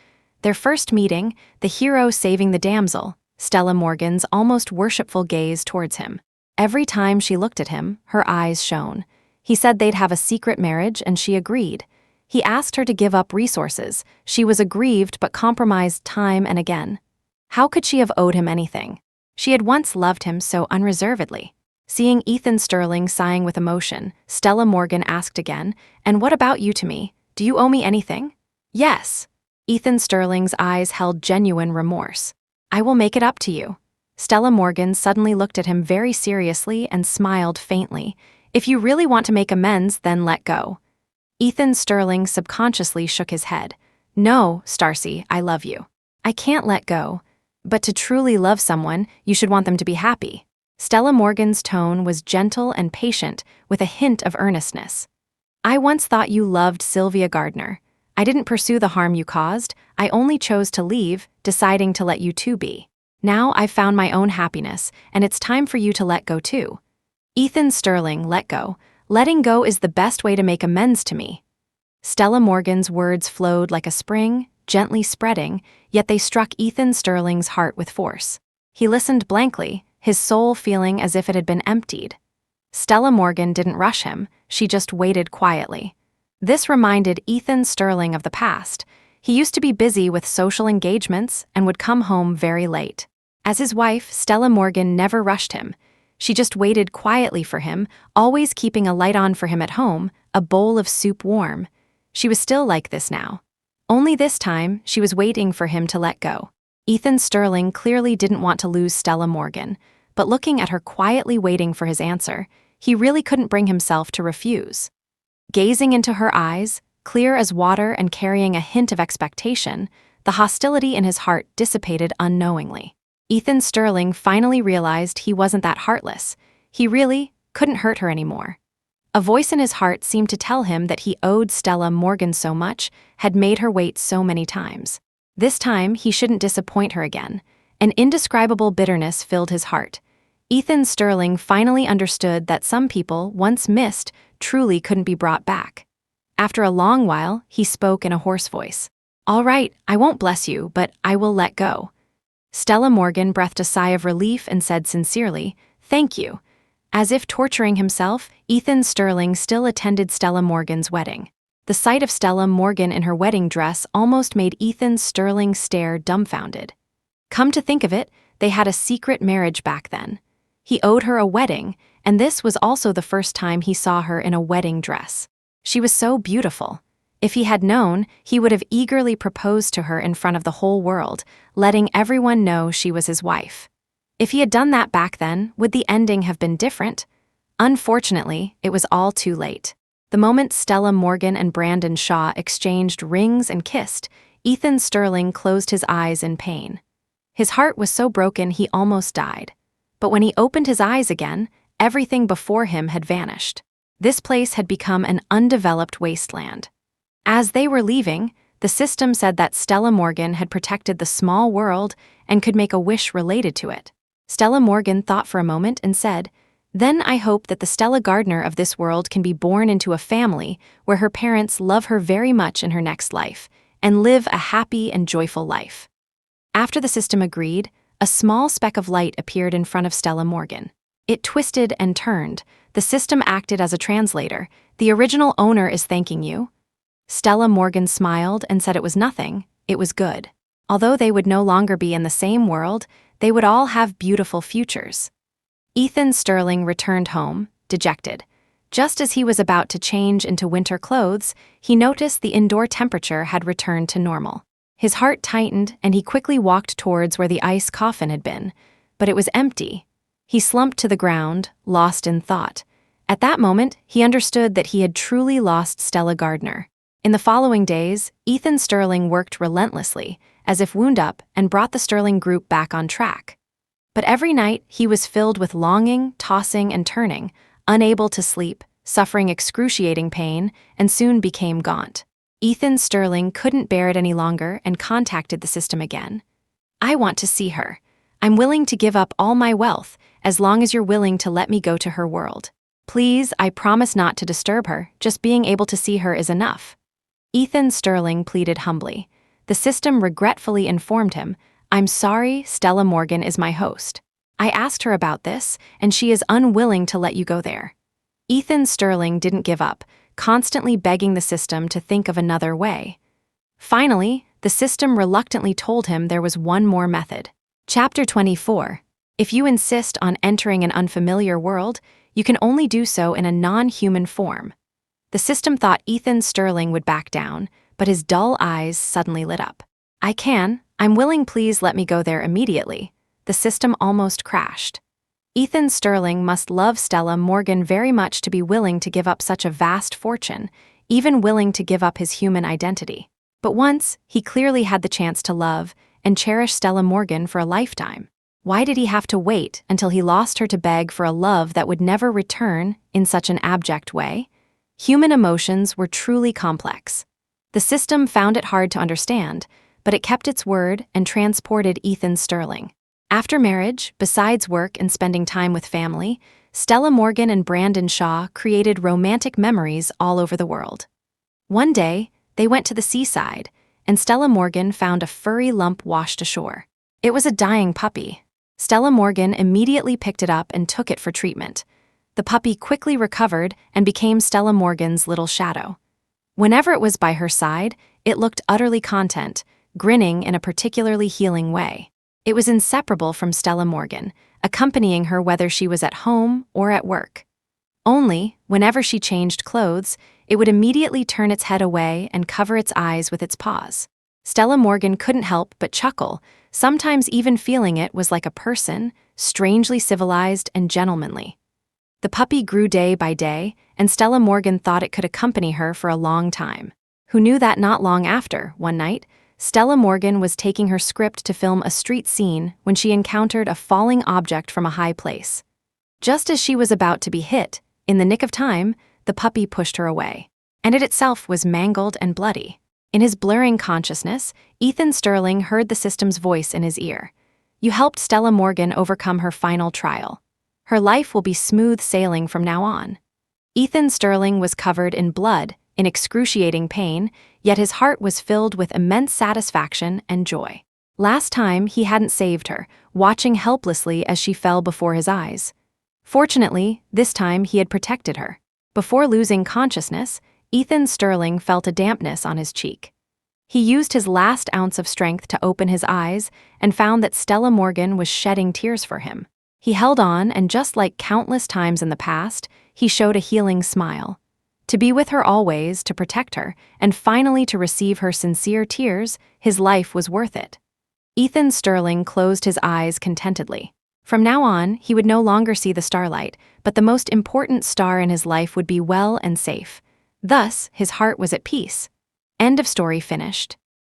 S1: Their first meeting, the hero saving the damsel, Stella Morgan's almost worshipful gaze towards him. Every time she looked at him, her eyes shone. He said they'd have a secret marriage, and she agreed. He asked her to give up resources. She was aggrieved but compromised time and again. How could she have owed him anything? She had once loved him so unreservedly. Seeing Ethan Sterling sighing with emotion, Stella Morgan asked again, "And what about you to me? Do you owe me anything?" "Yes." Ethan Sterling's eyes held genuine remorse. "I will make it up to you." Stella Morgan suddenly looked at him very seriously and smiled faintly. "If you really want to make amends, then let go." Ethan Sterling subconsciously shook his head. "No, Starcy, I love you. I can't let go. But to truly love someone, you should want them to be happy." Stella Morgan's tone was gentle and patient, with a hint of earnestness. "I once thought you loved Sylvia Gardner. I didn't pursue the harm you caused. I only chose to leave, deciding to let you two be. Now I've found my own happiness, and it's time for you to let go too." Ethan Sterling let go. "Letting go is the best way to make amends to me." Stella Morgan's words flowed like a spring, gently spreading, yet they struck Ethan Sterling's heart with force. He listened blankly, his soul feeling as if it had been emptied. Stella Morgan didn't rush him, she just waited quietly. This reminded Ethan Sterling of the past. He used to be busy with social engagements and would come home very late. As his wife, Stella Morgan never rushed him. She just waited quietly for him, always keeping a light on for him at home, a bowl of soup warm. She was still like this now. Only this time, she was waiting for him to let go. Ethan Sterling clearly didn't want to lose Stella Morgan, but looking at her quietly waiting for his answer, he really couldn't bring himself to refuse. Gazing into her eyes, clear as water and carrying a hint of expectation, the hostility in his heart dissipated unknowingly. Ethan Sterling finally realized he wasn't that heartless. He really couldn't hurt her anymore. A voice in his heart seemed to tell him that he owed Stella Morgan so much, had made her wait so many times. This time, he shouldn't disappoint her again. An indescribable bitterness filled his heart. Ethan Sterling finally understood that some people, once missed, truly couldn't be brought back. After a long while, he spoke in a hoarse voice. "All right, I won't bless you, but I will let go." Stella Morgan breathed a sigh of relief and said sincerely, "Thank you." As if torturing himself, Ethan Sterling still attended Stella Morgan's wedding. The sight of Stella Morgan in her wedding dress almost made Ethan Sterling stare dumbfounded. Come to think of it, they had a secret marriage back then. He owed her a wedding, and this was also the first time he saw her in a wedding dress. She was so beautiful. If he had known, he would have eagerly proposed to her in front of the whole world, letting everyone know she was his wife. If he had done that back then, would the ending have been different? Unfortunately, it was all too late. The moment Stella Morgan and Brandon Shaw exchanged rings and kissed, Ethan Sterling closed his eyes in pain. His heart was so broken he almost died. But when he opened his eyes again, everything before him had vanished. This place had become an undeveloped wasteland. As they were leaving, the system said that Stella Morgan had protected the small world and could make a wish related to it. Stella Morgan thought for a moment and said, "Then I hope that the Stella Gardner of this world can be born into a family where her parents love her very much in her next life and live a happy and joyful life." After the system agreed, a small speck of light appeared in front of Stella Morgan. It twisted and turned. The system acted as a translator. "The original owner is thanking you." Stella Morgan smiled and said it was nothing, it was good. Although they would no longer be in the same world, they would all have beautiful futures. Ethan Sterling returned home, dejected. Just as he was about to change into winter clothes, he noticed the indoor temperature had returned to normal. His heart tightened and he quickly walked towards where the ice coffin had been, but it was empty. He slumped to the ground, lost in thought. At that moment, he understood that he had truly lost Stella Gardner. In the following days, Ethan Sterling worked relentlessly, as if wound up, and brought the Sterling group back on track. But every night, he was filled with longing, tossing, and turning, unable to sleep, suffering excruciating pain, and soon became gaunt. Ethan Sterling couldn't bear it any longer and contacted the system again. "I want to see her. I'm willing to give up all my wealth, as long as you're willing to let me go to her world. Please, I promise not to disturb her, just being able to see her is enough." Ethan Sterling pleaded humbly. The system regretfully informed him, "I'm sorry, Stella Morgan is my host. I asked her about this, and she is unwilling to let you go there." Ethan Sterling didn't give up, constantly begging the system to think of another way. Finally, the system reluctantly told him there was one more method. Chapter 24. If you insist on entering an unfamiliar world, you can only do so in a non-human form. The system thought Ethan Sterling would back down, but his dull eyes suddenly lit up. I'm willing, please let me go there immediately." The system almost crashed. Ethan Sterling must love Stella Morgan very much to be willing to give up such a vast fortune, even willing to give up his human identity. But once, he clearly had the chance to love and cherish Stella Morgan for a lifetime. Why did he have to wait until he lost her to beg for a love that would never return in such an abject way? Human emotions were truly complex. The system found it hard to understand, but it kept its word and transported Ethan Sterling. After marriage, besides work and spending time with family, Stella Morgan and Brandon Shaw created romantic memories all over the world. One day, they went to the seaside, and Stella Morgan found a furry lump washed ashore. It was a dying puppy. Stella Morgan immediately picked it up and took it for treatment. the puppy quickly recovered and became Stella Morgan's little shadow. Whenever it was by her side, it looked utterly content, grinning in a particularly healing way. It was inseparable from Stella Morgan, accompanying her whether she was at home or at work. Only, whenever she changed clothes, it would immediately turn its head away and cover its eyes with its paws. Stella Morgan couldn't help but chuckle, sometimes even feeling it was like a person, strangely civilized and gentlemanly. The puppy grew day by day, and Stella Morgan thought it could accompany her for a long time. Who knew that not long after, one night, Stella Morgan was taking her script to film a street scene when she encountered a falling object from a high place. Just as she was about to be hit, in the nick of time, the puppy pushed her away, and it itself was mangled and bloody. In his blurring consciousness, Ethan Sterling heard the system's voice in his ear. "You helped Stella Morgan overcome her final trial. Her life will be smooth sailing from now on." Ethan Sterling was covered in blood, in excruciating pain, yet his heart was filled with immense satisfaction and joy. Last time he hadn't saved her, watching helplessly as she fell before his eyes. Fortunately, this time he had protected her. Before losing consciousness, Ethan Sterling felt a dampness on his cheek. He used his last ounce of strength to open his eyes and found that Stella Morgan was shedding tears for him. He held on, and just like countless times in the past, he showed a healing smile. To be with her always, to protect her, and finally to receive her sincere tears, his life was worth it. Ethan Sterling closed his eyes contentedly. From now on, he would no longer see the starlight, but the most important star in his life would be well and safe. Thus, his heart was at peace. End of story finished.